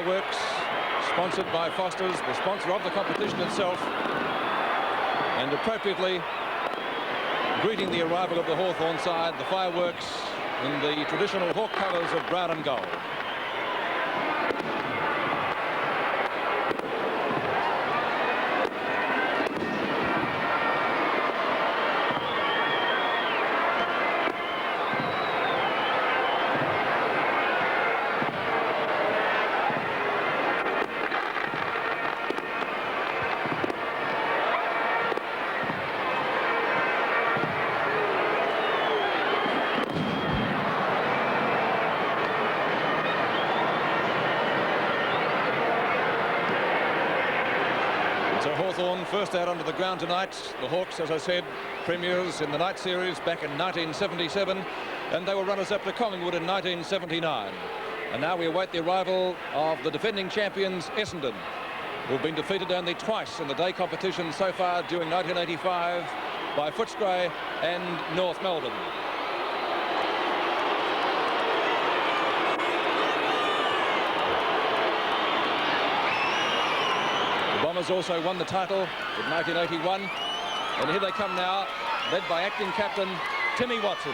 fireworks, sponsored by Foster's, the sponsor of the competition itself, and appropriately greeting the arrival of the Hawthorn side, the fireworks in the traditional Hawk colours of brown and gold. Hawthorn first out onto the ground tonight. The Hawks, as I said, premiers in the night series back in 1977, and they were runners-up to Collingwood in 1979. And now we await the arrival of the defending champions, Essendon, who've been defeated only twice in the day competition so far during 1985 by Footscray and North Melbourne. Bombers also won the title in 1981, and here they come now, led by acting captain Timmy Watson.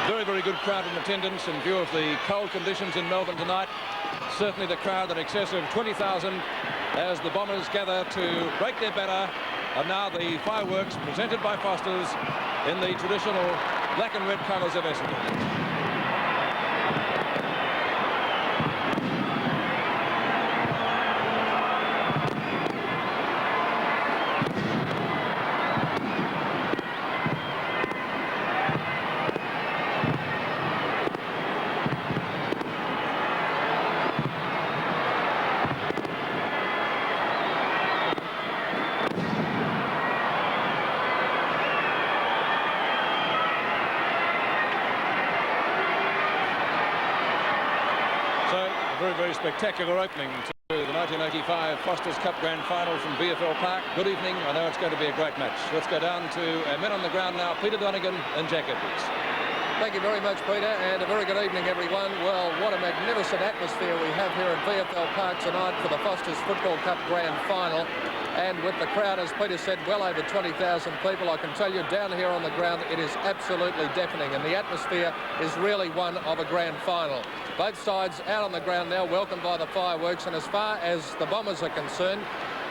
Very, very good crowd in attendance in view of the cold conditions in Melbourne tonight. Certainly the crowd in excess of 20,000 as the Bombers gather to break their banner. And now the fireworks presented by Foster's in the traditional black and red colours of Essendon. Very spectacular opening to the 1985 Foster's Cup Grand Final from VFL Park. Good evening. I know it's going to be a great match. Let's go down to our men on the ground now, Peter Donegan and Jack Edwards. Thank you very much, Peter, and a very good evening, everyone. Well, what a magnificent atmosphere we have here at VFL Park tonight for the Foster's Football Cup Grand Final. And with the crowd, as Peter said, well over 20,000 people, I can tell you down here on the ground, it is absolutely deafening, and the atmosphere is really one of a grand final. Both sides out on the ground now, welcomed by the fireworks, and as far as the Bombers are concerned,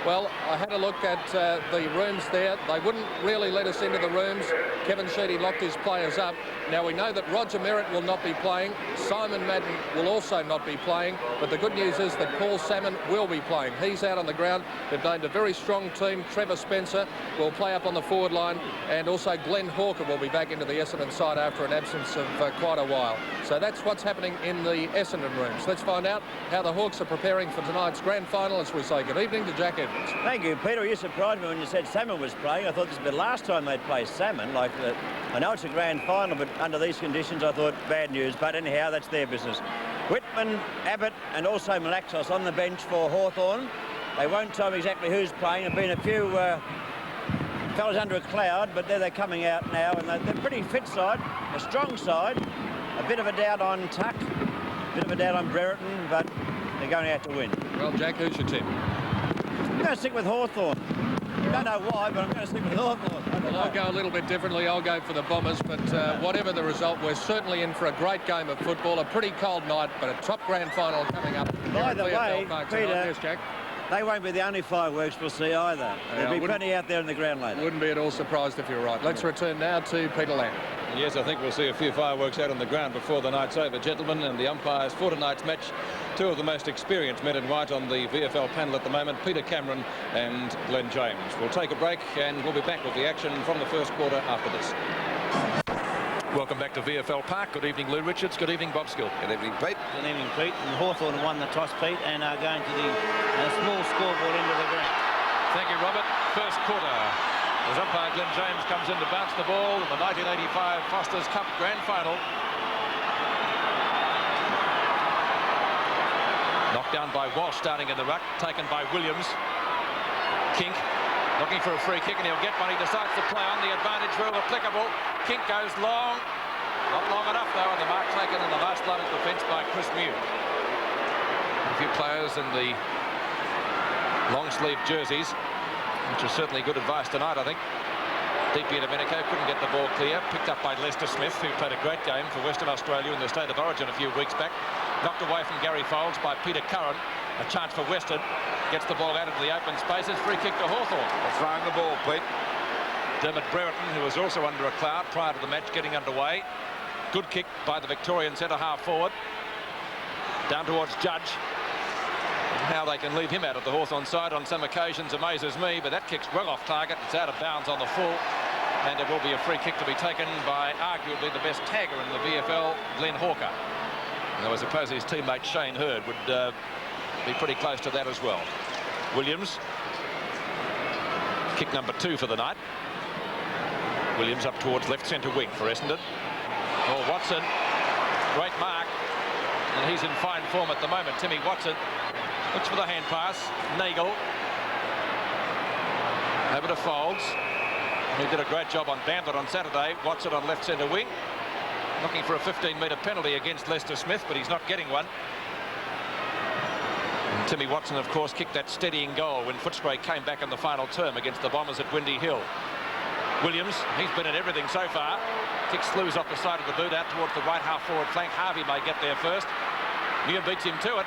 well, I had a look at the rooms there. They wouldn't really let us into the rooms. Kevin Sheedy locked his players up. Now, we know that Roger Merritt will not be playing. Simon Madden will also not be playing. But the good news is that Paul Salmon will be playing. He's out on the ground. They've named a very strong team. Trevor Spencer will play up on the forward line. And also Glenn Hawker will be back into the Essendon side after an absence of quite a while. So that's what's happening in the Essendon rooms. Let's find out how the Hawks are preparing for tonight's grand final as we say good evening to Jack Edwards. Thank you, Peter. You surprised me when you said Salmon was playing. I thought this would be the last time they'd play Salmon. I know it's a grand final, but under these conditions, I thought bad news. But anyhow, that's their business. Whitman, Abbott, and also Malaxos on the bench for Hawthorn. They won't tell me exactly who's playing. There've been a few fellas under a cloud, but they're coming out now, and they're a pretty fit side, a strong side. A bit of a doubt on Tuck, a bit of a doubt on Brereton, but they're going out to win. Well, Jack, who's your tip? I'm going to stick with Hawthorn. Don't know why, but I'm going to stick with Hawthorn. Well, I'll go a little bit differently. I'll go for the Bombers, but whatever the result, we're certainly in for a great game of football. A pretty cold night, but a top grand final coming up. By the way, Peter, yes, Jack? They won't be the only fireworks we'll see either. There'll be plenty out there in the ground later. Wouldn't be at all surprised if you're right. Let's return now to Peter Lamb. Yes, I think we'll see a few fireworks out on the ground before the night's over, gentlemen, and the umpires for tonight's match. Two of the most experienced men in white on the VFL panel at the moment, Peter Cameron and Glenn James. We'll take a break and we'll be back with the action from the first quarter after this. Welcome back to VFL Park. Good evening, Lou Richards. Good evening, Bob Skill. Good evening, Pete. Good evening, Pete. And Hawthorn won the toss, Pete, and are going to the small scoreboard into the ground. Thank you, Robert. First quarter. As umpire Glenn James comes in to bounce the ball in the 1985 Foster's Cup Grand Final. Knocked down by Walsh starting in the ruck, taken by Williams. Kink looking for a free kick, and he'll get one. He decides to play on. The advantage rule applicable. Kink goes long. Not long enough, though, and the mark taken in the last line of defence by Chris Mew. A few players in the long-sleeve jerseys, which is certainly good advice tonight, I think. DP Domenico couldn't get the ball clear. Picked up by Lester Smith, who played a great game for Western Australia in the State of Origin a few weeks back. Knocked away from Gary Folds by Peter Curran. A chance for Western. Gets the ball out into the open spaces. Free kick to Hawthorn. Throwing the ball, Pete. Dermot Brereton, who was also under a cloud prior to the match getting underway. Good kick by the Victorian centre-half forward. Down towards Judge. How they can leave him out of the Hawthorn side on some occasions amazes me, but that kick's well off target. It's out of bounds on the full, and it will be a free kick to be taken by arguably the best tagger in the VFL, Glenn Hawker. Though I suppose his teammate Shane Hurd would be pretty close to that as well. Williams, kick number 2 for the night. Williams up towards left centre wing for Essendon. Oh, Watson, great mark, and he's in fine form at the moment. Timmy Watson looks for the hand pass. Nagel over to Folds, who did a great job on Bamford on Saturday. Watson on left centre wing, looking for a 15-metre penalty against Lester Smith, but he's not getting one. And Timmy Watson, of course, kicked that steadying goal when Footscray came back in the final term against the Bombers at Windy Hill. Williams, he's been at everything so far. Kicks Slews off the side of the boot out towards the right half forward flank. Harvey may get there first. Muir beats him to it.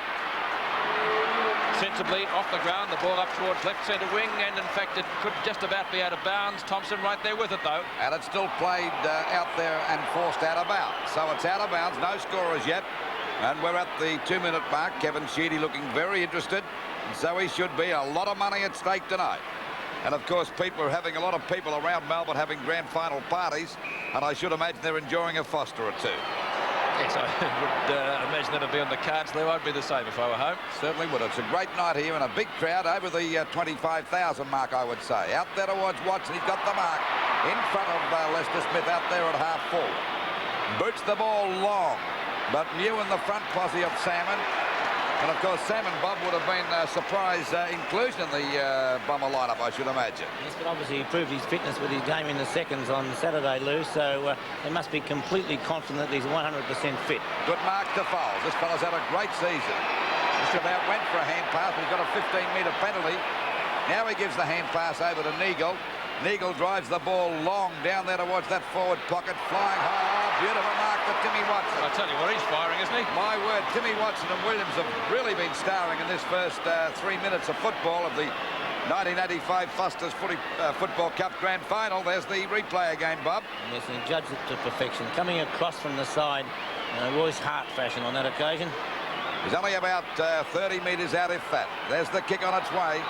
Sensibly off the ground, the ball up towards left centre wing, and in fact it could just about be out of bounds. Thompson right there with it though. And it's still played out there and forced out of bounds. So it's out of bounds, no scorers yet. And we're at the 2-minute mark. Kevin Sheedy looking very interested. And so he should be. A lot of money at stake tonight. And of course, people are having a lot of people around Melbourne having grand final parties. And I should imagine they're enjoying a Foster or two. Yes, I would imagine that'd be on the cards. There won't be the same if I were home. Certainly would. It's a great night here and a big crowd over the 25,000 mark, I would say. Out there towards Watson. He's got the mark in front of Lester Smith out there at half forward. Boots the ball long, but Mew in the front posse of Salmon. And of course, Salmon Bob would have been a surprise inclusion in the Bomber lineup, I should imagine. Yes, but obviously he proved his fitness with his game in the seconds on Saturday, Lou, so they must be completely confident that he's 100% fit. Good mark to Foles. This fella's had a great season. Just about went for a hand pass, but he's got a 15-metre penalty. Now he gives the hand pass over to Nagel. Nagel drives the ball long down there towards that forward pocket, flying high. Beautiful mark to Timmy Watson. I tell you what, he's firing, isn't he? My word, Timmy Watson and Williams have really been starring in this first 3 minutes of football of the 1985 Foster's Football Cup Grand Final. There's the replay again, Bob. Yes, and he judged it to perfection. Coming across from the side, Royce Hart fashion on that occasion. He's only about 30 metres out, if that. There's the kick on its way.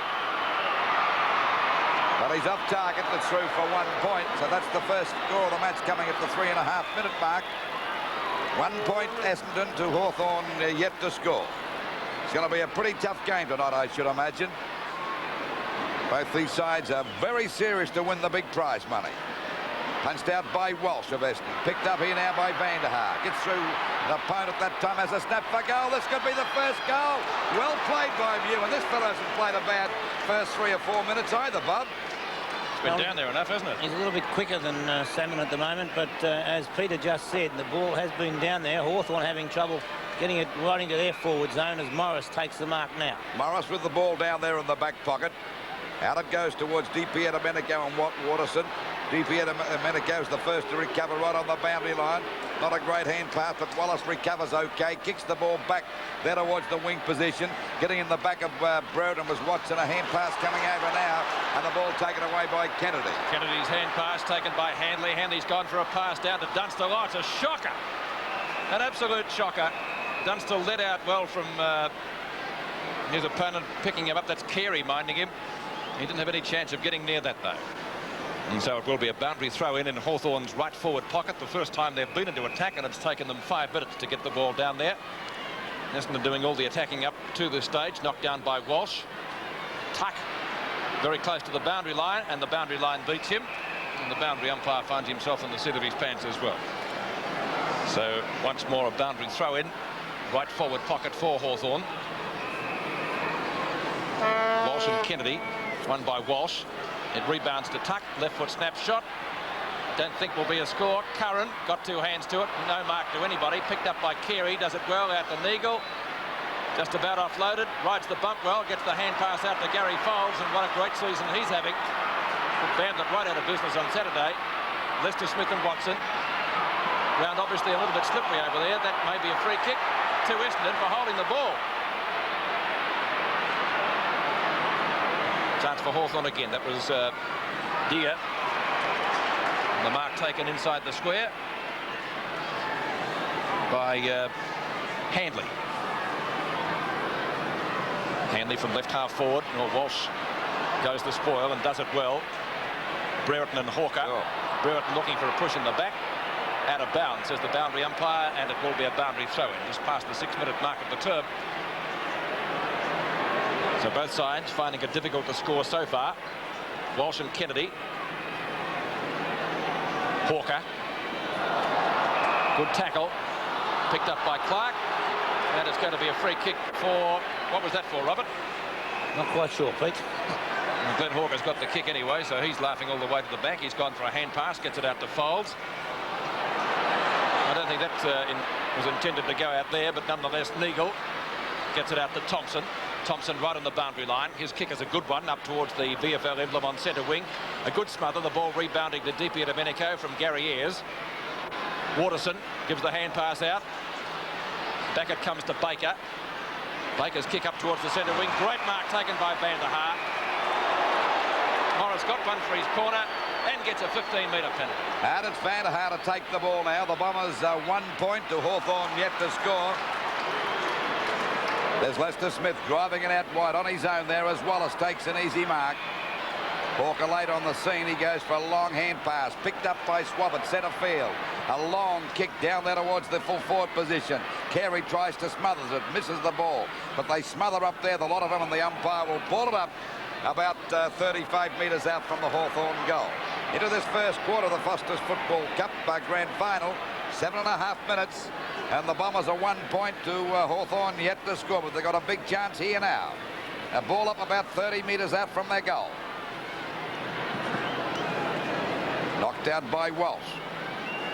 But he's off target. It's through for 1 point. So that's the first score of the match coming at the 3.5-minute mark. 1 point Essendon to Hawthorn yet to score. It's going to be a pretty tough game tonight, I should imagine. Both these sides are very serious to win the big prize money. Punched out by Walsh of Essendon. Picked up here now by Vanderhaar. Gets through. The opponent that time has a snap for goal. This could be the first goal. Well played by Mew. And this fellow hasn't played a bad first 3 or 4 minutes either, Bob. Been down there enough, hasn't it? He's a little bit quicker than Salmon at the moment, but as Peter just said, the ball has been down there. Hawthorn having trouble getting it right into their forward zone as Morris takes the mark now. Morris with the ball down there in the back pocket. Out it goes towards DP Domenico and Watterson. DP Domenico is the first to recover right on the boundary line. Not a great hand pass, but Wallace recovers okay. Kicks the ball back there towards the wing position. Getting in the back of Broden was Watson. A hand pass coming over now, and the ball taken away by Kennedy. Kennedy's hand pass taken by Handley. Handley's gone for a pass down to Dunstall. Oh, it's a shocker. An absolute shocker. Dunstall let out well from his opponent, picking him up. That's Carey minding him. He didn't have any chance of getting near that, though. And so it will be a boundary throw in Hawthorn's right forward pocket. The first time they've been into attack, and it's taken them 5 minutes to get the ball down there. Essendon doing all the attacking up to this stage. Knocked down by Walsh. Tuck very close to the boundary line, and the boundary line beats him. And the boundary umpire finds himself in the seat of his pants as well. So once more a boundary throw in. Right forward pocket for Hawthorn. Walsh and Kennedy. Won by Walsh. It rebounds to Tuck. Left foot snap shot. don't think will be a score. Curran got two hands to it, no mark to anybody. Picked up by Carey, does it well out to Neagle. Just about offloaded, rides the bump well, gets the hand pass out to Gary Foles, and what a great season he's having. Bandit right out of business on Saturday. Lester Smith and Watson. Ground obviously a little bit slippery over there. That may be a free kick to Essendon for holding the ball. Chance for Hawthorn again. That was Deer. The mark taken inside the square by Handley. Handley from left half forward. Walsh goes the spoil and does it well. Brereton and Hawker. Brereton looking for a push in the back. Out of bounds, says the boundary umpire, and it will be a boundary throw-in just past the 6-minute mark of the term. So both sides finding it difficult to score so far. Walsh and Kennedy. Hawker. Good tackle. Picked up by Clark. And it's going to be a free kick for... What was that for, Robert? Not quite sure, Pete. And Glenn Hawker's got the kick anyway, so he's laughing all the way to the back. He's gone for a hand pass, gets it out to Foles. I don't think that was intended to go out there, but nonetheless, Neagle gets it out to Thompson. Thompson right on the boundary line. His kick is a good one up towards the VFL emblem on centre wing. A good smother, the ball rebounding to Di Domenico from Gary Ayres. Waterson gives the hand pass out. Back it comes to Baker. Baker's kick up towards the centre wing. Great mark taken by Van der Haar. Morris got one for his corner and gets a 15-metre penalty. And it's Van der Haar to take the ball now. The Bombers 1 point to Hawthorn yet to score. There's Lester Smith driving it out wide on his own there as Wallace takes an easy mark. Hawker late on the scene. He goes for a long hand pass. Picked up by Swabbart, centre field. A long kick down there towards the full forward position. Carey tries to smother it, misses the ball. But they smother up there, the lot of them, and the umpire will ball it up about 35 metres out from the Hawthorn goal. Into this first quarter of the Foster's Football Cup Grand Final. 7.5 minutes. And the Bombers are 1 point to Hawthorn yet to score. But they've got a big chance here now. A ball up about 30 metres out from their goal. Knocked out by Walsh.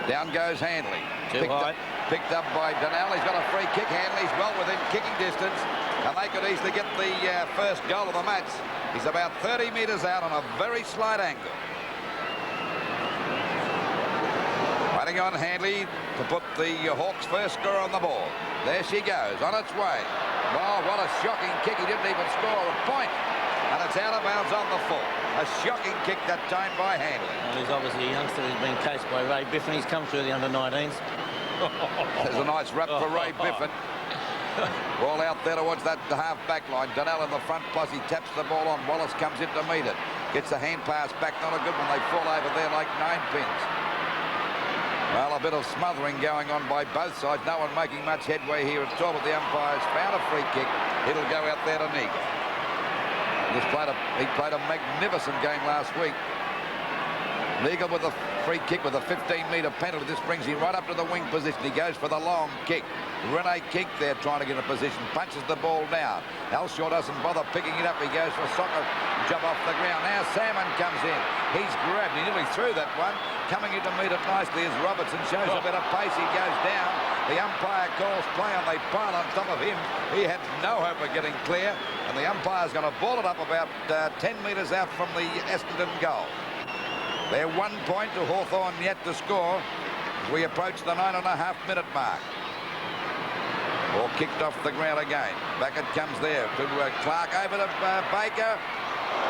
Down goes Handley. Picked up by Donnell. He's got a free kick. Handley's well within kicking distance. And they could easily get the first goal of the match. He's about 30 metres out on a very slight angle. Waiting on Handley to put the Hawks' first score on the board. There she goes, on its way. Oh, what a shocking kick. He didn't even score a point. And it's out of bounds on the full. A shocking kick that time by Handley. Well, he's obviously a youngster who's been cased by Ray Biffin. He's come through the under-19s. There's a nice rap for Ray Biffin. Ball out there towards that half-back line. Donnell in the front, plus he taps the ball on. Wallace comes in to meet it. Gets a hand pass back. Not a good one. They fall over there like 9 pins. Well, a bit of smothering going on by both sides. No one making much headway here at all, but the umpire's found a free kick. It'll go out there to Neagle. He played a magnificent game last week. Neagle with a free kick with a 15-metre penalty. This brings him right up to the wing position. He goes for the long kick. Rene King there trying to get a position. Punches the ball down. Elshaw doesn't bother picking it up. He goes for a soccer jump off the ground. Now Salmon comes in. He's grabbed. He nearly threw that one. Coming in to meet it nicely as Robertson shows a bit of pace. He goes down. The umpire calls play and they pile on top of him. He had no hope of getting clear. And the umpire's going to ball it up about 10 metres out from the Essendon goal. They're 1 point to Hawthorn yet to score. We approach the 9.5-minute mark. Ball kicked off the ground again. Back it comes there to Clark over to Baker.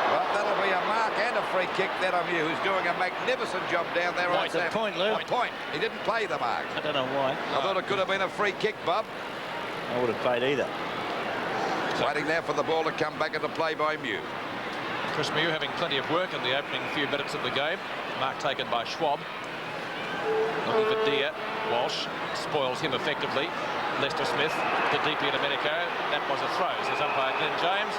Well, that'll be a mark and a free kick there on you, who's doing a magnificent job down there. It's a point, Lou. A point. He didn't play the mark. I don't know why. I thought it could have been a free kick, Bob. I would have played either. Waiting there for the ball to come back into play by Mew. Chris Mew having plenty of work in the opening few minutes of the game. Mark taken by Schwab. Looking for Deer. Walsh spoils him effectively. Lester Smith to Di Domenico. That was a throw, says umpire Glenn James.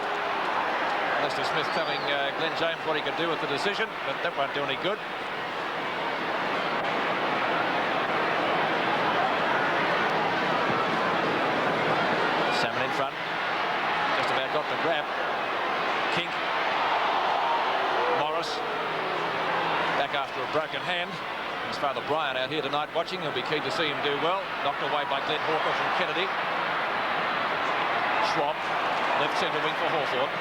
Lester Smith telling Glenn James what he could do with the decision, but that won't do any good. Salmon in front. Just about got the grab. Kink. Morris. Back after a broken hand. His father Brian out here tonight watching. He'll be keen to see him do well. Knocked away by Glenn Hawker from Kennedy. Schwab, left centre wing for Hawthorn.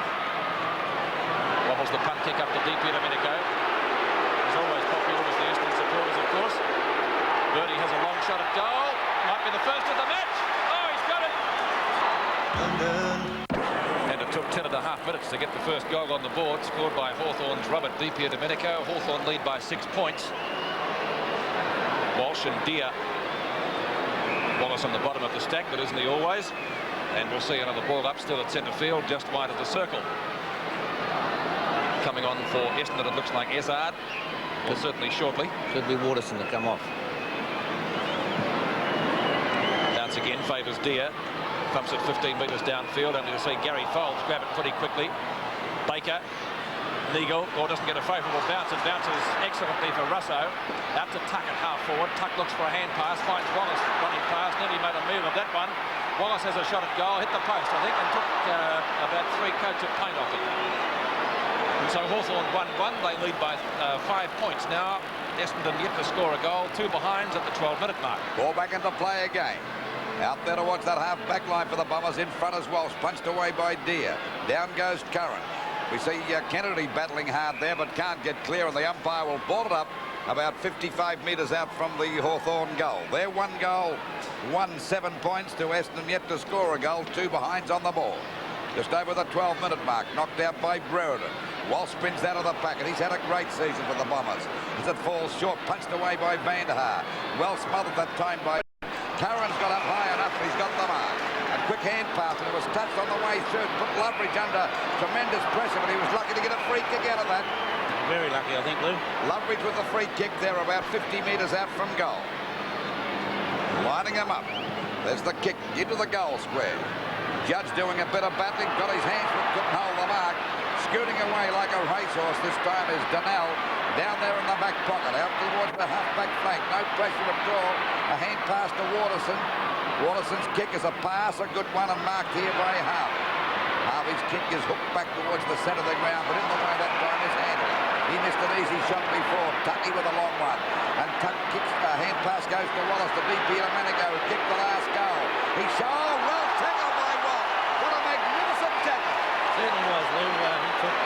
Wobbles the punt kick up to DP Domenico. He's always popular with the Essendon supporters, of course. Birdie has a long shot at goal. Might be the first of the match. Oh, he's got it! And it took 10.5 minutes to get the first goal on the board, scored by Hawthorn's Robert DP Domenico. Hawthorn lead by 6 points. Walsh and Deere. Wallace on the bottom of the stack, but isn't he always? And we'll see another ball up still at centre field, just wide of the circle. Coming on for Essendon, it looks like Essard. Well, certainly shortly. Should be Waterson to come off. Bounce again, favours Deere. Pumps it 15 metres downfield, only to see Gary Foulds grab it pretty quickly. Baker, legal, or doesn't get a favourable bounce. It bounces excellently for Russo. Out to Tuck at half forward. Tuck looks for a hand pass, finds Wallace running past. Nearly made a move of that one. Wallace has a shot at goal, hit the post, I think, and took about 3 coats of paint off it. And so Hawthorn 1-1. They lead by 5 points now. Essendon yet to score a goal. 2 behinds at the 12-minute mark. Ball back into play again. Out there to watch that half back line for the Bombers. In front as Walsh, punched away by Deere. Down goes Curran. We see Kennedy battling hard there, but can't get clear, and the umpire will ball it up about 55 metres out from the Hawthorn goal. Their 1 goal, 7 points to Essendon, yet to score a goal. 2 behinds on the ball. Just over the 12-minute mark, knocked out by Brereton. Walsh spins out of the packet. He's had a great season for the Bombers. As it falls short, punched away by Vanderhaar. Well smothered that time by Curran's got up high enough, and he's got the mark. A quick hand pass, and it was touched on the way through. Put Loveridge under tremendous pressure, but he was lucky to get a free kick out of that. Very lucky, I think, Lou. Loveridge with the free kick there, about 50 metres out from goal. Lining him up. There's the kick into the goal square. Judge doing a bit of battling, got his hands, but couldn't hold the mark. Scooting away like a racehorse this time is Donnell. Down there in the back pocket, out towards the half-back flank. No pressure at all. A hand pass to Waterson. Waterson's kick is a pass, a good one, and marked here by Harvey. Harvey's kick is hooked back towards the centre of the ground, but in the way that time is Handley. He missed an easy shot before. Tucky with a long one. And Tuck kicks, hand pass goes to Wallace, to DP Domenico, who kicked the last goal. He showed, well tackled by Watt. What a magnificent tackle. Certainly was, Lou. He took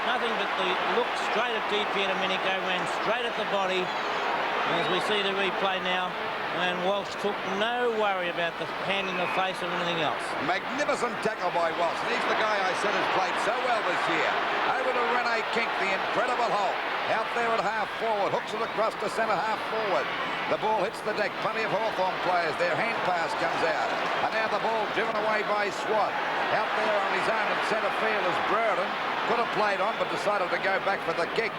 nothing but the look straight at DP Domenico, ran straight at the body. And as we see the replay now, and Walsh took no worry about the hand in the face or anything else. Magnificent tackle by Walsh. And he's the guy I said has played so well this year. Over to Rene Kink, the incredible hole. Out there at half forward, hooks it across to centre half forward. The ball hits the deck. Plenty of Hawthorn players. Their hand pass comes out. And now the ball driven away by Swat. Out there on his own in centre field is Brereton. Could have played on, but decided to go back for the kick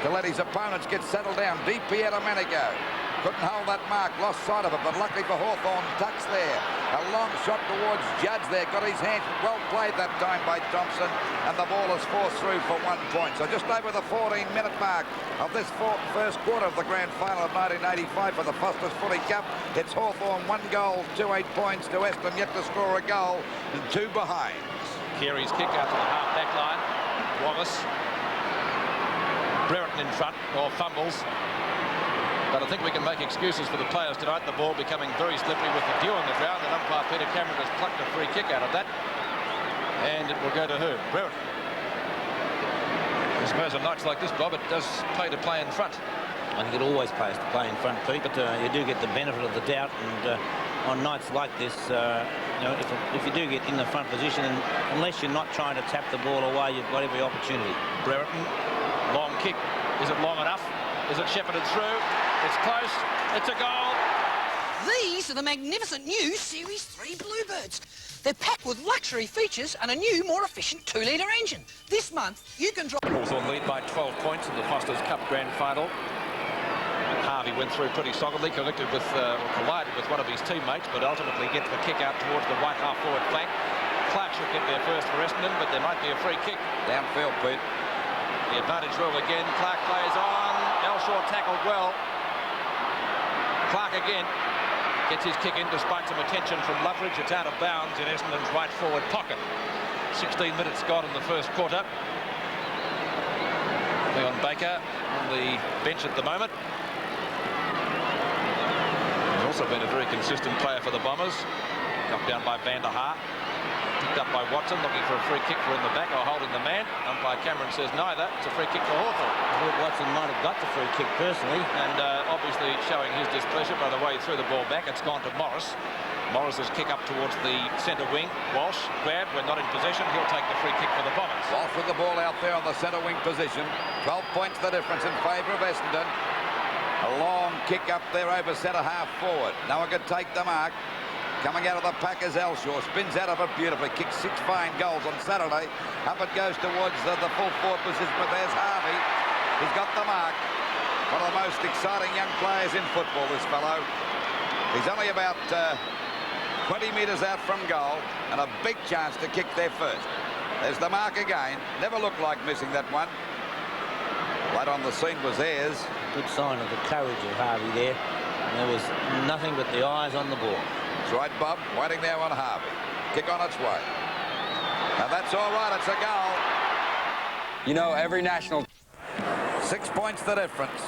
to let his opponents get settled down. DP Domenico couldn't hold that mark, lost sight of it, but luckily for Hawthorn, Tuck's there. A long shot towards Judge there, got his hands, well played that time by Thompson, and the ball is forced through for 1 point. So just over the 14-minute mark of this first quarter of the grand final of 1985 for the Foster's Footy Cup. It's Hawthorn 1 goal, 8 points to Essendon, yet to score a goal, and 2 behind. Carey's kick out to the half-back line. Wallace. Brereton in front, or fumbles. But I think we can make excuses for the players tonight. The ball becoming very slippery with the dew on the ground, and umpire Peter Cameron has plucked a free kick out of that. And it will go to who? Brereton. I suppose on nights like this, Bob, it does pay to play in front. I think it always pays to play in front, Pete, but you do get the benefit of the doubt, and on nights like this, you know, if you do get in the front position, and unless you're not trying to tap the ball away, you've got every opportunity. Brereton, long kick. Is it long enough? Is it shepherded through? It's close. It's a goal. These are the magnificent new Series 3 Bluebirds. They're packed with luxury features and a new, more efficient 2-litre engine. This month, you can drive... Hawthorn lead by 12 points in the Foster's Cup Grand Final. Harvey went through pretty solidly, collided with one of his teammates, but ultimately gets the kick out towards the right half-forward flank. Clark should get there first for Essendon, but there might be a free kick. Downfield, Pete. The advantage rule again. Clark plays on. Elshaw tackled well. Clark again gets his kick in despite some attention from Loveridge. It's out of bounds in Essendon's right forward pocket. 16 minutes gone in the first quarter. Leon Baker on the bench at the moment. also been a very consistent player for the Bombers. Knocked down by Van der Haar. Picked up by Watson, looking for a free kick for in the back or holding the man. Umpire Cameron says neither. It's a free kick for Hawthorn. I thought Watson might have got the free kick personally. And obviously showing his displeasure by the way he threw the ball back. It's gone to Morris. Morris's kick up towards the centre wing. Walsh grabbed. We're not in possession. He'll take the free kick for the Bombers. Walsh with the ball out there on the centre wing position. 12 points the difference in favour of Essendon. A long kick up there over centre half forward. No one could take the mark. Coming out of the pack is Elshaw. Spins out of it beautifully. Kicks 6 fine goals on Saturday. Up it goes towards the full forward position. But there's Harvey. He's got the mark. One of the most exciting young players in football, this fellow. He's only about 20 metres out from goal. And a big chance to kick there first. There's the mark again. Never looked like missing that one. Right on the scene was Ayres. Good sign of the courage of Harvey there. And there was nothing but the eyes on the ball. That's right, Bob. Waiting there on Harvey. Kick on its way. Now that's all right. It's a goal. You know, every national... 6 points the difference.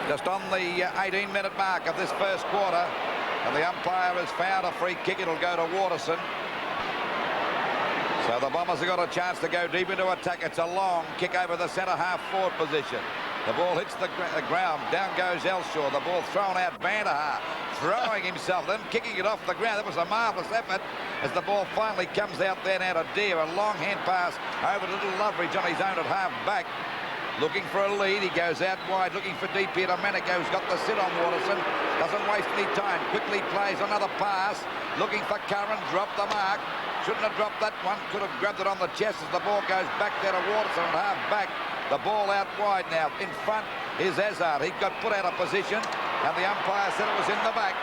Just on the 18-minute mark of this first quarter. And the umpire has found a free kick. It'll go to Waterson. So the Bombers have got a chance to go deep into attack. It's a long kick over the centre half forward position. The ball hits the ground. Down goes Elshaw. The ball thrown out. Van der Haar throwing himself, then kicking it off the ground. That was a marvellous effort as the ball finally comes out there now to Deere. A long hand pass over to Little Loveridge on his own at half back. Looking for a lead. He goes out wide, looking for deep here to Manico, who's got the sit on Waterson. Doesn't waste any time. Quickly plays another pass. Looking for Curran. Dropped the mark. Shouldn't have dropped that one. Could have grabbed it on the chest as the ball goes back there to Waterson at half back. The ball out wide now. In front is Azard. He got put out of position, and the umpire said it was in the back.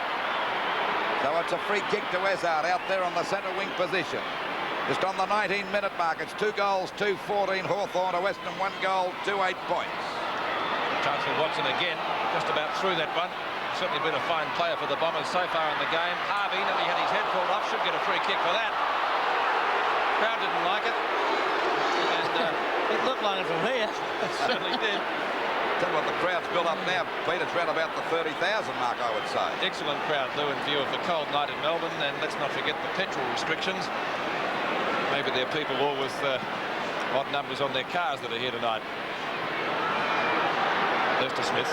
So it's a free kick to Azard out there on the centre wing position. Just on the 19-minute mark, it's 2 goals, 2-14 Hawthorn to Western, 1 goal, 2-8 points. Chance for Watson again, just about through that one. Certainly been a fine player for the Bombers so far in the game. Harvey, nearly had his head pulled off, should get a free kick for that. Crowd didn't like it. And It looked like it from here. it certainly did. Tell you what, the crowd's built up now. Peter's around about the 30,000 mark, I would say. Excellent crowd, Lou, in view of the cold night in Melbourne. And let's not forget the petrol restrictions. Maybe there are people all with odd numbers on their cars that are here tonight. Lester Smith.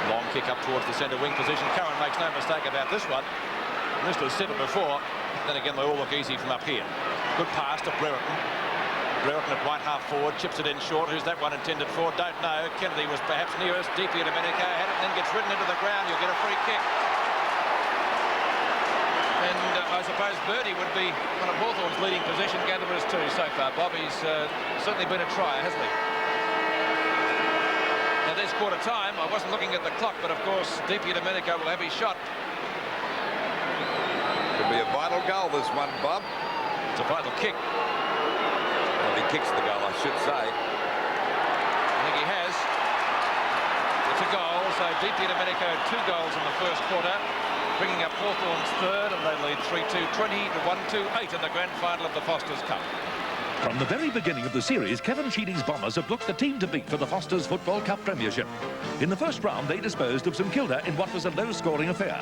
Long kick up towards the centre wing position. Curran makes no mistake about this one. Missed has said it before. Then again, they all look easy from up here. Good pass to Brereton. Brereton at right half forward, chips it in short. Who's that one intended for? Don't know. Kennedy was perhaps nearest. Deep here to Domenico. Had it and then gets ridden into the ground. You'll get a free kick. And I suppose Birdie would be one of Hawthorn's leading possession gatherers too so far. Bobby's certainly been a trier, hasn't he? Now there's quarter time. I wasn't looking at the clock, but of course Deepy Domenico will have his shot. Could be a vital goal, this one, Bob. It's a vital kick. Well, if he kicks the goal, I should say. I think he has. It's a goal, so Deepy Domenico 2 goals in the first quarter, bringing up Hawthorn's third, and they lead 3-2, 20 to 1-2-8 in the grand final of the Foster's Cup. From the very beginning of the series, Kevin Sheedy's Bombers have looked the team to beat for the Foster's Football Cup Premiership. In the first round, they disposed of St Kilda in what was a low-scoring affair.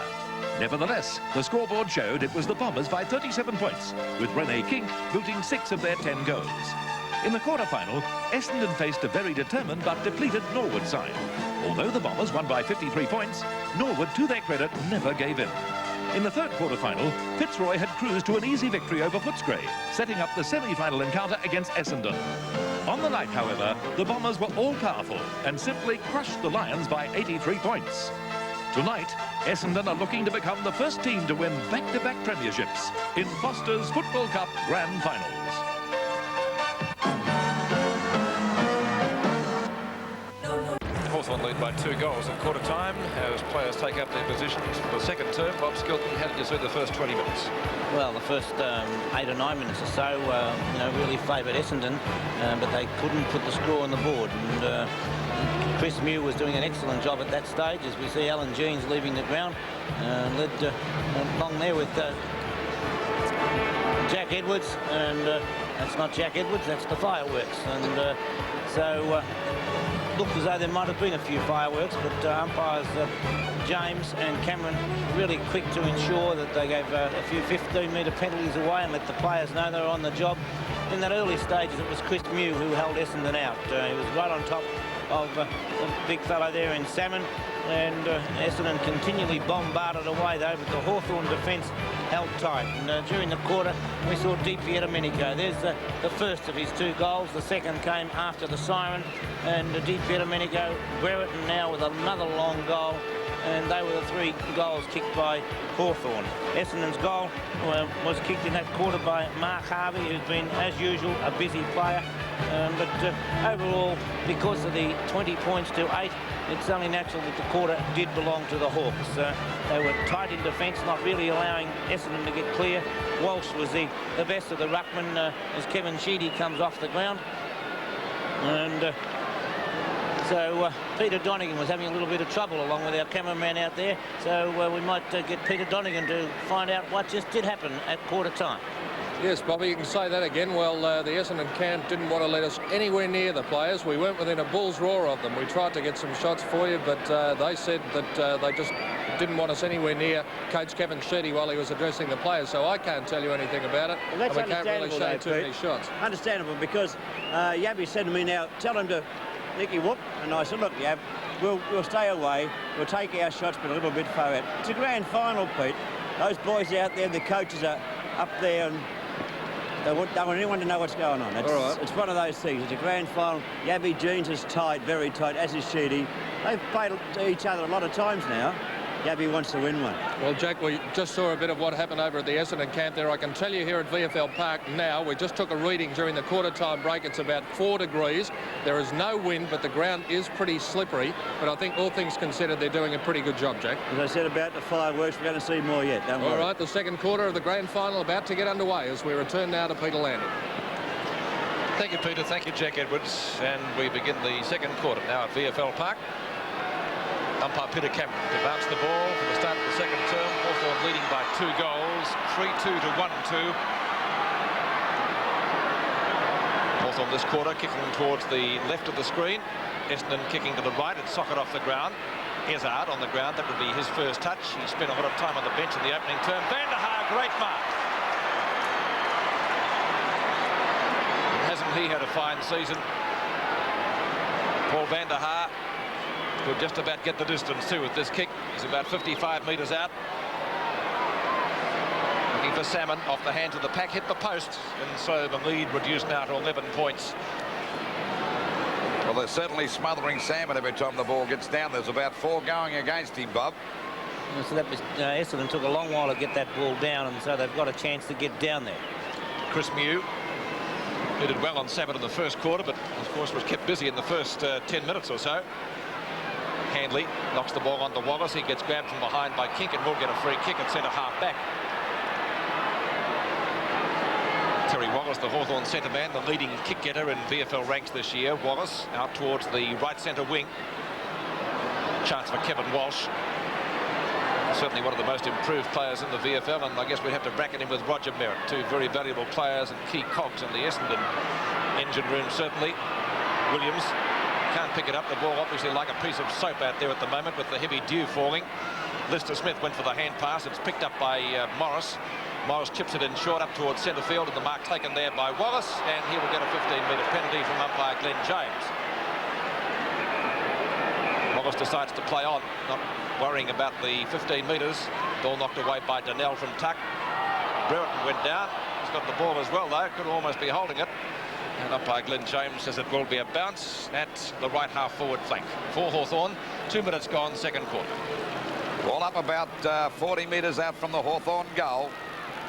Nevertheless, the scoreboard showed it was the Bombers by 37 points, with Rene King booting 6 of their 10 goals. In the quarter-final, Essendon faced a very determined but depleted Norwood side. Although the Bombers won by 53 points, Norwood, to their credit, never gave in. In the third quarter-final, Fitzroy had cruised to an easy victory over Footscray, setting up the semi-final encounter against Essendon. On the night, however, the Bombers were all-powerful and simply crushed the Lions by 83 points. Tonight, Essendon are looking to become the first team to win back-to-back premierships in Foster's Football Cup Grand Finals. Hawthorn lead by 2 goals at quarter time as players take up their positions for the second term. Bob Skilton, how did you see the first 20 minutes? Well, the first 8 or 9 minutes or so, really favoured Essendon, but they couldn't put the score on the board. And Chris Mew was doing an excellent job at that stage, as we see Alan Jeans leaving the ground, led along there with Jack Edwards, and that's not Jack Edwards, that's the Fireworks. And so looked as though there might have been a few fireworks, but umpires James and Cameron really quick to ensure that they gave a few 15-metre penalties away and let the players know they were on the job. In that early stages, it was Chris Mew who held Essendon out. He was right on top of the big fellow there in Salmon, and Essendon continually bombarded away though, but the Hawthorn defence held tight. And during the quarter, we saw DP Domenico. There's the first of his 2 goals. The second came after the siren, and DP Domenico, Brereton now with another long goal, and they were the 3 goals kicked by Hawthorn. Essendon's goal was kicked in that quarter by Mark Harvey, who's been, as usual, a busy player. But overall, because of the 20 points to 8, it's only natural that the quarter did belong to the Hawks. They were tight in defence, not really allowing Essendon to get clear. Walsh was the best of the ruckmen as Kevin Sheedy comes off the ground. And so Peter Donegan was having a little bit of trouble along with our cameraman out there. So we might get Peter Donegan to find out what just did happen at quarter time. Yes, Bobby, you can say that again. Well, the Essendon camp didn't want to let us anywhere near the players. We weren't within a bull's roar of them. We tried to get some shots for you, but they said that they just didn't want us anywhere near Coach Kevin Sheedy while he was addressing the players, so I can't tell you anything about it. Well, that's and we can't really show though, too many shots. Understandable, because Yabby said to me, now, tell him to Nicky whoop, and I said, look, Yab, we'll stay away, we'll take our shots, but a little bit far out. It's a grand final, Pete. Those boys out there, the coaches are up there, and they want anyone to know what's going on. It's one of those things. It's a grand final. Yabby Jeans is tight, very tight, as is Sheedy. They've played each other a lot of times now. Yabby wants to win one. Well, Jack, we just saw a bit of what happened over at the Essendon camp there. I can tell you here at VFL Park now, we just took a reading during the quarter-time break. It's about 4 degrees. There is no wind, but the ground is pretty slippery. But I think all things considered, they're doing a pretty good job, Jack. As I said about the fireworks, we're going to see more yet, don't worry. All right, the second quarter of the grand final about to get underway as we return now to Peter Landon. Thank you, Peter. Thank you, Jack Edwards. And we begin the second quarter now at VFL Park. Umpire Peter Cameron to bounce the ball from the start of the second term. Hawthorn leading by 2 goals, 3-2 to 1-2. Hawthorn this quarter kicking towards the left of the screen. Essendon kicking to the right. It's socket off the ground. Ezard on the ground. That would be his first touch. He spent a lot of time on the bench in the opening term. Van der Haar, great mark. Hasn't he had a fine season? Paul Van der Haar could just about get the distance too with this kick. He's about 55 metres out. Looking for Salmon off the hands of the pack, hit the post, and so the lead reduced now to 11 points. Well, they're certainly smothering Salmon every time the ball gets down. There's about 4 going against him, Bob. So that was, Essendon took a long while to get that ball down, and so they've got a chance to get down there. Chris Mew, who did well on Salmon in the first quarter, but of course was kept busy in the first 10 minutes or so. Handley knocks the ball onto Wallace. He gets grabbed from behind by Kink and will get a free kick at centre half back. Terry Wallace, the Hawthorn centre man, the leading kick getter in VFL ranks this year. Wallace out towards the right centre wing. Chance for Kevin Walsh. Certainly one of the most improved players in the VFL, and I guess we have to bracket him with Roger Merritt, 2 very valuable players and key cogs in the Essendon engine room, certainly. Williams can't pick it up. The ball obviously like a piece of soap out there at the moment with the heavy dew falling. Lister Smith went for the hand pass. It's picked up by Morris. Morris chips it in short up towards centre field, and the mark taken there by Wallace, and he will get a 15-metre penalty from umpire Glenn James. Wallace decides to play on, not worrying about the 15 metres. Ball knocked away by Donnell from tuck. Brereton went down. He's got the ball as well, though. Could almost be holding it. And umpire Glenn James says it will be a bounce at the right half forward flank. For Hawthorn, 2 minutes gone, second quarter. Ball up about 40 metres out from the Hawthorn goal.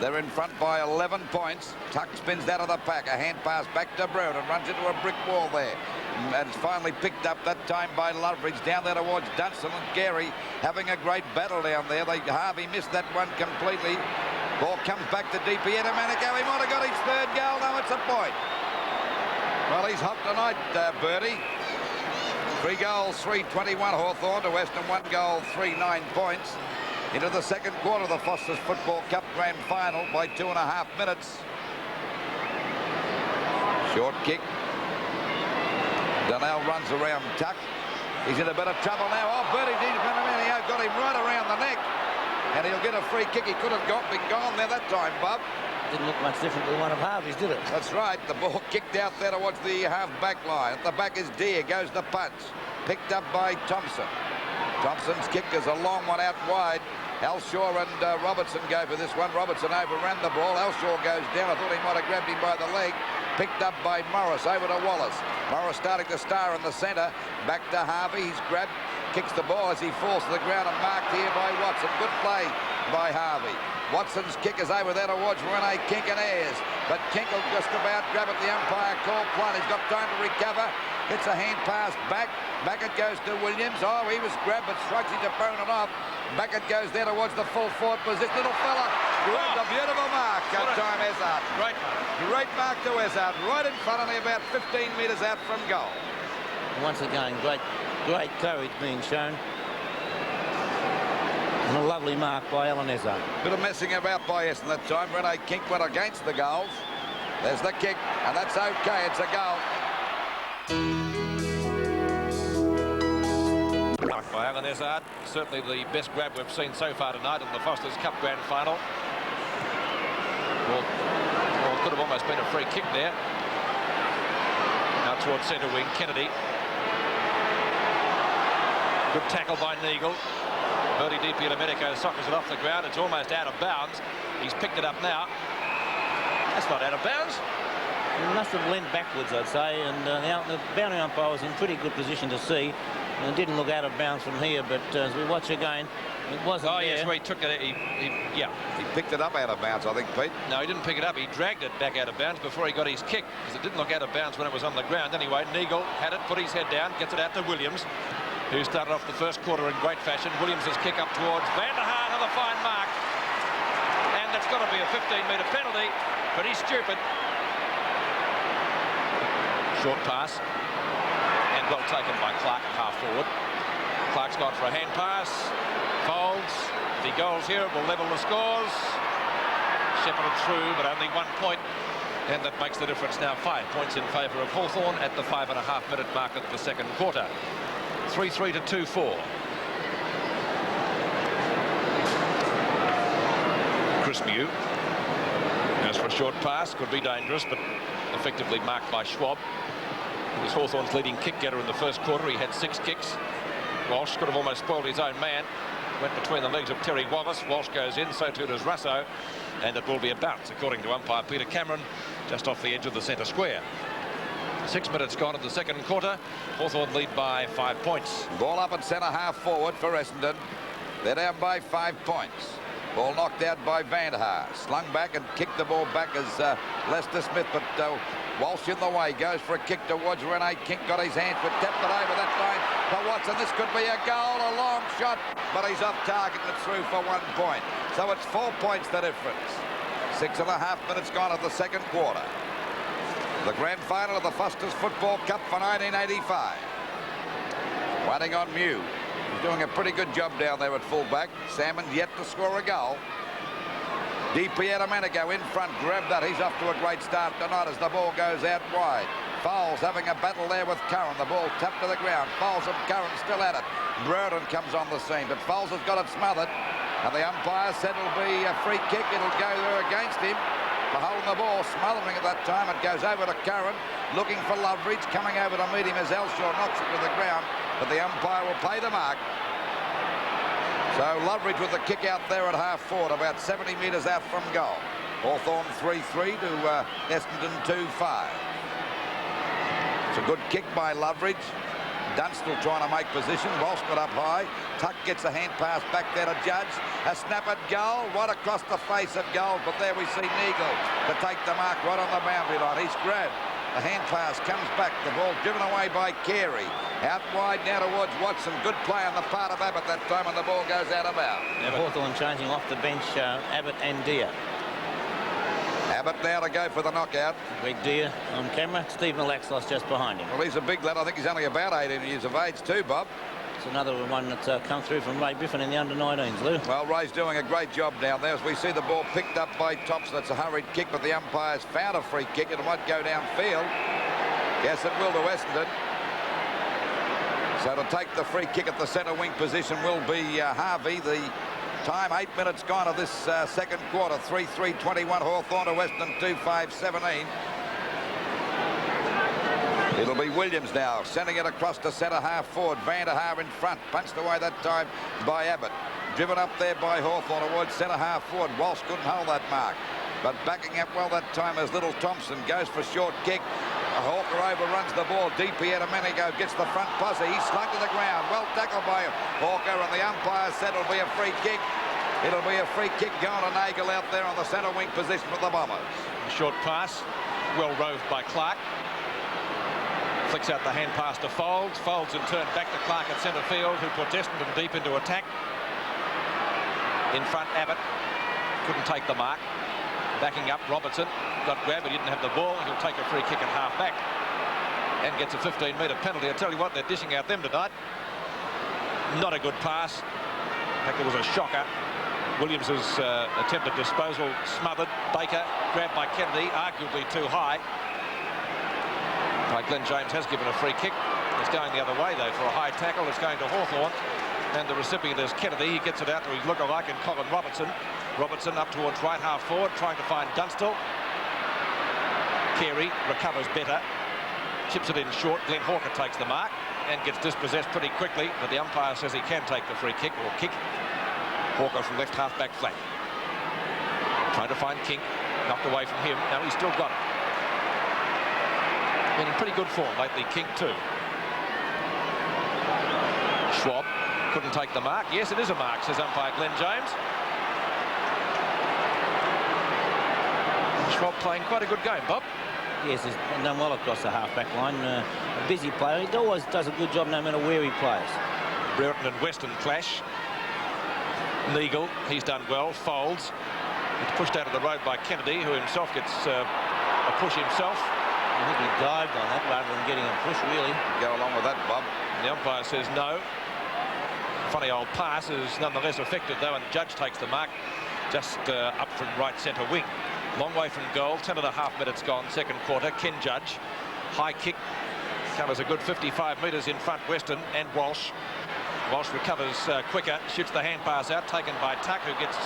They're in front by 11 points. Tuck spins out of the pack. A hand pass back to Brown and runs into a brick wall there. And it's finally picked up that time by Loveridge down there towards Dunstan and Gary having a great battle down there. Harvey missed that one completely. Ball comes back to DP Domenico. He might have got his 3rd goal. No, it's a point. Well, he's hot tonight, Bertie. 3 goals, 3-21 Hawthorn to Western, 1 goal, 3-9 points. Into the second quarter of the Foster's Football Cup Grand Final by 2.5 minutes. Short kick. Donnell runs around Tuck. He's in a bit of trouble now. Oh, Bertie DiPietro got him right around the neck. And he'll get a free kick. He could have been gone there that time, Bob. Didn't look much different to one of Harvey's, did it? That's right. The ball kicked out there towards the half-back line. At the back is Deere. Goes the punch. Picked up by Thompson. Thompson's kick is a long one out wide. Elshaw and Robertson go for this one. Robertson overran the ball. Elshaw goes down. I thought he might have grabbed him by the leg. Picked up by Morris. Over to Wallace. Morris starting to star in the centre. Back to Harvey. He's grabbed. Kicks the ball as he falls to the ground and marked here by Watson. Good play by Harvey. Watson's kick is over there towards Rene Kink and Ayres. But Kink will just about grab it. The umpire called play. He's got time to recover. It's a hand pass back. Back it goes to Williams. Oh, he was grabbed but shrugs his opponent off. Back it goes there towards the full forward position. Little fella grabbed a beautiful mark. Good time, Ezard. Great mark. Great mark to Ezard. Right in front of me, about 15 metres out from goal. Once again, great courage being shown. And a lovely mark by Alan Ezard. Bit of messing about by Essendon that time. Rene Kink went against the goals. There's the kick, and that's okay. It's a goal. Mark by Alan Ezard. Certainly the best grab we've seen so far tonight in the Foster's Cup Grand Final. Well, could have almost been a free kick there. Now towards centre wing, Kennedy. Good tackle by Neagle. Bertie DiPietro sockers it off the ground. It's almost out of bounds. He's picked it up now. That's not out of bounds. He must have leant backwards, I'd say, and the boundary umpire was in pretty good position to see. And it didn't look out of bounds from here, but as we watch again, it wasn't there. Yes, well, he took it. He picked it up out of bounds, I think, Pete. No, he didn't pick it up. He dragged it back out of bounds before he got his kick, because it didn't look out of bounds when it was on the ground. Anyway, Neagle had it, put his head down, gets it out to Williams, who started off the first quarter in great fashion. Williams' kick up towards Van der Haan of the fine mark. And that's got to be a 15-metre penalty. Pretty stupid. Short pass. And well taken by Clark at half forward. Clark's gone for a hand pass. Folds. If he goes here, it will level the scores. Shepherded through, but only 1 point. And that makes the difference now. 5 points in favour of Hawthorn at the 5.5-minute mark of the second quarter. 3-3 to 2-4. Chris Mew goes for a short pass. Could be dangerous, but effectively marked by Schwab. He was Hawthorn's leading kick getter in the first quarter. He had 6 kicks. Walsh could have almost spoiled his own man. Went between the legs of Terry Wallace. Walsh goes in, so too does Russo. And it will be a bounce, according to umpire Peter Cameron, just off the edge of the centre square. 6 minutes gone in the second quarter. Hawthorn lead by 5 points. Ball up at centre half forward for Essendon. They're down by 5 points. Ball knocked out by Van der Haan. Slung back and kicked the ball back as Lester Smith, but Walsh in the way. Goes for a kick towards Rene Kink. Got his hands, but tapped it over that time for Watson. This could be a goal, a long shot, but he's off target and it's through for 1 point. So it's 4 points the difference. 6.5 minutes gone of the second quarter. The grand final of the Foster's Football Cup for 1985. Waiting on Mew. He's doing a pretty good job down there at fullback. Salmon's yet to score a goal. DiPietro in front, grabbed that. He's off to a great start tonight as the ball goes out wide. Fowles having a battle there with Curran. The ball tapped to the ground. Fowles and Curran still at it. Brereton comes on the scene, but Fowles has got it smothered. And the umpire said it'll be a free kick. It'll go there against him. For holding the ball, smothering at that time. It goes over to Curran, looking for Loveridge, coming over to meet him as Elshaw knocks it to the ground, but the umpire will play the mark. So Loveridge with the kick out there at half forward, about 70 metres out from goal. Hawthorn 3-3 to Essendon 2-5. It's a good kick by Loveridge. Dunstall trying to make position. Walsh got up high. Tuck gets a hand pass back there to Judge. A snap at goal, right across the face of goal. But there we see Neagle to take the mark right on the boundary line. He's grabbed. The hand pass comes back. The ball driven away by Carey. Out wide now towards Watson. Good play on the part of Abbott that time, and the ball goes out of bounds. Hawthorn changing off the bench, Abbott and Deere. Abbott now to go for the knockout. Big Deere on camera. Steve Malaxlos just behind him. Well, he's a big lad. I think he's only about 18 years of age too, Bob. It's another one that's come through from Ray Biffin in the under-19s, Lou. Well, Ray's doing a great job down there as we see the ball picked up by Thompson. It's a hurried kick, but the umpire's found a free kick. It might go downfield. Yes, it will to Essendon. So to take the free kick at the centre wing position will be Harvey. The time 8 minutes gone of this second quarter. 3-3-21 Hawthorn to Western 2-5-17. It'll be Williams now, sending it across to centre half forward. Van der Haar in front, punched away that time by Abbott. Driven up there by Hawthorn towards centre half forward. Walsh couldn't hold that mark. But backing up well that time as Little Thompson goes for a short kick. Hawker overruns the ball. DP Domenico gets the front posse. He's slung to the ground. Well tackled by Hawker, and the umpire said it'll be a free kick. It'll be a free kick going to Nagel out there on the centre wing position for the Bombers. A short pass, well roved by Clark. Flicks out the hand pass to Folds. Folds in turn back to Clark at centre field, who puts Essendon deep into attack. In front, Abbott couldn't take the mark. Backing up, Robertson got grabbed, but didn't have the ball. He'll take a free kick at half back and gets a 15-metre penalty. I tell you what, they're dishing out them tonight. Not a good pass. In fact, it was a shocker. Williams's attempted disposal smothered. Baker grabbed by Kennedy, arguably too high. Glenn James has given a free kick. It's going the other way, though, for a high tackle. It's going to Hawthorn. And the recipient is Kennedy. He gets it out to his lookalike in Colin Robertson. Robertson up towards right half forward, trying to find Dunstall. Carey recovers better. Chips it in short. Glenn Hawker takes the mark and gets dispossessed pretty quickly. But the umpire says he can take the free kick or kick. Hawker from left half back flank. Trying to find King. Knocked away from him. Now he's still got it. Been in pretty good form lately, King too. Schwab couldn't take the mark. Yes, it is a mark, says umpire Glenn James. Schwab playing quite a good game, Bob. Yes, he's done well across the half-back line. A busy player. He always does a good job no matter where he plays. Brereton and Weston clash. Neagle, he's done well. Folds. It's pushed out of the road by Kennedy, who himself gets a push himself. I think he dived on that rather than getting a push, really. Go along with that, Bob. The umpire says no. Funny old pass is nonetheless effective, though, and the judge takes the mark just up from right centre wing. Long way from goal, 10.5 minutes gone, second quarter. Ken Judge, high kick, covers a good 55 metres in front, Weston and Walsh. Walsh recovers quicker, shoots the hand pass out, taken by Tuck, who gets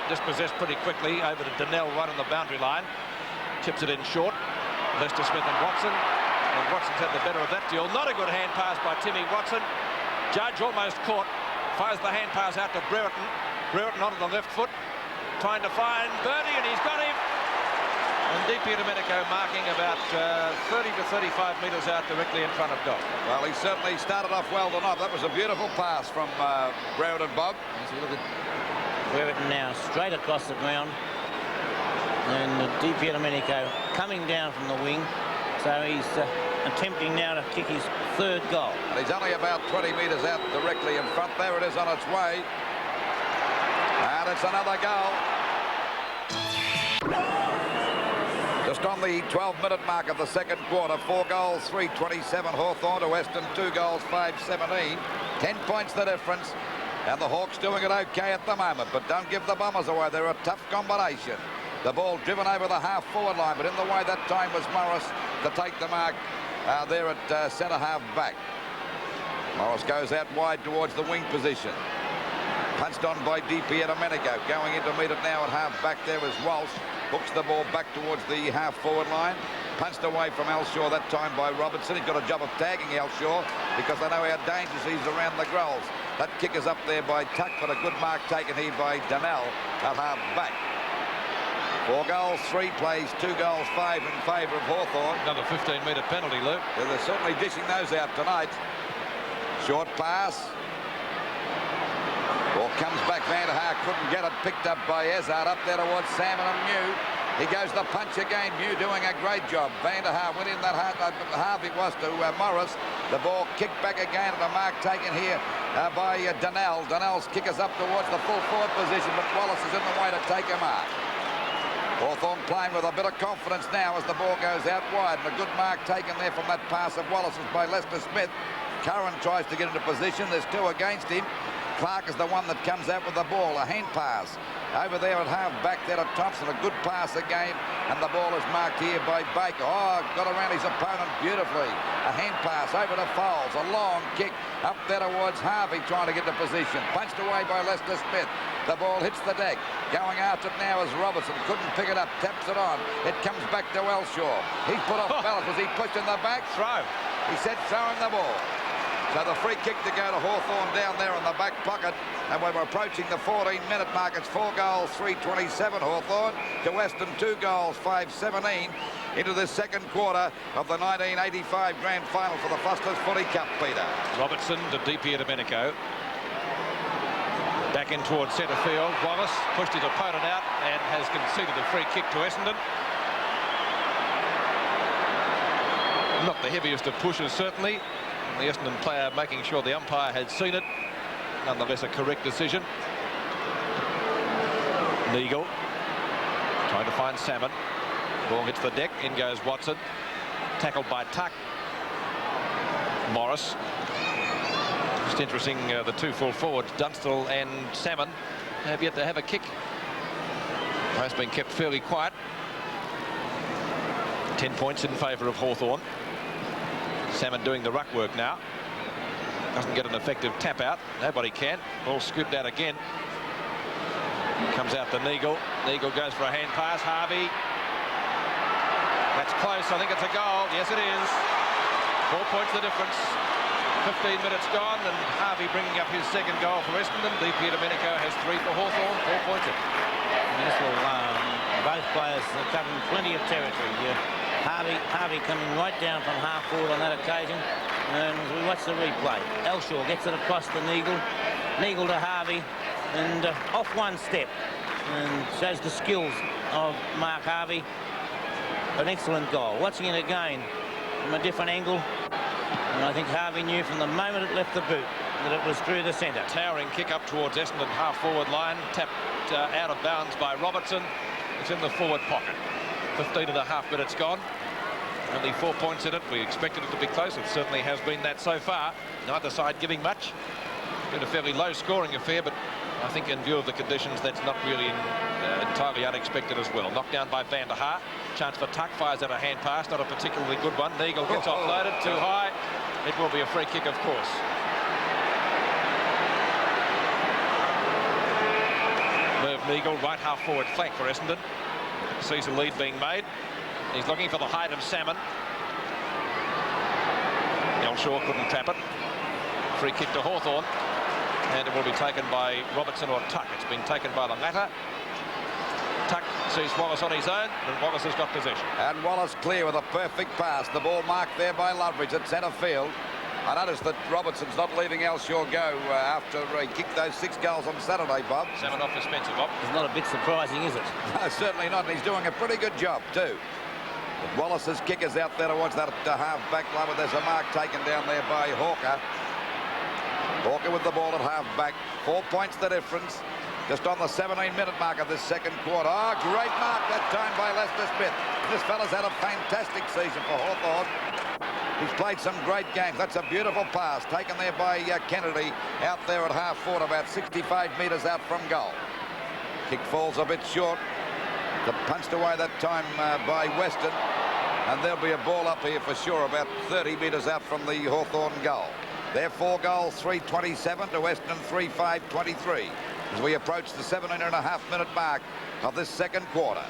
dispossessed pretty quickly over to Donnell right on the boundary line. Chips it in short. Lester Smith and Watson. And Watson's had the better of that deal. Not a good hand pass by Timmy Watson. Judge almost caught. Fires the hand pass out to Brereton. Brereton onto the left foot. Trying to find Birdie, and he's got him. And DP Domenico marking about 30 to 35 metres out directly in front of goal. Well, he certainly started off well tonight. That was a beautiful pass from Brereton, Bob. Let's look at Brereton now, straight across the ground. And DP Domenico coming down from the wing. So he's attempting now to kick his third goal. And he's only about 20 metres out directly in front. There it is on its way. And it's another goal. Just on the 12-minute mark of the second quarter, 4 goals, 3-27 Hawthorn to Western, 2 goals, 5-17. 10 points the difference. And the Hawks doing it okay at the moment, but don't give the Bombers away. They're a tough combination. The ball driven over the half-forward line, but in the way that time was Morris to take the mark there at centre-half back. Morris goes out wide towards the wing position. Punched on by DP Domenico. Going in to meet it now at half-back there is Walsh. Hooks the ball back towards the half-forward line. Punched away from Elshaw that time by Robertson. He's got a job of tagging Elshaw because they know how dangerous he's around the goals. That kick is up there by Tuck, but a good mark taken here by Donnell at half-back. 4 goals, 3 plays, 2 goals, 5 in favour of Hawthorn. Another 15-metre penalty, Luke. Yeah, they're certainly dishing those out tonight. Short pass. Ball comes back. Van der Haar couldn't get it. Picked up by Ezard up there towards Salmon and Mew. He goes the punch again. Mew doing a great job. Van der Haar went in that half it was to Morris. The ball kicked back again and a mark taken here by Donnell. Donnell's kick is up towards the full forward position, but Wallace is in the way to take a mark. Hawthorn playing with a bit of confidence now as the ball goes out wide, and a good mark taken there from that pass of Wallace's by Lester Smith. Curran tries to get into position. There's 2 against him. Clark is the one that comes out with the ball. A hand pass over there at half back there to Thompson. A good pass again, and the ball is marked here by Baker. Oh, got around his opponent beautifully. A hand pass over to Foles. A long kick up there towards Harvey, trying to get the position. Punched away by Lester Smith. The ball hits the deck. Going after it now is Robertson. Couldn't pick it up. Taps it on. It comes back to Elshaw. He's put off balance. Was he pushed in the back? Throw. He said throw him the ball. So the free kick to go to Hawthorn down there in the back pocket. And we're approaching the 14-minute mark. It's 4 goals, 3:27 Hawthorn to Western, 2 goals, 5:17 into the second quarter of the 1985 grand final for the Foster's Footy Cup, Peter. Robertson to DiPierdomenico. Back in towards centre field. Wallace pushed his opponent out and has conceded a free kick to Essendon. Not the heaviest of pushes, certainly. The Essendon player making sure the umpire had seen it. Nonetheless, a correct decision. Neagle trying to find Salmon. Ball hits the deck. In goes Watson. Tackled by Tuck. Morris. Just interesting, the two full forwards, Dunstall and Salmon, have yet to have a kick. Both been kept fairly quiet. 10 points in favour of Hawthorn. Salmon doing the ruck work now. Doesn't get an effective tap out. Nobody can. Ball scooped out again. Comes out to Neagle. Neagle goes for a hand pass. Harvey. That's close. I think it's a goal. Yes, it is. 4 points the difference. 15 minutes gone, and Harvey bringing up his second goal for Essendon. DiPierdomenico has 3 for Hawthorn. 4 points it. Yes, well, both players are covering plenty of territory here. Harvey coming right down from half forward on that occasion. And as we watch the replay, Elshaw gets it across to Neagle. Neagle to Harvey, and off one step, and shows the skills of Mark Harvey. An excellent goal. Watching it again from a different angle, and I think Harvey knew from the moment it left the boot that it was through the centre. Towering kick up towards Essendon half-forward line, tapped out of bounds by Robertson. It's in the forward pocket. 15.5 minutes gone. Only 4 points in it. We expected it to be close. It certainly has been that so far. Neither side giving much. Been a fairly low-scoring affair, but I think in view of the conditions, that's not really entirely unexpected as well. Knocked down by Van der Haar. Chance for Tuck, fires out a hand pass, not a particularly good one. Neagle gets offloaded too high. It will be a free kick, of course. Merv Neagle, right half forward flank for Essendon. Sees a lead being made. He's looking for the height of Salmon. Elshaw couldn't tap it. Free kick to Hawthorn. And it will be taken by Robertson or Tuck. It's been taken by the latter. Tuck sees Wallace on his own, and Wallace has got possession. And Wallace clear with a perfect pass. The ball marked there by Loveridge at centre field. I noticed that Robertson's not leaving Elshaw go after he kicked those 6 goals on Saturday, Bob. Salmon off for Spencer, Bob. It's not a bit surprising, is it? No, certainly not. He's doing a pretty good job, too. But Wallace's kick is out there towards that half-back line, but there's a mark taken down there by Hawker. Hawker with the ball at half-back. 4 points the difference. Just on the 17-minute mark of this second quarter. Oh, great mark that time by Lester Smith. This fella's had a fantastic season for Hawthorn. He's played some great games. That's a beautiful pass taken there by Kennedy out there at half-forward, about 65 metres out from goal. Kick falls a bit short. Punched away that time by Weston. And there'll be a ball up here for sure, about 30 metres out from the Hawthorn goal. They're 4 goals, 3:27 to Weston, 3:5:23 as we approach the 17.5-minute mark of this second quarter.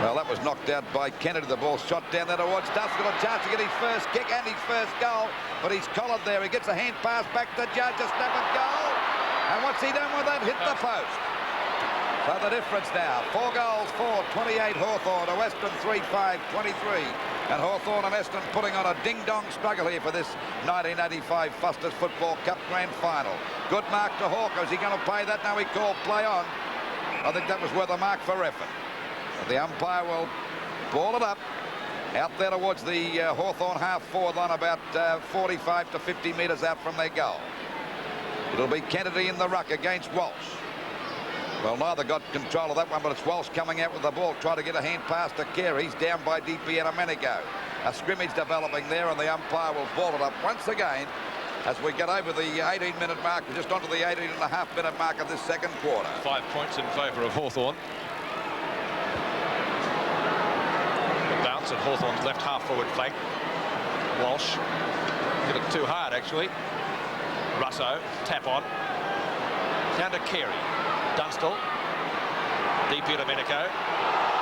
Well, that was knocked out by Kennedy. The ball shot down there towards Duff's got a chance to get his first kick and his first goal, but he's collared there. He gets a hand pass back to Judge, a snap at goal. And what's he done with that? Hit the post. So the difference now, 4 goals, 4:28 Hawthorn to Western, 3:5:23. And Hawthorn and Essendon putting on a ding-dong struggle here for this 1985 Foster's Football Cup Grand Final. Good mark to Hawker. Is he going to play that? No, he called play on. I think that was worth a mark for effort. But the umpire will ball it up out there towards the Hawthorn half-forward line, about 45 to 50 metres out from their goal. It'll be Kennedy in the ruck against Walsh. Well, neither got control of that one, but it's Walsh coming out with the ball, trying to get a hand pass to Carey. He's down by DiPierdomenico. a scrimmage developing there, and the umpire will ball it up once again as we get over the 18-minute mark, just onto the 18.5-minute mark of this second quarter. 5 points in favour of Hawthorn. The bounce at Hawthorn's left half-forward flank. Walsh hit it too hard, actually. Russo, tap on. Down to Carey. Dunstall. Deep here to Domenico.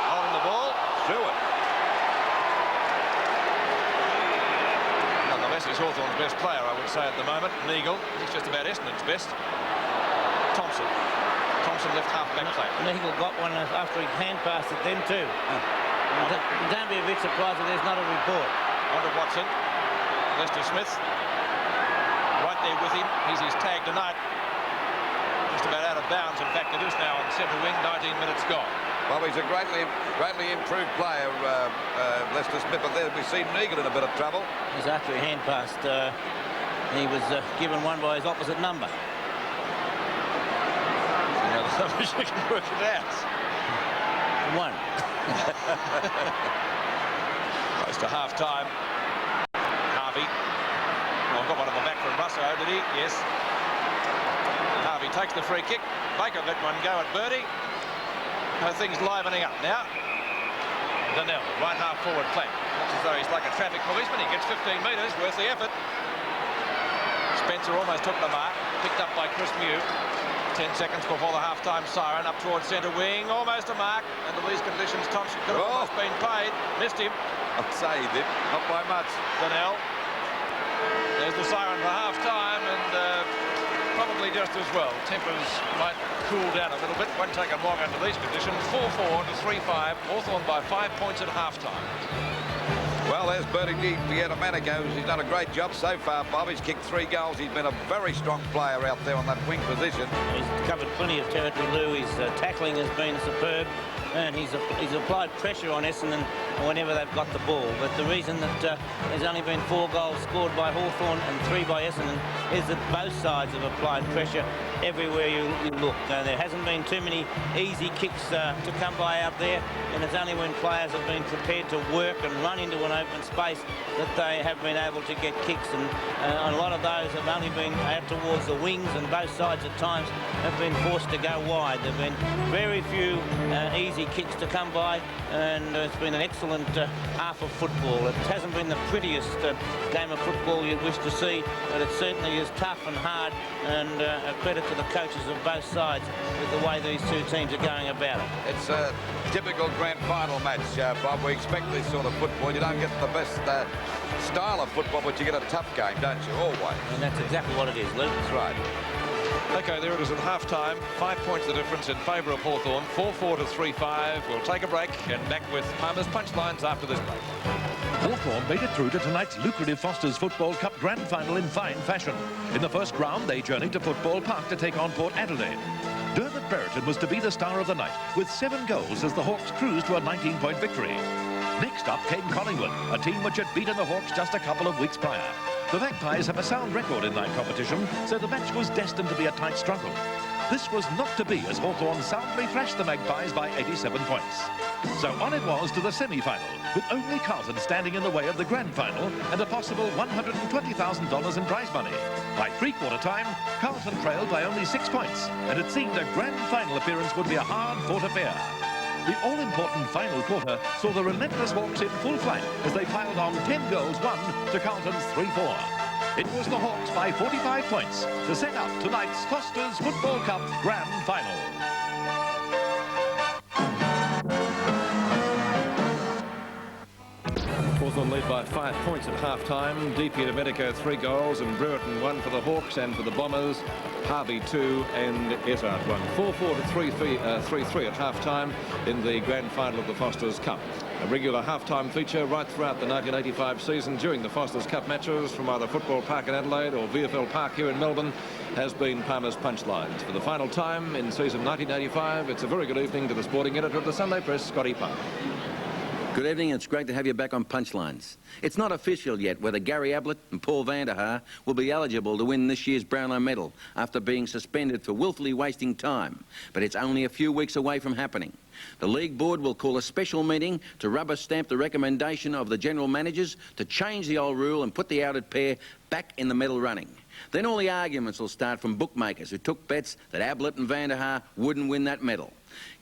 Holding the ball. Stewart. Nonetheless, he's Hawthorn's best player, I would say, at the moment. Neagle, he's just about Essendon's best. Thompson. Thompson left half-back flank. Neagle got one after he hand-passed it then too. Don't be a bit surprised if there's not a report. On to Watson. Lester Smith. Right there with him. He's his tag tonight. Just about out of bounds. In fact, it is now on centre wing. 19 minutes gone. Well, he's a greatly improved player, Lester Smith, but there we see Neagle in a bit of trouble. He's after he hand-passed. He was given one by his opposite number. You know, the numbers, you can work it out. One. Close to half-time. Harvey. Well, got one at the back from Russo, did he? Yes. Harvey takes the free kick. Baker let one go at Birdie. Things livening up now. Donnell, right half-forward flank. Looks as though he's like a traffic policeman. He gets 15 metres, worth the effort. Spencer almost took the mark. Picked up by Chris Mew. 10 seconds before the half-time siren, up towards centre wing, almost a mark. Under these conditions, Thompson could have almost been paid. Missed him. I'd say he did, not by much. Donnell. There's the siren for half-time, and probably just as well. Tempers might cool down a little bit. Won't take them long under these conditions. 4-4 to 3-5. Hawthorn by 5 points at half-time. Well, there's Bertie Domenico. He's done a great job so far, Bob. He's kicked 3 goals. He's been a very strong player out there on that wing position. He's covered plenty of territory, Lou. His tackling has been superb, and he's applied pressure on Essendon whenever they've got the ball. But the reason that there's only been 4 goals scored by Hawthorn and 3 by Essendon is that both sides have applied pressure everywhere you look. There hasn't been too many easy kicks to come by out there, and it's only when players have been prepared to work and run into an open space that they have been able to get kicks, and a lot of those have only been out towards the wings, and both sides at times have been forced to go wide. There have been very few easy kicks to come by, and it's been an excellent half of football. It hasn't been the prettiest game of football you'd wish to see, but it certainly is tough and hard, and a credit to the coaches of both sides with the way these two teams are going about it. It's a typical grand final match, Bob. We expect this sort of football. You don't get the best style of football, but you get a tough game, don't you? Always. And that's exactly what it is, Luke. That's right. OK, there it is at half-time. 5 points the difference in favour of Hawthorn. 4-4 to 3-5. We'll take a break and back with Palmer's punchlines after this break. Hawthorn made it through to tonight's lucrative Foster's Football Cup Grand Final in fine fashion. In the first round, they journeyed to Football Park to take on Port Adelaide. Dermot Brereton was to be the star of the night, with 7 goals as the Hawks cruised to a 19-point victory. Next up came Collingwood, a team which had beaten the Hawks just a couple of weeks prior. The Magpies have a sound record in night competition, so the match was destined to be a tight struggle. This was not to be, as Hawthorn soundly thrashed the Magpies by 87 points. So on it was to the semi-final, with only Carlton standing in the way of the grand final and a possible $120,000 in prize money. By three-quarter time, Carlton trailed by only 6 points, and it seemed a grand final appearance would be a hard-fought affair. The all-important final quarter saw the relentless Hawks in full flight as they piled on 10 goals won to Carlton's 3-4. It was the Hawks by 45 points to set up tonight's Foster's Football Cup Grand Final. Hawthorn lead by 5 points at half-time. DP Domenico 3 goals, and Brereton 1 for the Hawks, and for the Bombers, Harvey 2 and Essendon 1. 4-4 to 3-3 at half-time in the grand final of the Foster's Cup. A regular half-time feature right throughout the 1985 season during the Foster's Cup matches from either Football Park in Adelaide or VFL Park here in Melbourne has been Palmer's Punchlines. For the final time in season 1985, it's a very good evening to the sporting editor of the Sunday Press, Scotty Park. Good evening, and it's great to have you back on Punchlines. It's not official yet whether Gary Ablett and Paul van der Haar will be eligible to win this year's Brownlow medal after being suspended for willfully wasting time, but it's only a few weeks away from happening. The league board will call a special meeting to rubber stamp the recommendation of the general managers to change the old rule and put the outed pair back in the medal running. Then all the arguments will start from bookmakers who took bets that Ablett and Van der Haar wouldn't win that medal.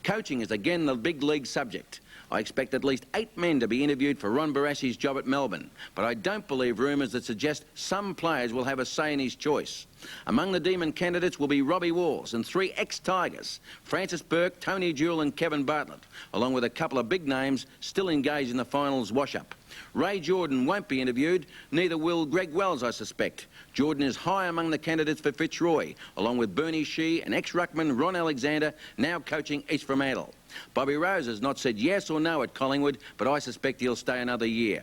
Coaching is again the big league subject. I expect at least 8 men to be interviewed for Ron Barassi's job at Melbourne, but I don't believe rumours that suggest some players will have a say in his choice. Among the Demon candidates will be Robbie Walls and 3 ex-Tigers, Francis Burke, Tony Jewell and Kevin Bartlett, along with a couple of big names still engaged in the finals wash-up. Ray Jordan won't be interviewed, neither will Greg Wells, I suspect. Jordan is high among the candidates for Fitzroy, along with Bernie Shee and ex-ruckman Ron Alexander, now coaching East Fremantle. Bobby Rose has not said yes or no at Collingwood, but I suspect he'll stay another year.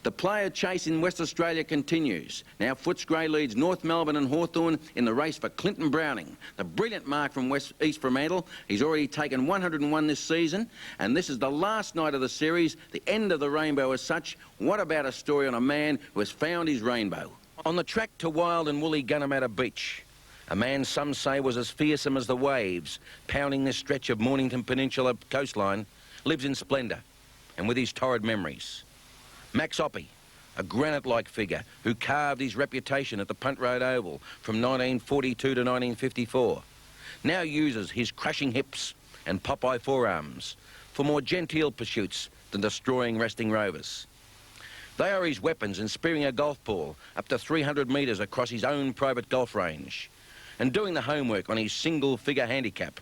The player chase in West Australia continues. Now Footscray leads North Melbourne and Hawthorn in the race for Clinton Browning. The brilliant mark from East Fremantle. He's already taken 101 this season, and this is the last night of the series, the end of the rainbow as such. What about a story on a man who has found his rainbow? On the track to wild and woolly Gunnamatta Beach, a man some say was as fearsome as the waves pounding this stretch of Mornington Peninsula coastline, lives in splendour and with his torrid memories. Max Oppie, a granite-like figure who carved his reputation at the Punt Road Oval from 1942 to 1954, now uses his crushing hips and Popeye forearms for more genteel pursuits than destroying resting rovers. They are his weapons in spearing a golf ball up to 300 metres across his own private golf range and doing the homework on his single-figure handicap.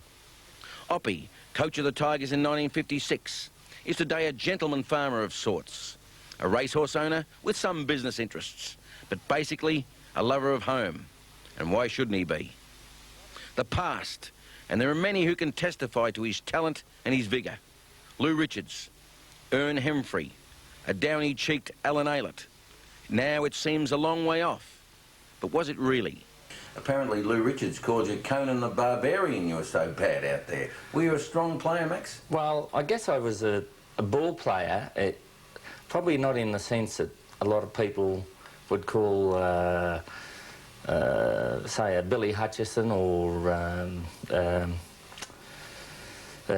Oppie, coach of the Tigers in 1956, is today a gentleman farmer of sorts, a racehorse owner with some business interests, but basically a lover of home. And why shouldn't he be? The past, and there are many who can testify to his talent and his vigour. Lou Richards, Ern Hemfrey, a downy-cheeked Alan Aylett. Now it seems a long way off, but was it really? Apparently Lou Richards called you Conan the Barbarian. You were so bad out there. Were you a strong player, Max? Well, I guess I was a ball player. Probably not in the sense that a lot of people would call, say, a Billy Hutchison or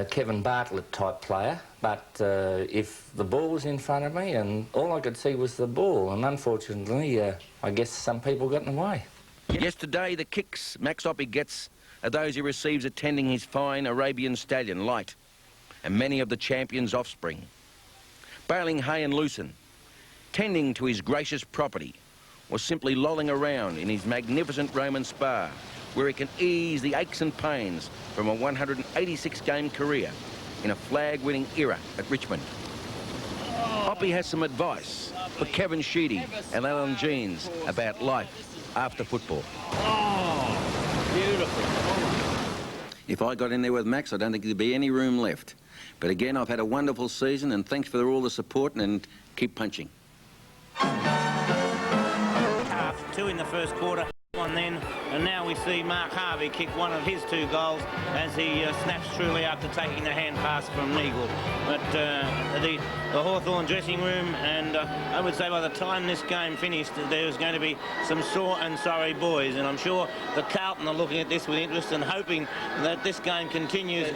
Kevin Bartlett type player. But if the ball was in front of me and all I could see was the ball, and unfortunately, I guess some people got in the way. Yesterday, the kicks Max Oppie gets are those he receives attending his fine Arabian stallion, Light, and many of the champion's offspring. Baling hay and lucerne, tending to his gracious property, or simply lolling around in his magnificent Roman spa, where he can ease the aches and pains from a 186-game career in a flag-winning era at Richmond. Oppie has some advice for Kevin Sheedy and Alan Jeans about life after football. Oh, beautiful. If I got in there with Max, I don't think there'd be any room left. But again, I've had a wonderful season, and thanks for all the support, and keep punching. Half 2 in the first quarter. One then, and now we see Mark Harvey kick one of his 2 goals as he snaps truly after taking the hand pass from Neagle. But the Hawthorn dressing room, and I would say by the time this game finished, there was going to be some sore and sorry boys, and I'm sure the Carlton are looking at this with interest and hoping that this game continues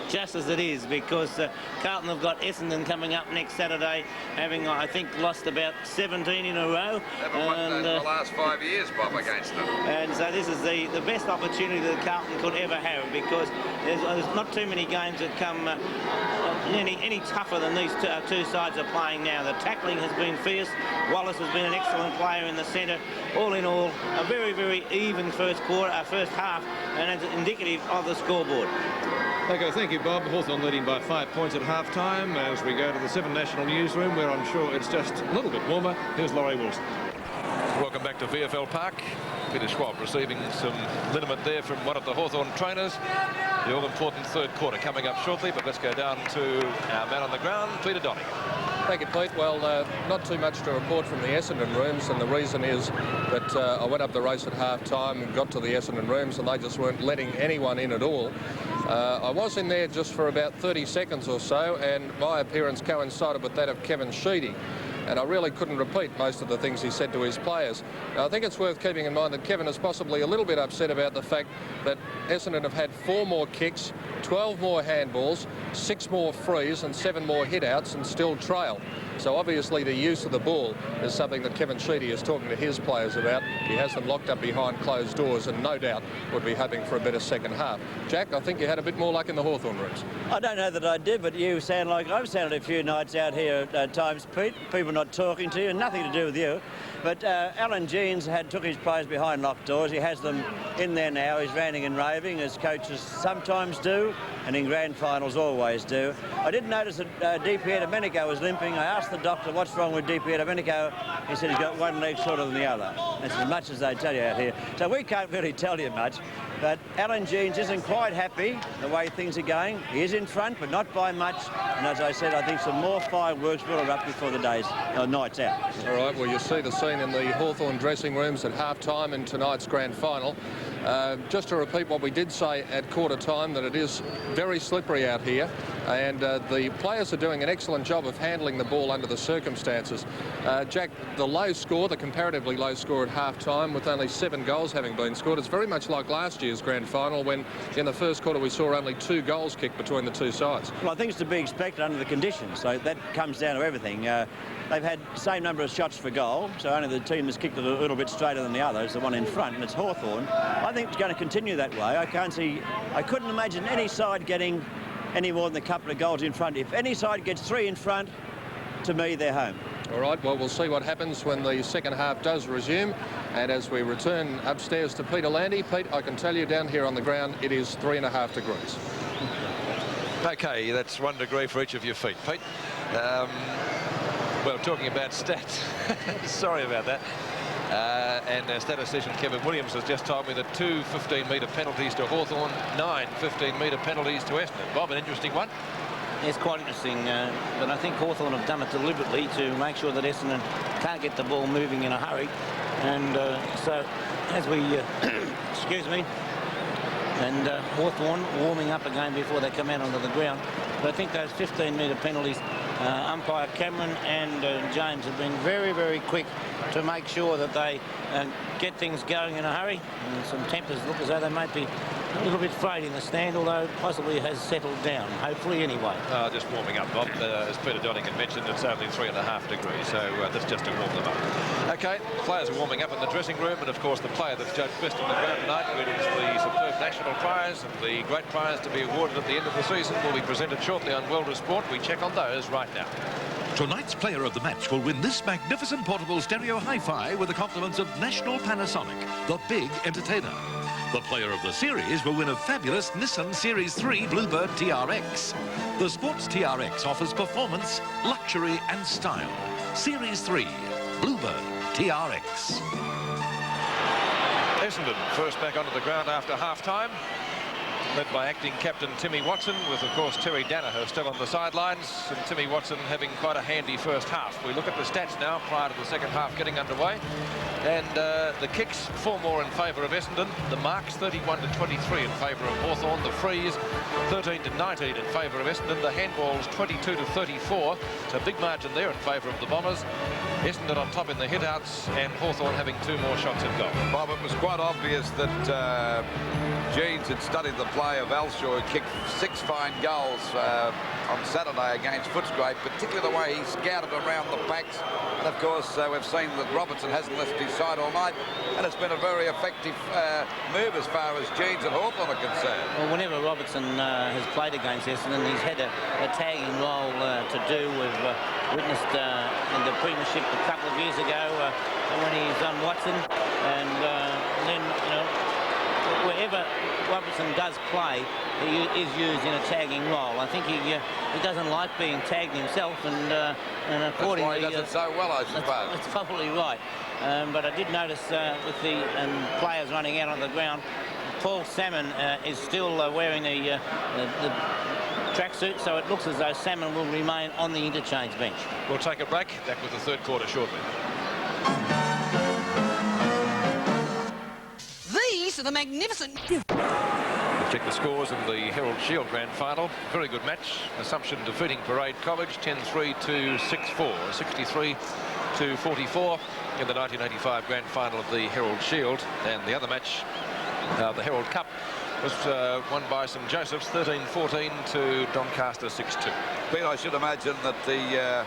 just as it is, because Carlton have got Essendon coming up next Saturday, having, I think, lost about 17 in a row. Never won in the last 5 years, Bob, against them. And so this is the best opportunity that Carlton could ever have, because there's not too many games that come any tougher than these two sides are playing now. The tackling has been fierce. Wallace has been an excellent player in the centre. All in all, a very, very even first half, and it's indicative of the scoreboard. Okay, thank you, Bob. Hawthorn leading by 5 points at half-time as we go to the 7 National newsroom, where I'm sure it's just a little bit warmer. Here's Laurie Wilson. Welcome back to VFL Park. Peter Schwab receiving some liniment there from one of the Hawthorn trainers. The all-important third quarter coming up shortly, but let's go down to our man on the ground, Peter Donning. Thank you, Pete. Well, not too much to report from the Essendon rooms, and the reason is that I went up the race at half-time and got to the Essendon rooms, and they just weren't letting anyone in at all. I was in there just for about 30 seconds or so, and my appearance coincided with that of Kevin Sheedy. and I really couldn't repeat most of the things he said to his players. Now, I think it's worth keeping in mind that Kevin is possibly a little bit upset about the fact that Essendon have had 4 more kicks, 12 more handballs, 6 more frees and 7 more hit-outs and still trail. So obviously the use of the ball is something that Kevin Sheedy is talking to his players about. He has them locked up behind closed doors and no doubt would be hoping for a better second half. Jack, I think you had a bit more luck in the Hawthorn rooms. I don't know that I did, but you sound like I've sounded a few nights out here at times, Pete. People not talking to you, nothing to do with you. But Alan Jeans took his players behind locked doors. He has them in there now. He's ranting and raving, as coaches sometimes do, and in grand finals always do. I did notice that DP Domenico was limping. I asked the doctor what's wrong with DP Domenico. He said he's got one leg shorter than the other. That's as much as they tell you out here. So we can't really tell you much. But Alan Jeans isn't quite happy the way things are going. He is in front, but not by much. And as I said, I think some more fireworks will erupt before the night's out. All right, well, you see the scene in the Hawthorn dressing rooms at half-time in tonight's grand final. Just to repeat what we did say at quarter time, that it is very slippery out here, and the players are doing an excellent job of handling the ball under the circumstances. Jack, the low score, the comparatively low score at half-time, with only 7 goals having been scored, it's very much like last year's grand final, when in the first quarter we saw only 2 goals kicked between the two sides. Well, I think it's to be expected under the conditions, so that comes down to everything. They've had the same number of shots for goal, so only the team that's kicked it a little bit straighter than the others, the one in front, and it's Hawthorn. I think it's going to continue that way. I couldn't imagine any side getting any more than a couple of goals in front. If any side gets 3 in front, to me, they're home. All right, well, we'll see what happens when the second half does resume. And as we return upstairs to Peter Landy, Pete, I can tell you down here on the ground, it is 3.5 degrees. OK, that's 1 degree for each of your feet, Pete. Well, talking about stats, sorry about that. And statistician Kevin Williams has just told me that 2 15-metre penalties to Hawthorn, 9 15-metre penalties to Essendon. Bob, an interesting one. It's quite interesting, but I think Hawthorn have done it deliberately to make sure that Essendon can't get the ball moving in a hurry. And so, as we, excuse me, and Hawthorn warming up again before they come out onto the ground. But I think those 15-metre penalties, umpire Cameron and James have been very, very quick to make sure that they get things going in a hurry. And some tempers look as though they might be a little bit frayed in the stand, although possibly has settled down, hopefully anyway. Just warming up, Bob. As Peter Donningham mentioned, it's only 3.5 degrees, so that's just to warm them up. OK, players are warming up in the dressing room, and of course the player that's judged best on the ground tonight, it is the superb national prize, and the great prize to be awarded at the end of the season will be presented shortly on World of Sport. We check on those right now. Tonight's player of the match will win this magnificent portable stereo hi-fi with the compliments of National Panasonic, the big entertainer. The player of the series will win a fabulous Nissan Series 3 Bluebird TRX. The Sports TRX offers performance, luxury and style. Series 3 Bluebird TRX. Essendon first back onto the ground after half-time, led by acting captain Timmy Watson, with of course Terry Danaher still on the sidelines, and Timmy Watson having quite a handy first half. We look at the stats now prior to the second half getting underway, and the kicks 4 more in favour of Essendon, the marks 31 to 23 in favour of Hawthorn, the frees 13 to 19 in favour of Essendon, the handballs 22 to 34, so big margin there in favour of the Bombers. Essendon on top in the hit-outs, and Hawthorn having 2 more shots in goal. Bob, it was quite obvious that Jeans had studied the play of Alshaw, who kicked 6 fine goals on Saturday against Footscray, particularly the way he scouted around the backs. And of course, we've seen that Robertson hasn't left his side all night, and it's been a very effective move as far as Jeans and Hawthorn are concerned. Well, whenever Robertson has played against Essendon, he's had a tagging role to do. We've witnessed in the premiership a couple of years ago when he's on Watson, and then, you know, wherever Robertson does play, he is used in a tagging role. I think he doesn't like being tagged himself, and accordingly... That's why he does it so well, I suppose. That's probably right. But I did notice with the players running out on the ground, Paul Salmon is still wearing the tracksuit, so it looks as though Salmon will remain on the interchange bench. We'll take a break. Back with the third quarter shortly. These are the magnificent... Check the scores in the Herald Shield Grand Final. Very good match. Assumption defeating Parade College 10-3 to 6-4, 63 to 44 in the 1985 Grand Final of the Herald Shield. And the other match, the Herald Cup, was won by St Joseph's 13-14 to Doncaster 6-2. Pete, I should imagine that the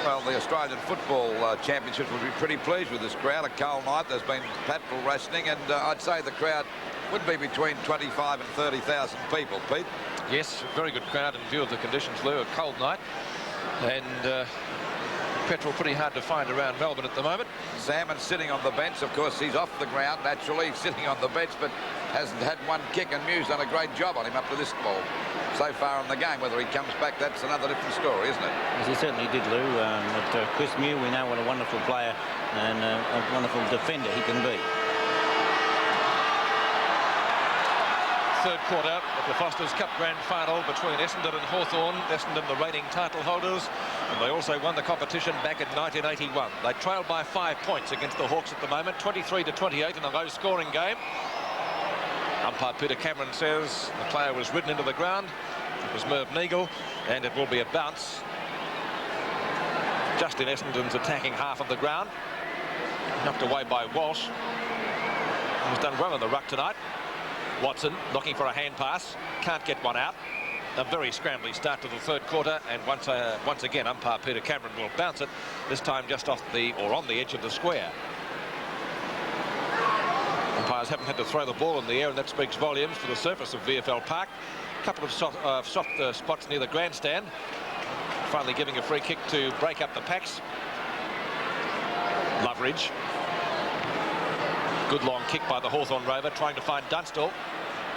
Australian Football Championships will be pretty pleased with this crowd. A cold night, there's been painful rationing, and I'd say the crowd would be between 25 and 30,000 people, Pete. Yes, very good crowd in view of the conditions, Lou. A cold night, and petrol pretty hard to find around Melbourne at the moment. Salmon sitting on the bench. Of course, he's off the ground naturally, sitting on the bench, but hasn't had one kick, and Mew's done a great job on him up to this ball so far in the game. Whether he comes back, that's another different story, isn't it? As he certainly did, Lou. But Chris Mew, we know what a wonderful player and a wonderful defender he can be. Third quarter of the Foster's Cup Grand Final between Essendon and Hawthorn. Essendon, the reigning title holders, and they also won the competition back in 1981. They trailed by 5 points against the Hawks at the moment, 23 to 28 in a low-scoring game. Umpire Peter Cameron says the player was ridden into the ground. It was Merv Neagle, and it will be a bounce just in Essendon's attacking half of the ground. Knocked away by Walsh. He's done well in the ruck tonight. Watson looking for a hand pass, can't get one out. A very scrambly start to the third quarter, and once again umpire Peter Cameron will bounce it, this time just off the on the edge of the square. Umpires haven't had to throw the ball in the air, and that speaks volumes for the surface of VFL Park. A couple of soft spots near the grandstand. Finally giving a free kick to break up the packs. Loveridge. Good long kick by the Hawthorn rover, trying to find Dunstall.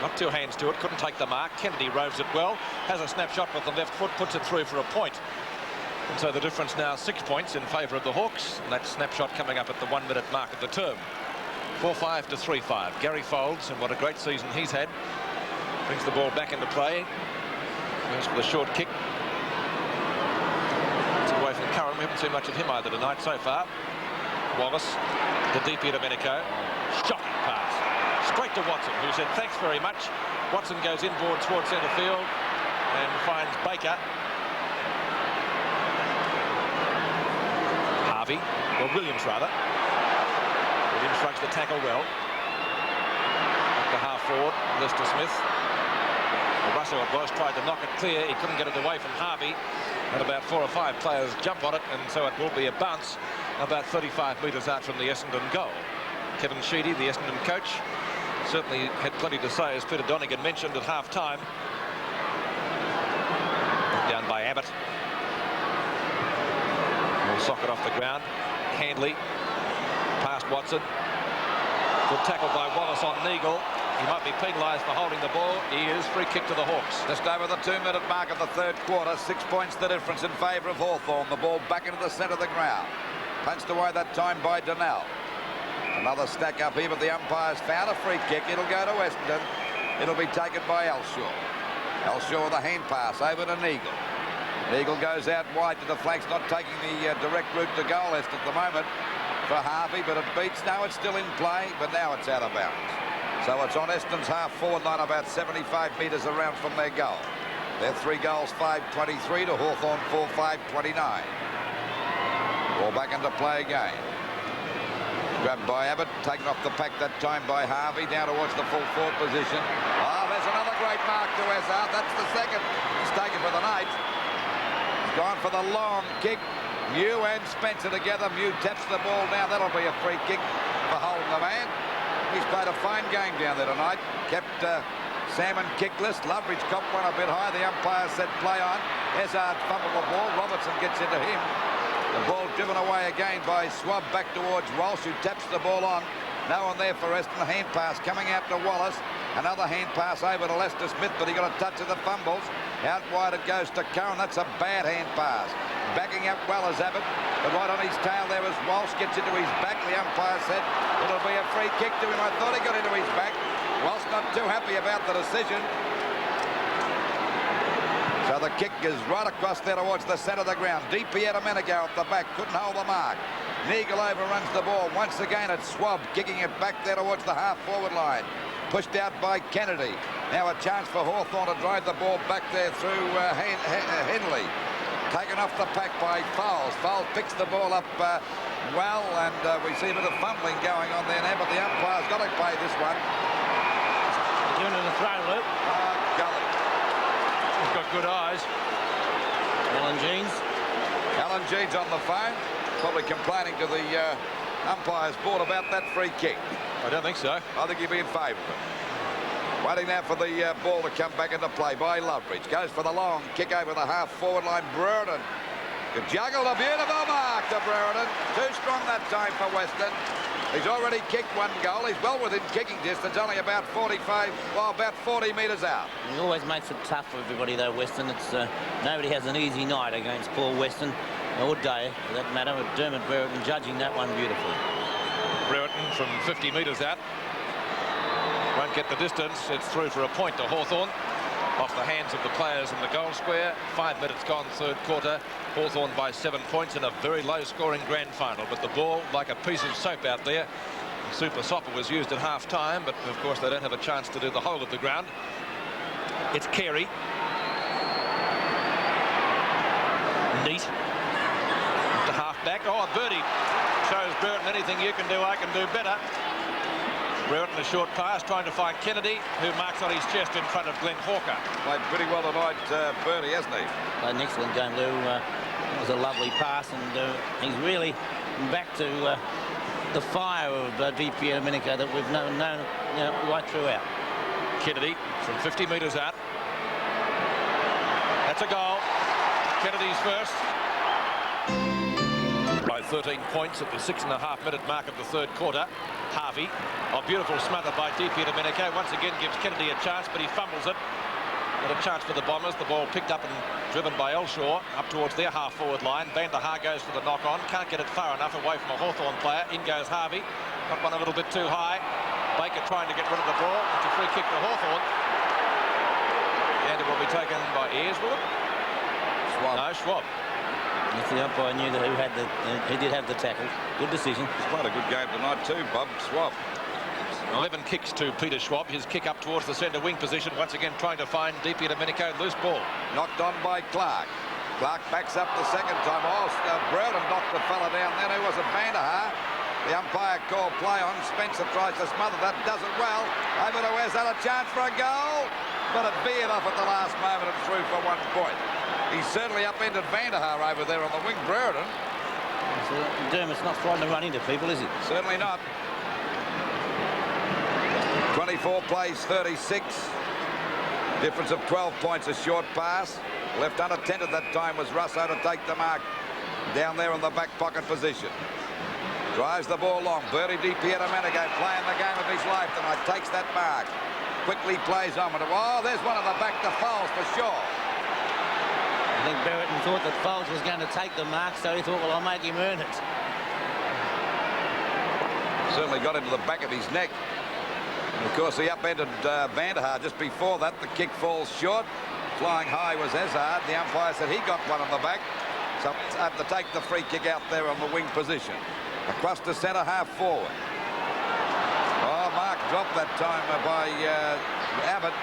Got two hands to it, couldn't take the mark. Kennedy roves it well, has a snapshot with the left foot, puts it through for a point. And so the difference now 6 points in favour of the Hawks. And that snapshot coming up at the 1 minute mark of the term. 4-5 to 3-5. Gary Folds, and what a great season he's had. Brings the ball back into play. Goes for the short kick. It's away from Curran. We haven't seen much of him either tonight so far. Wallace, the deep to Domenico. Shocking pass. Straight to Watson, who said thanks very much. Watson goes inboard towards centre field and finds Baker. Harvey, or Williams rather. Williams shrugs the tackle well. Up the half forward, Lester Smith. Russell it was, tried to knock it clear. He couldn't get it away from Harvey. And about 4 or 5 players jump on it, and so it will be a bounce about 35 metres out from the Essendon goal. Kevin Sheedy, the Essendon coach, certainly had plenty to say, as Peter Donegan mentioned at half-time. Down by Abbott. Will sock it off the ground. Handley past Watson. Good tackle by Wallace on Neagle. He might be penalised for holding the ball. He is. Free kick to the Hawks. Just over the 2 minute mark of the third quarter. 6 points the difference in favour of Hawthorn. The ball back into the centre of the ground. Punched away that time by Donnell. Another stack up here, but the umpires found a free kick. It'll go to Essendon. It'll be taken by Elshaw. Elshaw with a hand pass over to Neagle. Neagle goes out wide to the flanks, not taking the direct route to goal at the moment for Harvey, but it beats. Now it's still in play, but now it's out of bounds. So it's on Essendon's half-forward line, about 75 metres around from their goal. They're 3 goals, 5-23 to Hawthorn, 4-5-29. Ball back into play again. Grabbed by Abbott, taken off the pack that time by Harvey, down towards the full forward position. Oh, there's another great mark to Essar. That's the second he's taken for the night. He's gone for the long kick. Mew and Spencer together. Mew taps the ball down. That'll be a free kick for holding the man. He's played a fine game down there tonight. Kept Salmon kickless. Loveridge copped one a bit high. The umpire said play on. Essar fumbled the ball. Robertson gets into him. The ball driven away again by Swab back towards Walsh, who taps the ball on. No one there for Essendon. Hand pass coming out to Wallace. Another hand pass over to Lester Smith, but he got a touch of the fumbles. Out wide it goes to Curran. That's a bad hand pass. Backing up well as Abbott, but right on his tail there was Walsh. Gets into his back. The umpire said it'll be a free kick to him. I thought he got into his back. Walsh not too happy about the decision. So the kick is right across there towards the centre of the ground. DP Domenico at the back, couldn't hold the mark. Neagle overruns the ball. Once again it's Swab kicking it back there towards the half-forward line. pushed out by Kennedy. Now a chance for Hawthorn to drive the ball back there through Henley. Taken off the pack by Fowles. Fowles picks the ball up well, and we see a bit of fumbling going on there now, but the umpire's got to play this one. He's doing it a throw, Luke. Golly. He's got good eyes. Alan Jeans. Alan Jeans on the phone, probably complaining to the umpire's board about that free kick. I don't think so. I think he'll be in favour of it. Waiting now for the ball to come back into play by Loveridge. Goes for the long kick over the half-forward line. Brereton. Good juggle. A beautiful mark to Brereton. Too strong that time for Western. He's already kicked one goal. He's well within kicking distance, only about 45, well, about 40 metres out. He always makes it tough for everybody, though, Western. It's nobody has an easy night against Paul Western, or day, for that matter, with Dermot Brereton judging that one beautifully. Brereton from 50 metres out. Won't get the distance. It's through for a point to Hawthorn. Off the hands of the players in the goal square. 5 minutes gone, third quarter. Hawthorn by 7 points in a very low-scoring grand final. But the ball, like a piece of soap out there. Super Sopper was used at half-time, but of course they don't have a chance to do the whole of the ground. It's Carey. Neat. To half-back. Oh, Birdie shows Brereton anything you can do, I can do better. Brereton a short pass, trying to find Kennedy, who marks on his chest in front of Glenn Hawker. Played pretty well tonight, Birdie, hasn't he? An excellent game, Lou. It was a lovely pass, and he's really back to the fire of Di Domenico that we've known right throughout. Kennedy from 50 metres out. That's a goal. Kennedy's first. By 13 points at the 6.5-minute mark of the third quarter. Harvey, a beautiful smother by Di Domenico, once again gives Kennedy a chance, but he fumbles it. Not a chance for the Bombers. The ball picked up and driven by Elshaw up towards their half-forward line. Van der Haar goes for the knock-on, can't get it far enough away from a Hawthorn player. In goes Harvey, got one a little bit too high. Baker trying to get rid of the ball. It's a free kick for Hawthorn. And it will be taken by Ayres, will it? Schwab. No, Schwab. Yes, the umpire knew that he did have the tackle. Good decision. He's played a good game tonight too, Bob Schwab. 11 kicks to Peter Schwab. His kick up towards the centre wing position. Once again trying to find Di Domenico. Loose ball. Knocked on by Clark. Clark backs up the second time. Oh, Brereton knocked the fella down. Then who was it? Van der Haar. The umpire called play on. Spencer tries to smother that. Does it well. Over to Wes. Had a chance for a goal. But it veered off at the last moment and through for 1 point. He's certainly upended Van der Haar over there on the wing. Brereton. So Dermot's not frightened to run into people, is he? Certainly not. 24 plays 36. Difference of 12 points, a short pass. Left unattended that time was Russo to take the mark down there in the back pocket position. Drives the ball long. Bertie Di Domenico playing the game of his life tonight. Takes that mark. Quickly plays on. Oh, there's one at the back to Fowles for sure. I think Brereton thought that Fowles was going to take the mark, so he thought, well, I'll make him earn it. Certainly got into the back of his neck. And of course, he upended Van der Haar just before that. The kick falls short. Flying high was Hazard. The umpire said he got one on the back. So had to take the free kick out there on the wing position. Across to centre half forward. Oh, Mark dropped that time by Abbott.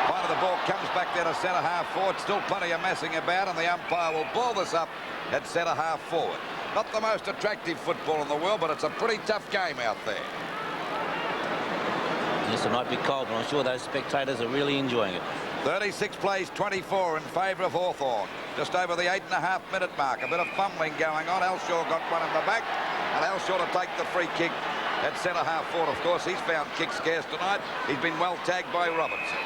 Finally, the ball comes back there to centre half forward. Still plenty of messing about, and the umpire will ball this up at centre half forward. Not the most attractive football in the world, but it's a pretty tough game out there. Yes, it might be cold, but I'm sure those spectators are really enjoying it. 36 plays 24 in favour of Hawthorn. Just over the 8.5-minute mark. A bit of fumbling going on. Elshaw got one in the back, and Elshaw to take the free kick at centre half forward. Of course, he's found kick scarce tonight. He's been well tagged by Robertson.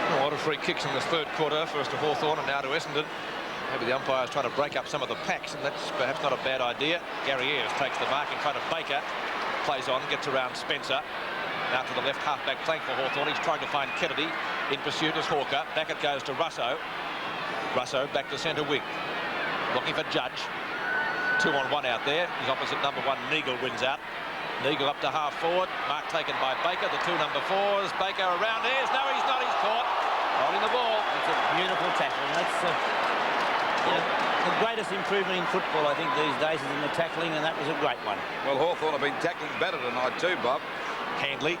A lot of free kicks in this third quarter. First to Hawthorn and now to Essendon. Maybe the umpire's trying to break up some of the packs, and that's perhaps not a bad idea. Gary Ayres takes the mark in front of Baker. Plays on, gets around Spencer. Now to the left half-back flank for Hawthorn. He's trying to find Kennedy. In pursuit is Hawker. Back it goes to Russo. Russo back to centre wing. Looking for Judge. 2-on-1 out there. His opposite number 1, Neagle, wins out. Neagle up to half forward. Mark taken by Baker. The 2 number 4s. Baker around Ayres. No, he's not. He's caught. Holding the ball. It's a beautiful tackle. That's the greatest improvement in football, I think, these days is in the tackling, and that was a great one. Well, Hawthorn have been tackling better tonight too, Bob. Handley.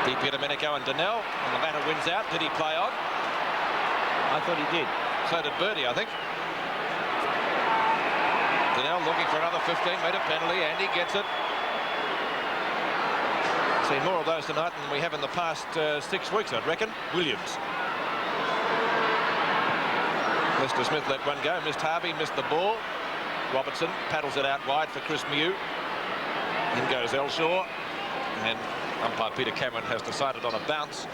Di Domenico and Donnell, and the latter wins out. Did he play on? I thought he did. So did Birdie, I think. Donnell looking for another 15-metre penalty, and he gets it. Seen more of those tonight than we have in the past 6 weeks, I'd reckon. Williams. Mr. Smith let one go, missed Harvey, missed the ball. Robertson paddles it out wide for Chris Mew. In goes Elshaw, and umpire Peter Cameron has decided on a bounce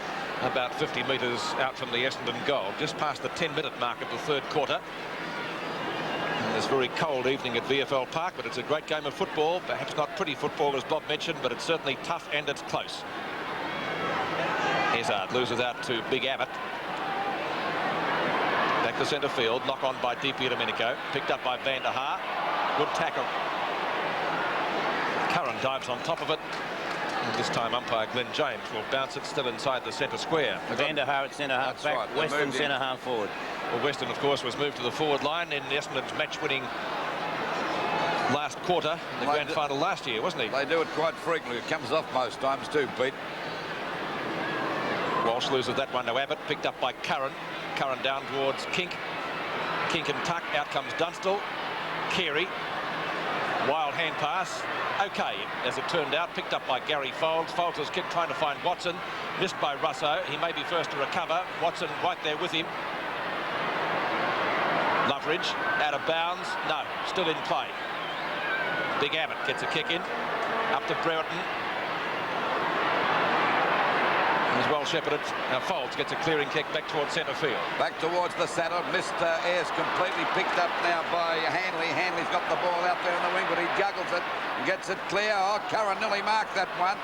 about 50 metres out from the Essendon goal, just past the 10-minute mark of the third quarter. And this very cold evening at VFL Park, but it's a great game of football. Perhaps not pretty football, as Bob mentioned, but it's certainly tough and it's close. Hazard loses out to Big Abbott. Back to centre field, knock on by Di Domenico, picked up by Van der Haar. Good tackle. Curran dives on top of it. And this time umpire Glenn James will bounce it still inside the centre square. Van der Haar at centre half back, right. Weston centre half forward. Well, Weston, of course, was moved to the forward line in Essendon's match-winning last quarter in the grand final last year, wasn't he? They do it quite frequently. It comes off most times too, Pete. Walsh loses that one to Abbott, picked up by Curran. Curran down towards Kink. Kink and tuck, out comes Dunstall. Carey. Wild hand pass. Okay, as it turned out, picked up by Gary Folds. Folds was kicked trying to find Watson. Missed by Russo. He may be first to recover. Watson right there with him. Loveridge out of bounds. No, still in play. Big Abbott gets a kick in. Up to Brereton. He's well shepherded. Folds gets a clearing kick back towards centre field. Back towards the saddle. Missed Ayres, completely picked up now by Handley. Handley's got the ball out there in the wing, but he juggles it and gets it clear. Oh, Curran nearly marked that one.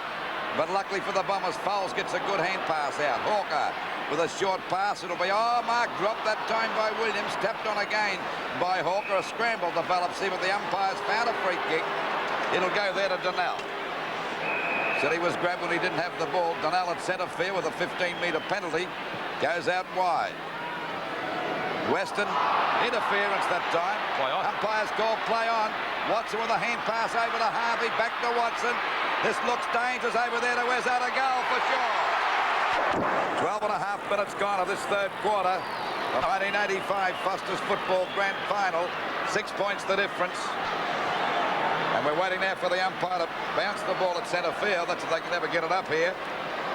But luckily for the Bombers, Foles gets a good hand pass out. Hawker with a short pass. It'll be, oh, Mark dropped that time by Williams. Tapped on again by Hawker. A scramble develops here, but the umpires found a free kick. It'll go there to Donnell. Said he was grabbed when he didn't have the ball. Donnell at centre field with a 15-metre penalty. Goes out wide. Weston, interference that time. Play on. Umpires call play on. Watson with a hand pass over to Harvey. Back to Watson. This looks dangerous over there to Wes. Out a goal for sure. 12 and a half minutes gone of this third quarter. The 1985 Foster's Football Grand Final. 6 points the difference. And we're waiting now for the umpire to bounce the ball at centre field. That's if they can ever get it up here.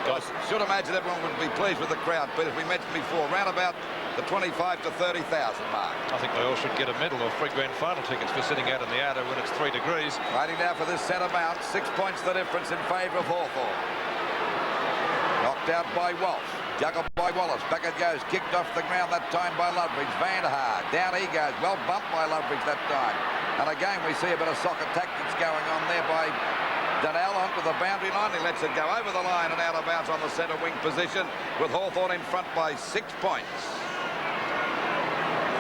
I should imagine everyone would be pleased with the crowd, but as we mentioned before, round about the 25 to 30,000 mark. I think they all should get a medal or free grand final tickets for sitting out in the outer when it's 3 degrees. Waiting now for this centre bounce. 6 points the difference in favour of Hawthorn. Knocked out by Walsh. Juggled by Wallace. Back it goes. Kicked off the ground that time by Loveridge. Van der Haar. Down he goes. Well bumped by Loveridge that time. And again, we see a bit of soccer tactics going on there by Donnell onto the boundary line. He lets it go over the line and out of bounds on the centre wing position with Hawthorn in front by 6 points.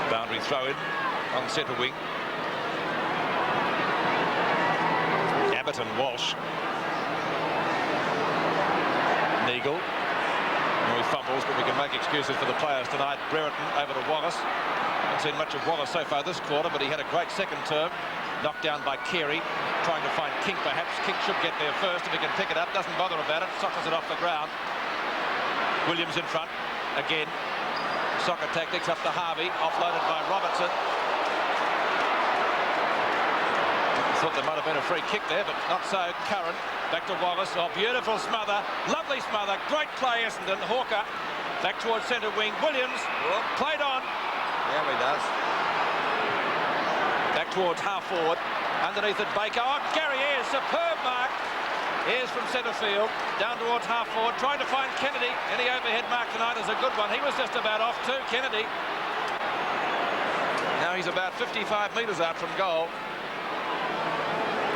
Boundary throw in on centre wing. Abbott and Walsh. Neagle. He fumbles, but we can make excuses for the players tonight. Brereton over to Wallace. Haven't seen much of Wallace so far this quarter, but he had a great second term. Knocked down by Carey, trying to find Kink perhaps. Kink should get there first if he can pick it up. Doesn't bother about it. Soccers it off the ground. Williams in front again. Soccer tactics up to Harvey. Offloaded by Robertson. Thought there might have been a free kick there, but not so. Curran back to Wallace. Oh, beautiful smother. Lovely smother. Great play, Essendon. Hawker back towards centre wing. Williams played on. Yeah, he does. Back towards half forward. Underneath it, Baker. Oh, Gary Ayres. Superb mark. Ayres from centre field. Down towards half forward. Trying to find Kennedy. Any overhead mark tonight is a good one. He was just about off too, Kennedy. Now he's about 55 metres out from goal.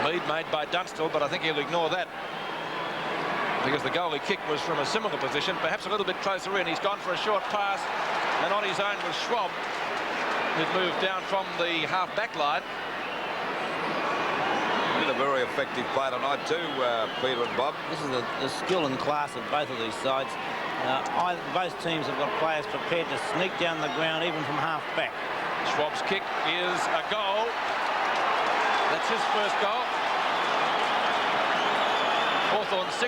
Lead made by Dunstall, but I think he'll ignore that because the goal he kicked was from a similar position, perhaps a little bit closer in. He's gone for a short pass, and on his own was Schwab, who'd moved down from the half-back line. Been a very effective play tonight too, Peter and Bob. This is the skill and class of both of these sides. Both teams have got players prepared to sneak down the ground, even from half-back. Schwab's kick is a goal. That's his first goal. Hawthorn 6-6.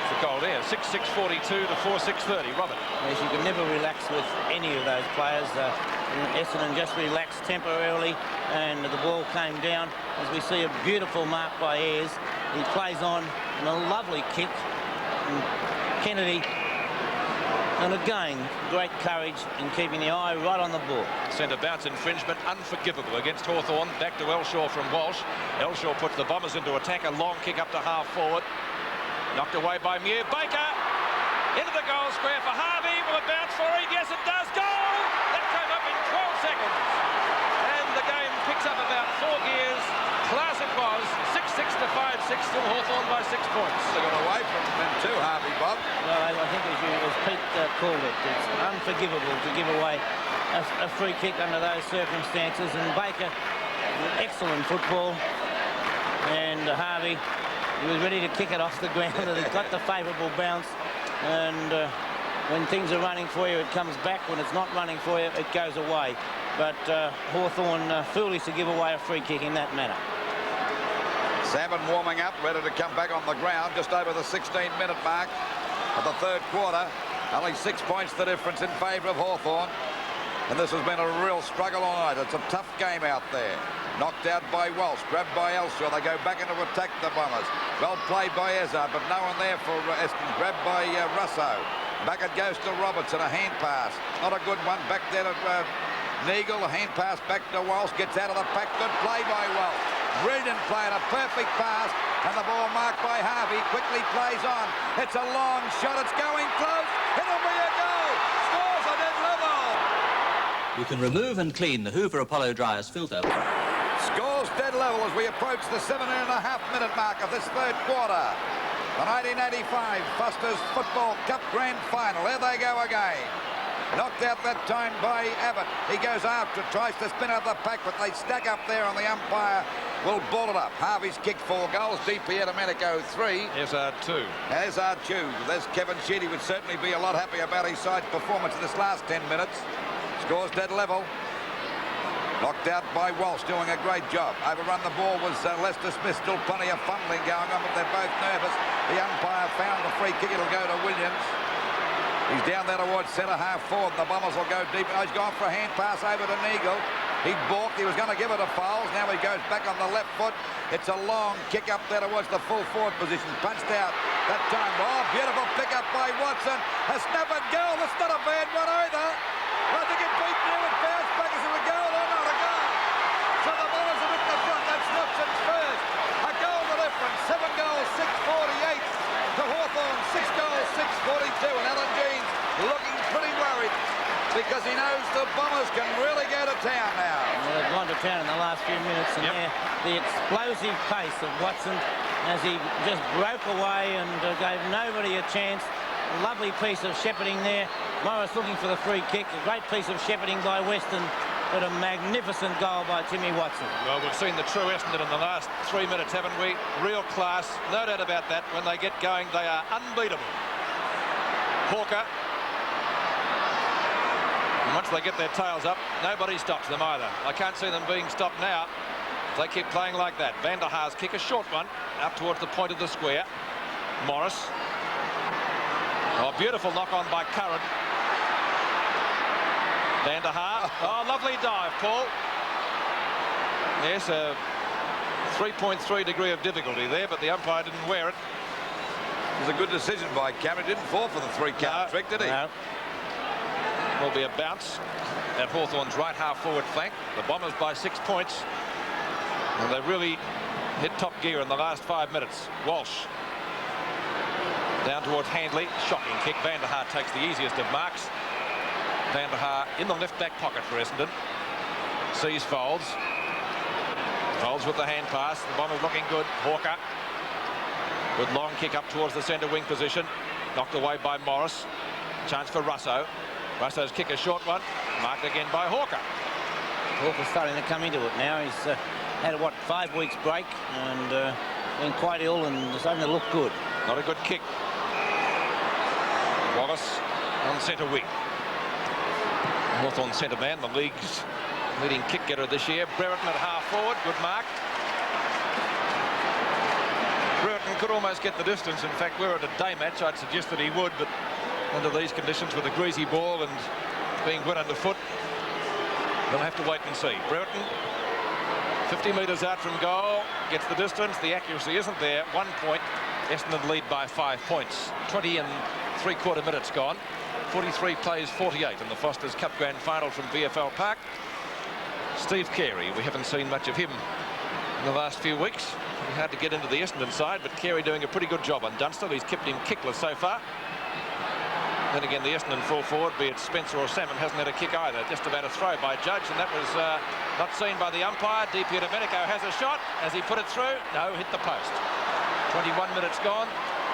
The goal there, 6-6-42 to 4-6-30. Robert. Yes, you can never relax with any of those players. Essendon just relaxed temporarily, and the ball came down. As we see a beautiful mark by Ayres. He plays on and a lovely kick. And Kennedy, and again, great courage in keeping the eye right on the ball. Centre bounce infringement, unforgivable against Hawthorn. Back to Elshaw from Walsh. Elshaw puts the Bombers into attack. A long kick up to half forward. Knocked away by Muir. Baker into the goal square for Harvey. Will it bounce for him? Yes, it does. Goal! That came up in 12 seconds. And the game picks up about 4 gears. Class it was. 6-6 to 5-6. Still Hawthorn by 6 points. They got away from them too, Harvey, Bob. Well, I think as Pete called it, it's unforgivable to give away a free kick under those circumstances. And Baker, excellent football. And Harvey, he was ready to kick it off the ground, and he got the favourable bounce. And when things are running for you, it comes back. When it's not running for you, it goes away. But Hawthorn foolish to give away a free kick in that manner. Salmon warming up, ready to come back on the ground just over the 16-minute mark of the third quarter. Only 6 points the difference in favour of Hawthorn. And this has been a real struggle all night. It's a tough game out there. Knocked out by Walsh, grabbed by Elshaw. They go back into attack, the Bombers. Well played by Ezard, but no one there for Essendon. Grabbed by Russo. Back it goes to Robertson, a hand pass. Not a good one. Back there to Neagle, a hand pass back to Walsh. Gets out of the pack. Good play by Walsh. Brilliant play and a perfect pass. And the ball marked by Harvey. Quickly plays on. It's a long shot. It's going close. It'll be a goal. Scores a dead level. You can remove and clean the Hoover Apollo Dryers filter. Scores dead level as we approach the 7.5-minute mark of this third quarter. The 1985 Foster's Football Cup Grand Final. There they go again. Knocked out that time by Abbott. He goes after, tries to spin out the pack, but they stack up there, and the umpire will ball it up. Harvey's kicked 4 goals. DiPiero Domenico 3. Ezard 2. Ezard 2. There's Kevin Sheedy. Would certainly be a lot happy about his side's performance in this last 10 minutes. Scores dead level. Knocked out by Walsh, doing a great job. Overrun the ball was Lester Smith. Still plenty of fumbling going on, but they're both nervous. The umpire found the free kick. It'll go to Williams. He's down there towards centre half forward. The Bombers will go deep. Oh, he's gone for a hand pass over to Neagle. He balked. He was going to give it a Fowles. Now he goes back on the left foot. It's a long kick up there towards the full forward position. Punched out that time. Oh, beautiful pick up by Watson. A snappered goal. That's not a bad one either. I think it beat new and bounced back. Is it a goal or not a goal? So the Bombers are at the front. That's Nelson's first. A goal the difference. 7 goals, 6:48 to Hawthorn. 6 goals, 6:42. And Alan Jeans looking pretty worried because he knows the Bombers can really go to town now. Well, they've gone to town in the last few minutes, and the explosive pace of Watson as he just broke away and gave nobody a chance. A lovely piece of shepherding there. Morris looking for the free kick. A great piece of shepherding by Weston, but a magnificent goal by Timmy Watson. Well, we've seen the true Essendon in the last 3 minutes, haven't we? Real class, no doubt about that. When they get going, they are unbeatable. Hawker. And once they get their tails up, nobody stops them either. I can't see them being stopped now. They keep playing like that. Van der Haar's kick, a short one, up towards the point of the square. Morris. Oh, beautiful knock on by Curran. Van der Haar. Oh, lovely dive, Paul. Yes, a 3.3 degree of difficulty there, but the umpire didn't wear it. It was a good decision by Cameron. Didn't fall for the 3-count trick, did he? No. Will be a bounce at Hawthorn's right half forward flank. The Bombers by 6 points. And they really hit top gear in the last 5 minutes. Walsh. Down towards Handley. Shocking kick. Van der Haar takes the easiest of marks. Van der Haar in the left back pocket for Essendon. Sees Folds. Folds with the hand pass. The Bombers looking good. Hawker. Good long kick up towards the centre wing position. Knocked away by Morris. Chance for Russo. Russo's kick, a short one. Marked again by Hawker. Hawker's starting to come into it now. He's had a, 5 weeks break and been quite ill and starting to look good. Not a good kick. Wallace on centre wing. Hawthorn centre man, the league's leading kick getter this year. Brereton at half forward, good mark. Brereton could almost get the distance. In fact, we're at a day match. I'd suggest that he would, but under these conditions with a greasy ball and being wet underfoot, we'll have to wait and see. Brereton, 50 metres out from goal, gets the distance. The accuracy isn't there. 1 point. Essendon lead by 5 points. 20 and 3/4 minutes gone. 43 plays 48 in the Foster's Cup Grand Final from VFL Park. Steve Carey, we haven't seen much of him in the last few weeks. Hard to get into the Essendon side, but Carey doing a pretty good job on Dunstall. He's kept him kickless so far. Then again, the Essendon full forward, be it Spencer or Salmon, hasn't had a kick either. Just about a throw by Judge, and that was not seen by the umpire. Domenico has a shot. Has he put it through? No, hit the post. 21 minutes gone.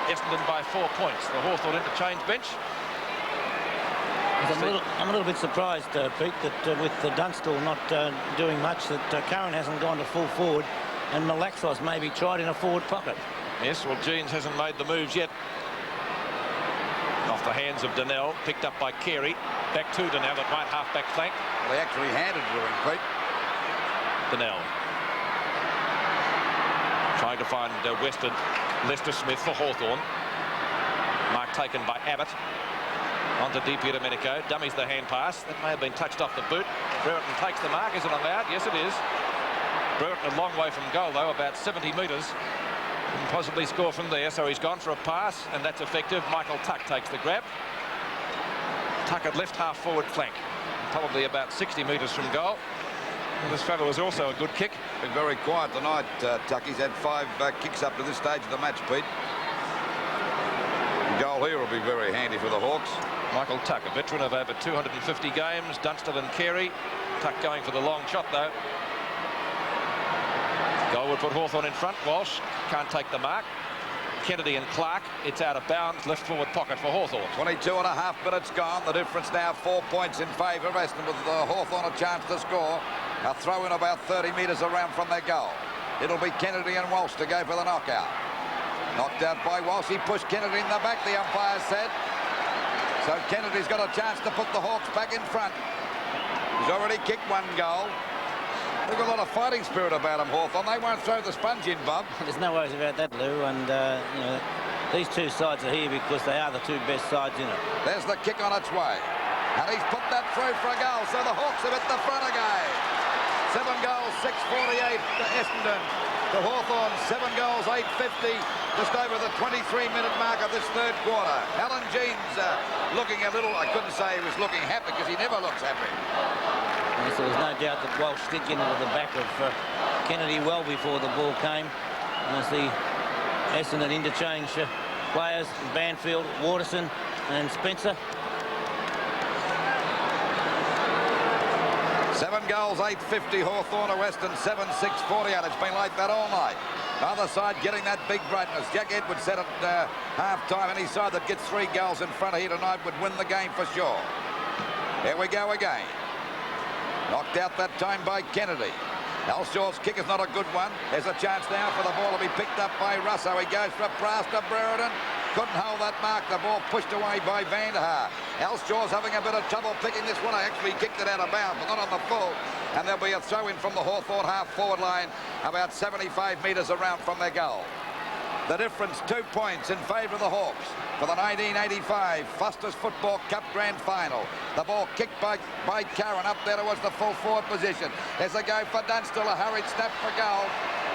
Essendon by 4 points. The Hawthorn interchange bench. I'm a little bit surprised, Pete, that with Dunstall not doing much, that Curran hasn't gone to full forward and Malaxos maybe tried in a forward pocket. Yes, well, Jeans hasn't made the moves yet. Off the hands of Donnell, picked up by Carey. Back to Donnell at right half-back flank. Well, they actually handed to him, Pete. Donnell. Trying to find Weston. Lester Smith for Hawthorn. Mark taken by Abbott. On to Domenico. Dummies the hand pass. That may have been touched off the boot. Brereton takes the mark. Is it allowed? Yes, it is. Brereton a long way from goal, though, about 70 metres. Can possibly score from there, so he's gone for a pass, and that's effective. Michael Tuck takes the grab. Tuck at left half forward flank. Probably about 60 metres from goal. And this fellow was also a good kick. Been very quiet tonight, Tuck. He's had 5 kicks up to this stage of the match, Pete. The goal here will be very handy for the Hawks. Michael Tuck, a veteran of over 250 games. Dunstall and Carey. Tuck going for the long shot, though. Goal would put Hawthorn in front. Walsh can't take the mark. Kennedy and Clark. It's out of bounds. Left forward pocket for Hawthorn. 22.5 minutes gone. The difference now 4 points in favour of Essendon, with Hawthorn a chance to score. A throw in about 30 metres around from their goal. It'll be Kennedy and Walsh to go for the knockout. Knocked out by Walsh. He pushed Kennedy in the back, the umpire said. So Kennedy's got a chance to put the Hawks back in front. He's already kicked 1 goal. They've got a lot of fighting spirit about them, Hawthorn. They won't throw the sponge in, Bob. There's no worries about that, Lou, and you know, these two sides are here because they are the 2 best sides in it. There's the kick on its way. And he's put that through for a goal, so the Hawks are at the front again. 7 goals, 6:48 to Essendon. To Hawthorn, 7 goals, 8:50, just over the 23-minute mark of this 3rd quarter. Alan Jeans looking a little, I couldn't say he was looking happy because he never looks happy. Yes, there was no doubt that Walsh did get into the back of Kennedy well before the ball came. As the Essendon interchange players, Banfield, Waterson and Spencer. 7 goals, 8:50, Hawthorn to Western, 7-6-48. It's been like that all night. The other side getting that big brightness. Jack Edwards said at half-time, any side that gets 3 goals in front here tonight would win the game for sure. Here we go again. Knocked out that time by Kennedy. Alshaw's kick is not a good one. There's a chance now for the ball to be picked up by Russo. He goes for a pass to Brereton. Couldn't hold that mark. The ball pushed away by Van der Haar. Alshaw's having a bit of trouble picking this one. I actually kicked it out of bounds, but not on the full. And there'll be a throw-in from the Hawthorn half-forward line, about 75 metres around from their goal. The difference, 2 points in favour of the Hawks for the 1985 Foster's Football Cup Grand Final. The ball kicked by Curran up there towards the full forward position. There's a go for Dunstall, a hurried snap for goal.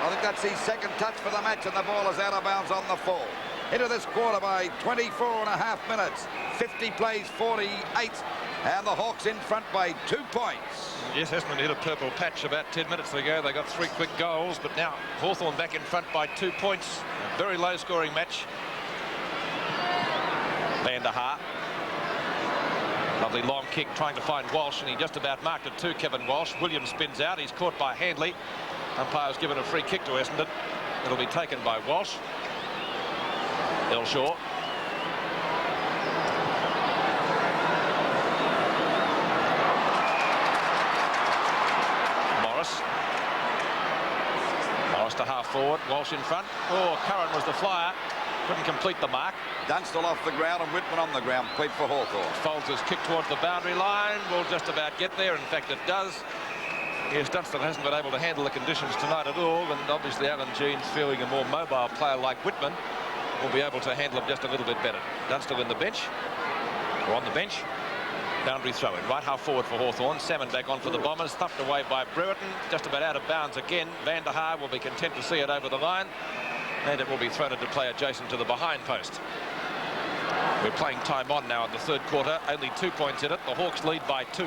I think that's his 2nd touch for the match, and the ball is out of bounds on the full. Into this quarter by 24.5 minutes. 50 plays 48, and the Hawks in front by 2 points. Yes, Essendon hit a purple patch about 10 minutes ago. They got 3 quick goals, but now Hawthorn back in front by 2 points. A very low-scoring match. Van der Haar. Lovely long kick trying to find Walsh, and he just about marked it too, Kevin Walsh. Williams spins out. He's caught by Handley. Umpire's given a free kick to Essendon. It'll be taken by Walsh. Elshaw. Morris to half forward. Walsh in front. Oh, Curran was the flyer. Couldn't complete the mark. Dunstall off the ground and Whitman on the ground. Pete for Hawthorn. Folds his kick towards the boundary line. Will just about get there. In fact, it does. Yes, Dunstall hasn't been able to handle the conditions tonight at all, and obviously Alan Jeans, feeling a more mobile player like Whitman, will be able to handle him just a little bit better. Dunstall in the bench, or on the bench. Boundary throw in, right half forward for Hawthorn. Salmon back on for the Bombers, stuffed away by Brereton, just about out of bounds again. Van der Haar will be content to see it over the line, and it will be thrown into play adjacent to the behind post. We're playing time on now in the third quarter, only 2 points in it. The Hawks lead by 2.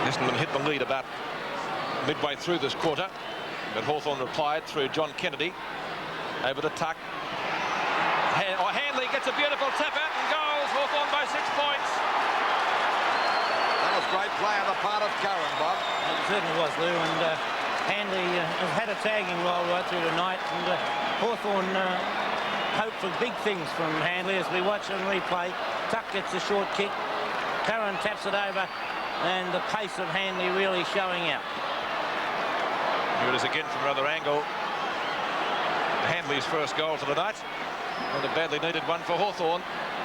Essendon hit the lead about midway through this quarter, but Hawthorn replied through John Kennedy. Over the tuck. Handley gets a beautiful tap out and goals. Hawthorn by 6 points. That was great play on the part of Curran, Bob. It certainly was, Lou, and Handley has had a tagging role right through tonight, and Hawthorn hope for big things from Handley as we watch on replay. Tuck gets a short kick. Curran taps it over, and the pace of Handley really showing out. Here it is again from another angle. Handley's first goal for the night, and a badly needed one for Hawthorn.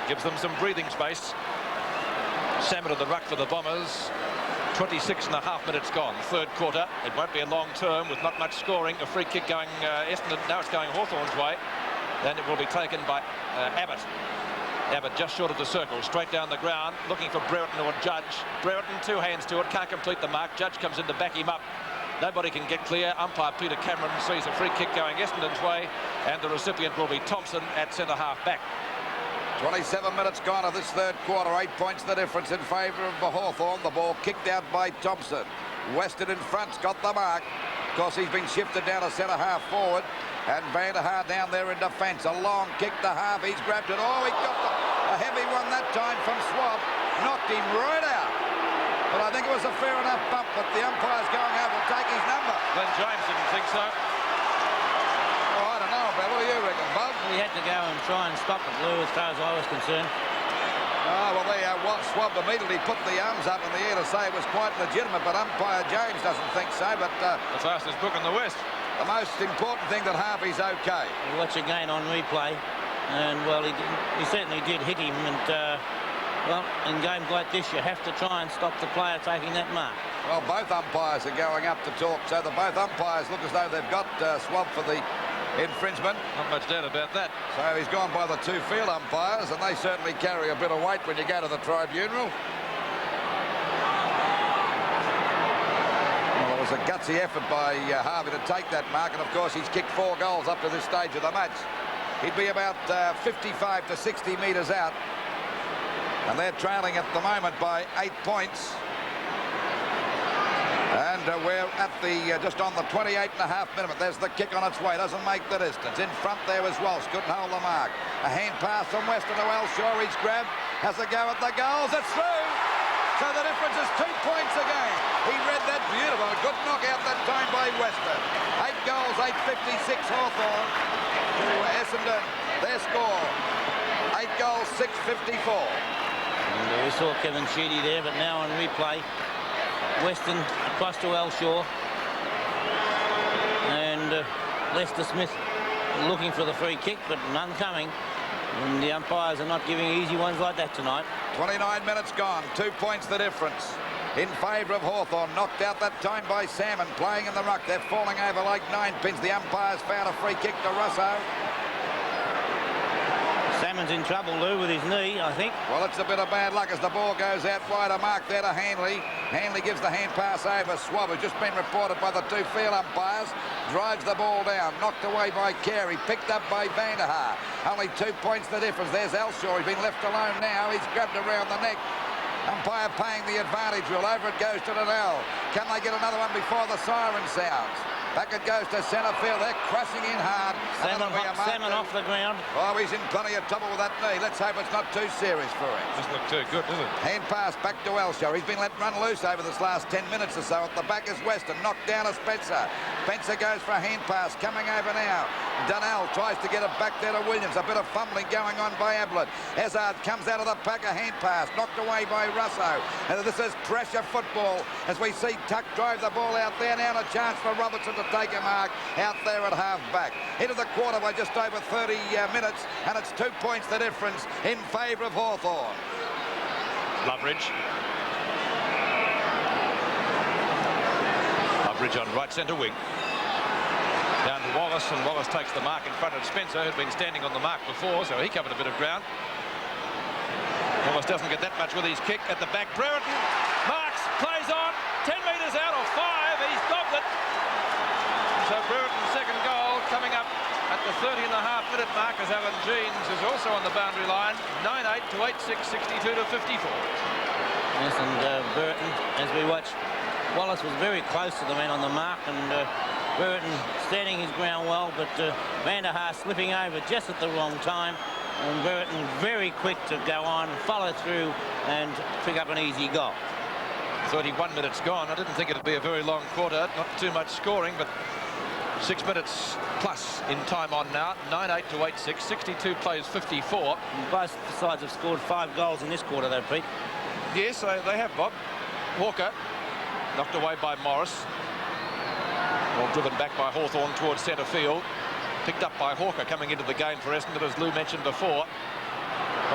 Gives them some breathing space. Salmon in the ruck for the Bombers. 26.5 minutes gone. Third quarter. It won't be a long term with not much scoring. A free kick going Essendon. Now it's going Hawthorn's way. Then it will be taken by Abbott. Abbott just short of the circle, straight down the ground, looking for Brereton or Judge. Brereton, 2 hands to it, can't complete the mark. Judge comes in to back him up. Nobody can get clear. Umpire Peter Cameron sees a free kick going Essendon's way, and the recipient will be Thompson at centre-half back. 27 minutes gone of this third quarter. 8 points the difference in favour of Hawthorn. The ball kicked out by Thompson. Weston in front's got the mark. Of course, he's been shifted down to centre-half forward. And Van der Haar down there in defence. A long kick to half. He's grabbed it. Oh, he got a heavy one that time from Swab. Knocked him right out. But I think it was a fair enough bump, but the umpire's going over to take his number. Glenn James didn't think so. Oh, I don't know, but what do you reckon, Bob? We had to go and try and stop it, Lou, as far as I was concerned. Oh, well, there Swab immediately put the arms up in the air to say it was quite legitimate, but umpire James doesn't think so. But the fastest book in the West. The most important thing that Harvey's okay. We'll watch again on replay, and well, he certainly did hit him, and well, in games like this, you have to try and stop the player taking that mark. Well, both umpires are going up to talk, so both umpires look as though they've got Swab for the infringement. Not much doubt about that. So he's gone by the 2 field umpires, and they certainly carry a bit of weight when you go to the tribunal. Well, it was a gutsy effort by Harvey to take that mark, and of course he's kicked 4 goals up to this stage of the match. He'd be about 55 to 60 metres out, and they're trailing at the moment by 8 points. And we're at the just on the 28.5 minute. There's the kick on its way. Doesn't make the distance. In front there was Walsh. Couldn't hold the mark. A hand pass from Weston to Elshaw. He's grabbed. Has a go at the goals. It's through. So the difference is 2 points again. He read that beautiful. A good knockout that time by Weston. 8 goals, 8.56 Hawthorn to Essendon. Their score, 8 goals, 6.54. And we saw Kevin Sheedy there, but now on replay, Weston across to Elshaw, and Lester Smith looking for the free kick, but none coming. And the umpires are not giving easy ones like that tonight. 29 minutes gone, 2 points the difference in favour of Hawthorn. Knocked out that time by Salmon, playing in the ruck. They're falling over like 9 pins. The umpires found a free kick to Russo. Salmon's in trouble, Lou, with his knee, I think. Well, it's a bit of bad luck as the ball goes out wide. A mark there to Handley. Handley gives the hand pass over. Swab, who's just been reported by the 2 field umpires, drives the ball down. Knocked away by Carey. Picked up by Van der Haar. Only 2 points the difference. There's Elshaw. He's been left alone now. He's grabbed around the neck. Umpire paying the advantage rule. Over it goes to Liddell. Can they get another one before the siren sounds? Back it goes to centre field. They're crushing in hard. Salmon off the ground. Oh, he's in plenty of trouble with that knee. Let's hope it's not too serious for him. Doesn't look too good, does it? Hand pass back to Elshaw. He's been let run loose over this last 10 minutes or so. At the back is Weston. Knocked down to Spencer. Spencer goes for a hand pass. Coming over now. Dunnell tries to get it back there to Williams. A bit of fumbling going on by Ablett. Hazard comes out of the pack. A hand pass. Knocked away by Russo. And this is pressure football as we see Tuck drive the ball out there. Now a chance for Robertson to take a mark out there at half-back. Into the quarter by just over 30 minutes, and it's 2 points the difference in favour of Hawthorn. Loveridge. Etheridge on right centre wing. Down to Wallace, and Wallace takes the mark in front of Spencer, who'd been standing on the mark before, so he covered a bit of ground. Wallace doesn't get that much with his kick at the back. Brereton marks, plays on, 10 metres out or 5, he's dogged it. So Brereton's second goal coming up at the 30.5-minute mark as Alan Jeans is also on the boundary line. 9-8 to 8-6, 62 to 54. Yes, and Brereton, as we watch, Wallace was very close to the man on the mark, and Brereton standing his ground well, but Van der Haar slipping over just at the wrong time. And Brereton very quick to go on, follow through and pick up an easy goal. 31 minutes gone. I didn't think it'd be a very long quarter. Not too much scoring, but 6 minutes plus in time on now. 9-8 to 8-6. 62 plays 54. And both sides have scored 5 goals in this quarter, though, Pete. Yes, they have, Bob. Hawker knocked away by Morris. Well, driven back by Hawthorn towards centre field. Picked up by Hawker coming into the game for Essendon, as Lou mentioned before.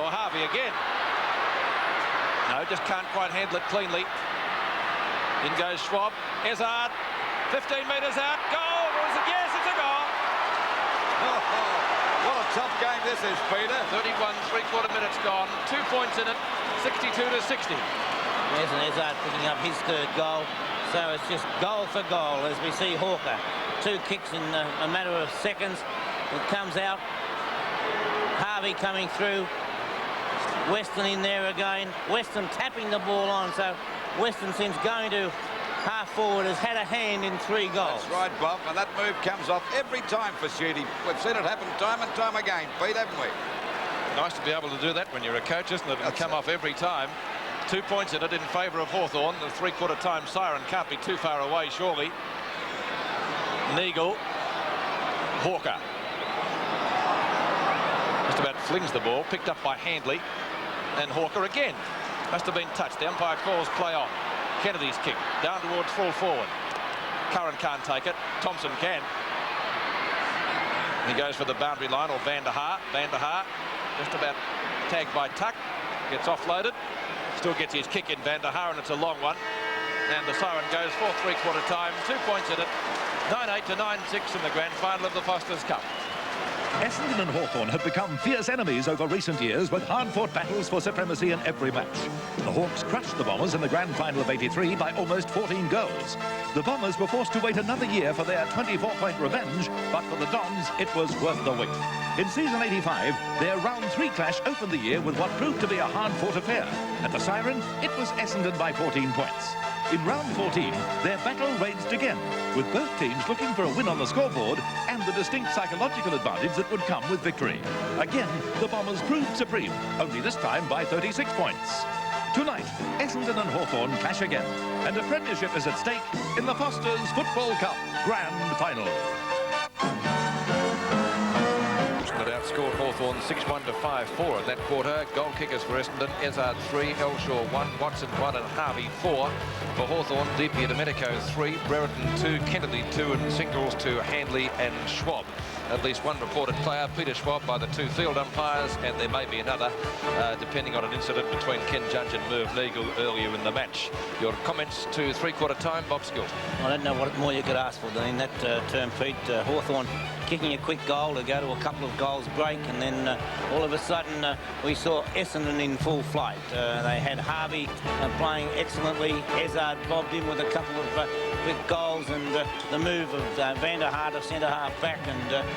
Oh, Harvey again. No, just can't quite handle it cleanly. In goes Schwab. Ezard, 15 metres out. Goal! Or is it? Yes, it's a goal. Oh, what a tough game this is, Peter. 31 3/4 minutes gone. 2 points in it. 62 to 60. Yes, and Ezard picking up his third goal. So it's just goal for goal as we see Hawker. 2 kicks in a matter of seconds. It comes out. Harvey coming through. Weston in there again. Weston tapping the ball on. So Weston, since going to half forward, has had a hand in 3 goals. That's right, Bob. And that move comes off every time for Shooty. We've seen it happen time and time again, Pete, haven't we? Nice to be able to do that when you're a coach, isn't it? And come off every time. 2 points in it in favour of Hawthorn. The 3/4 time siren can't be too far away, surely. Neagle. Hawker. Just about flings the ball. Picked up by Handley. And Hawker again. Must have been touched. The umpire calls play on. Kennedy's kick. Down towards full forward. Curran can't take it. Thompson can. He goes for the boundary line, or Van der Haar. Van der Haar just about tagged by Tuck. Gets offloaded. Still gets his kick in, Van der Haar, and it's a long one. And the siren goes for 3/4 time. 2 points in it. 9-8 to 9-6 in the grand final of the Foster's Cup. Essendon and Hawthorn have become fierce enemies over recent years, with hard-fought battles for supremacy in every match. The Hawks crushed the Bombers in the grand final of '83 by almost 14 goals. The Bombers were forced to wait another year for their 24-point revenge, but for the Dons, it was worth the wait. In season 85, their round 3 clash opened the year with what proved to be a hard-fought affair. At the siren, it was Essendon by 14 points. In round 14, their battle raged again, with both teams looking for a win on the scoreboard and the distinct psychological advantage that would come with victory. Again, the Bombers proved supreme, only this time by 36 points. Tonight, Essendon and Hawthorn clash again, and a premiership is at stake in the Foster's Football Cup Grand Final. Outscored Hawthorn 6-1 to 5-4 in that quarter. Goal kickers for Essendon: Ezard 3, Elshaw 1, Watson 1 and Harvey 4. For Hawthorn, Domenico 3, Brereton 2, Kennedy 2 and singles to Handley and Schwab. At least one reported player, Peter Schwab, by the 2 field umpires, and there may be another depending on an incident between Ken Judge and Merv Neagle earlier in the match. Your comments to 3/4 time, Bob Skilton. I don't know what more you could ask for in that term, Pete. Hawthorn kicking a quick goal to go to a couple of goals break, and then all of a sudden we saw Essendon in full flight. They had Harvey playing excellently. Ezard bobbed in with a couple of quick goals, and the move of Van der Haar to centre half back, and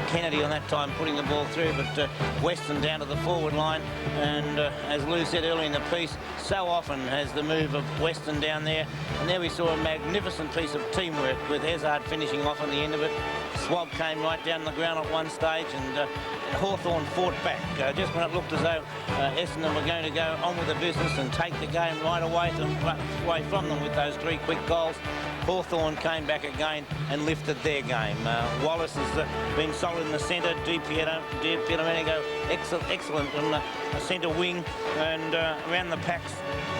Kennedy on that time putting the ball through, but Weston down to the forward line, and as Lou said earlier in the piece, so often has the move of Weston down there, and there we saw a magnificent piece of teamwork with Ezard finishing off on the end of it. Schwab came right down the ground at one stage, and Hawthorn fought back just when it looked as though Essendon were going to go on with the business and take the game right away from them with those 3 quick goals. Hawthorn came back again and lifted their game. Wallace has been solid in the centre. Domenico excellent on the centre wing, and around the packs,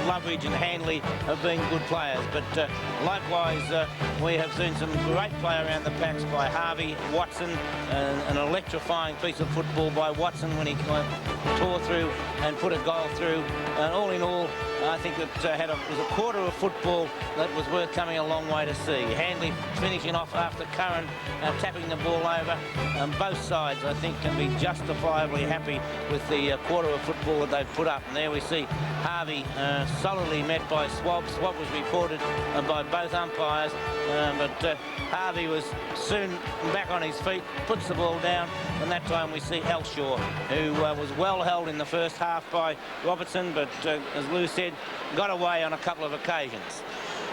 Loveridge and Handley have been good players. But likewise, we have seen some great play around the packs by Harvey, Watson, an electrifying piece of football by Watson when he tore through and put a goal through. And all in all, I think it was a quarter of football that was worth coming a long way to see. Handley finishing off after Curran tapping the ball over. Both sides, I think, can be justifiably happy with the quarter of football that they've put up. And there we see Harvey solidly met by Swab. Swab was reported by both umpires, but Harvey was soon back on his feet, puts the ball down, and that time we see Elshaw, who was well held in the first half by Robertson, but as Lou said, got away on a couple of occasions.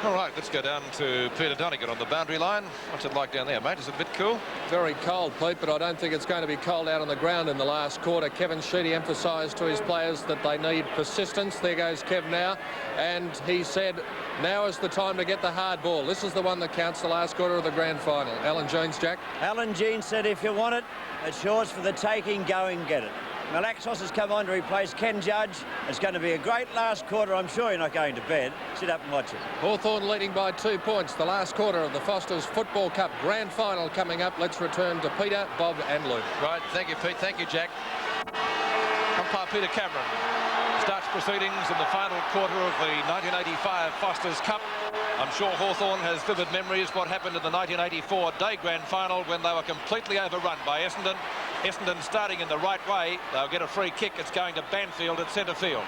All right, let's go down to Peter Donegan on the boundary line. What's it like down there, mate? Is it a bit cool? Very cold, Pete, but I don't think it's going to be cold out on the ground in the last quarter. Kevin Sheedy emphasised to his players that they need persistence. There goes Kev now, and he said, now is the time to get the hard ball. This is the one that counts, the last quarter of the grand final. Alan Jeans, Jack? Alan Jeans said, if you want it, it's yours for the taking, go and get it. Malaxos has come on to replace Ken Judge. It's going to be a great last quarter. I'm sure you're not going to bed. Sit up and watch it. Hawthorn leading by 2 points. The last quarter of the Foster's Football Cup Grand Final coming up. Let's return to Peter, Bob and Luke. Right, thank you, Pete. Thank you, Jack. Umpire Peter Cameron starts proceedings in the final quarter of the 1985 Foster's Cup. I'm sure Hawthorn has vivid memories what happened in the 1984 day grand final when they were completely overrun by Essendon. Essendon starting in the right way. They'll get a free kick. It's going to Banfield at centre field.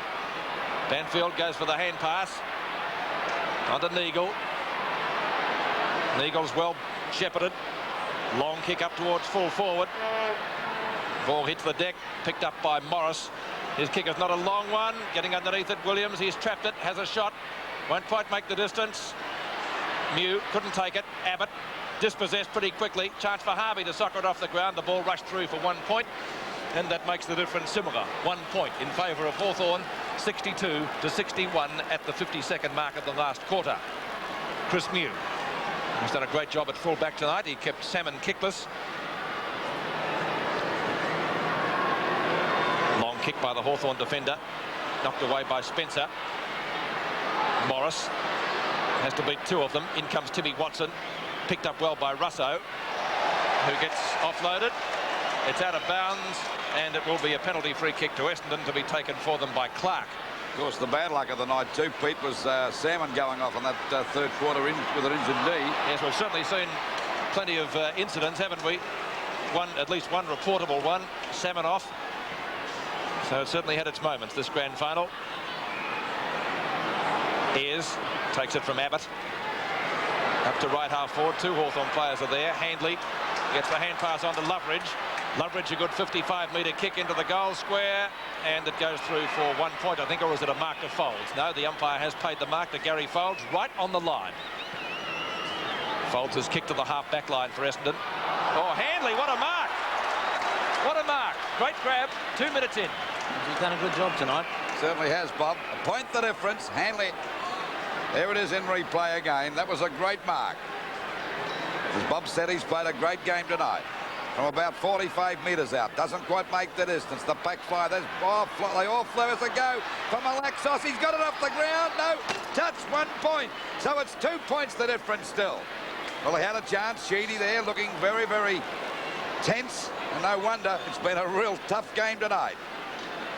Banfield goes for the hand pass onto Neagle. Neagle's well shepherded. Long kick up towards full forward. Ball hits the deck, picked up by Morris. His kick is not a long one. Getting underneath it, Williams. He's trapped it, has a shot. Won't quite make the distance. Mew couldn't take it. Abbott dispossessed pretty quickly. Chance for Harvey to soccer it off the ground. The ball rushed through for 1 point, and that makes the difference similar. 1 point in favour of Hawthorn, 62-61 at the 52nd mark of the last quarter. Chris Mew, who's done a great job at full-back tonight. He kept Salmon kickless. Long kick by the Hawthorn defender, knocked away by Spencer. Morris has to beat 2 of them. In comes Timmy Watson, picked up well by Russo, who gets offloaded. It's out of bounds, and it will be a penalty free kick to Essendon to be taken for them by Clark. Of course, the bad luck of the night too, Pete, was Salmon going off on that third quarter with an injured knee. Yes, we've certainly seen plenty of incidents, haven't we? At least one reportable one. Salmon off. So it certainly had its moments, this grand final. Ayres takes it from Abbott. Up to right half forward. 2 Hawthorn players are there. Handley gets the hand pass on to Loveridge. Loveridge, a good 55-metre kick into the goal square, and it goes through for 1 point, I think, or is it a mark to Folds? No, the umpire has paid the mark to Gary Folds, right on the line. Folds has kicked to the half-back line for Essendon. Oh, Handley, what a mark! What a mark. Great grab, 2 minutes in. He's done a good job tonight. Certainly has, Bob. A point the difference. Handley. There it is in replay again. That was a great mark. As Bob said, he's played a great game tonight. From about 45 metres out. Doesn't quite make the distance. The back fly. There's they all flew as a go for Malaxos. He's got it off the ground. No. Touch, 1 point. So it's 2 points the difference still. Well, he had a chance. Sheedy there looking very, very tense. And no wonder. It's been a real tough game tonight.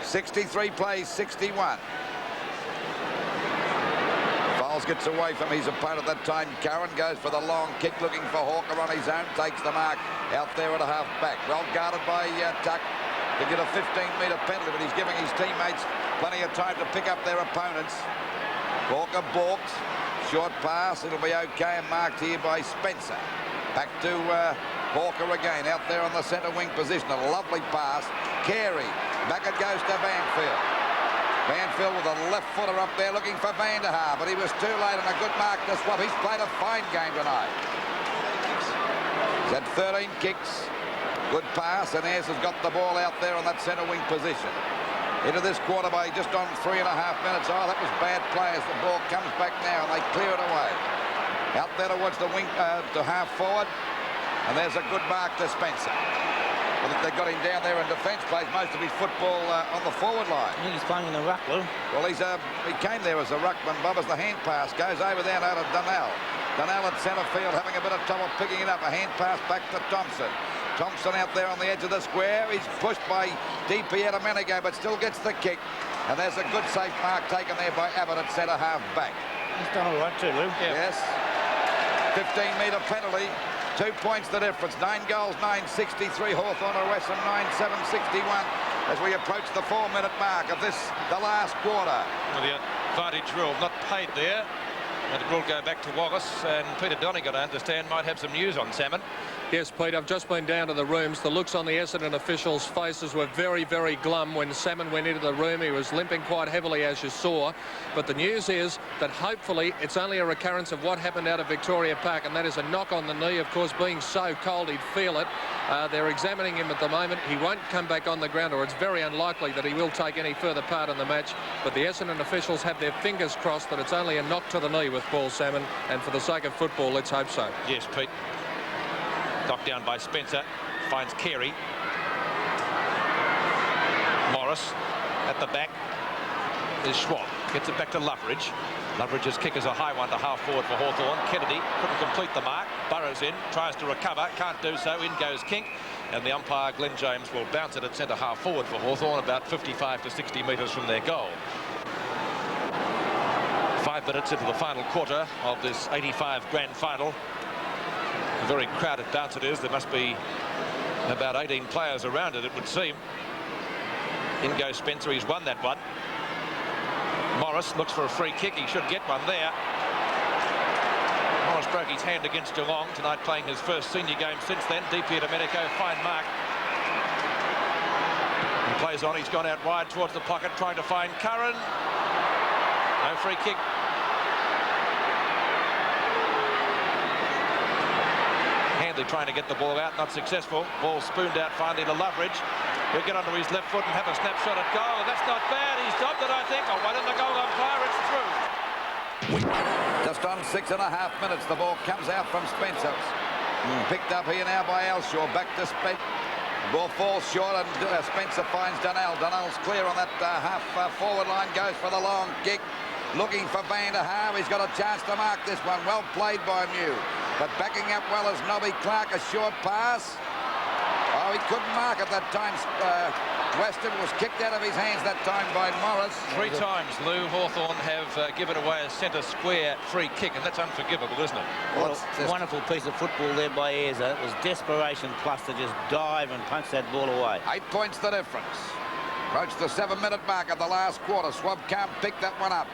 63 plays 61. Fowles gets away from his opponent that time. Curran goes for the long kick, looking for Hawker on his own. Takes the mark out there at a half back. Well guarded by Tuck to get a 15-metre penalty, but he's giving his teammates plenty of time to pick up their opponents. Hawker balks. Short pass. It'll be okay and marked here by Spencer. Back to Hawker again out there on the centre wing position. A lovely pass. Carey. Back it goes to Banfield. Banfield with a left footer up there looking for Van der Haar, but he was too late, and a good mark to Swab. He's played a fine game tonight. He's had 13 kicks. Good pass, and Ayres has got the ball out there on that centre wing position. Into this quarter by just on 3.5 minutes. Oh, that was bad play as the ball comes back now, and they clear it away. Out there towards the wing, to half forward, and there's a good mark to Spencer. I think they got him down there in defence, plays most of his football on the forward line. I think he's playing in the ruck, Lou. Well, he came there as a ruckman, Bob, as the hand pass goes over there now to Donnell. Donnell at centre field having a bit of trouble picking it up. A hand pass back to Thompson. Thompson out there on the edge of the square. He's pushed by DP Domenico, but still gets the kick. And there's a good safe mark taken there by Abbott at centre-half back. He's done all right too, Lou. Yes. 15-metre penalty. 2 points the difference. 9 goals, 963. Hawthorn or Essendon, 9-7-61. As we approach the 4-minute mark of this, the last quarter. Well, the advantage rule not paid there. And it will go back to Wallace, and Peter Donegan, I understand, might have some news on Salmon. Yes, Pete, I've just been down to the rooms. The looks on the Essendon officials' faces were very, very glum when Salmon went into the room. He was limping quite heavily, as you saw. But the news is that hopefully it's only a recurrence of what happened out of Victoria Park, and that is a knock on the knee. Of course, being so cold, he'd feel it. They're examining him at the moment. He won't come back on the ground, or it's very unlikely that he will take any further part in the match. But the Essendon officials have their fingers crossed that it's only a knock to the knee with Paul Salmon, and for the sake of football, let's hope so. Yes, Pete. Knocked down by Spencer. Finds Carey. Morris at the back. There's Schwab. Gets it back to Loveridge. Loveridge's kick is a high one to half forward for Hawthorn. Kennedy couldn't complete the mark. Burrows in. Tries to recover. Can't do so. In goes Kink. And the umpire, Glenn James, will bounce it at centre half forward for Hawthorn, about 55 to 60 metres from their goal. 5 minutes into the final quarter of this 85 grand final. A very crowded bounce it is. There must be about 18 players around it, it would seem. In goes Spencer. He's won that one. Morris looks for a free kick. He should get one there. Morris broke his hand against Geelong tonight, playing his first senior game since then. DP Domenico, fine mark. He plays on. He's gone out wide towards the pocket, trying to find Curran. No free kick. Handley trying to get the ball out, not successful. Ball spooned out finally to Loveridge. He'll get onto his left foot and have a snapshot at goal. That's not bad. He's stopped it, I think. Oh, one in the goal umpire. It's through. Just on 6.5 minutes, the ball comes out from Spencer. Picked up here now by Elshaw. Back to Spencer. Ball falls short, and Spencer finds Dunnell. Dunnell's clear on that half forward line. Goes for the long kick. Looking for Van der Haar. He's got a chance to mark this one. Well played by Mew. But backing up well as Nobby Clark, a short pass. Oh, he couldn't mark at that time. Weston was kicked out of his hands that time by Morris. 3 times, Lou, Hawthorn have given away a centre square free kick, and that's unforgivable, isn't it? Well, wonderful piece of football there by Ayres. It was desperation plus to just dive and punch that ball away. 8 points the difference. Approach the 7-minute mark of the last quarter. Swab can't pick that one up.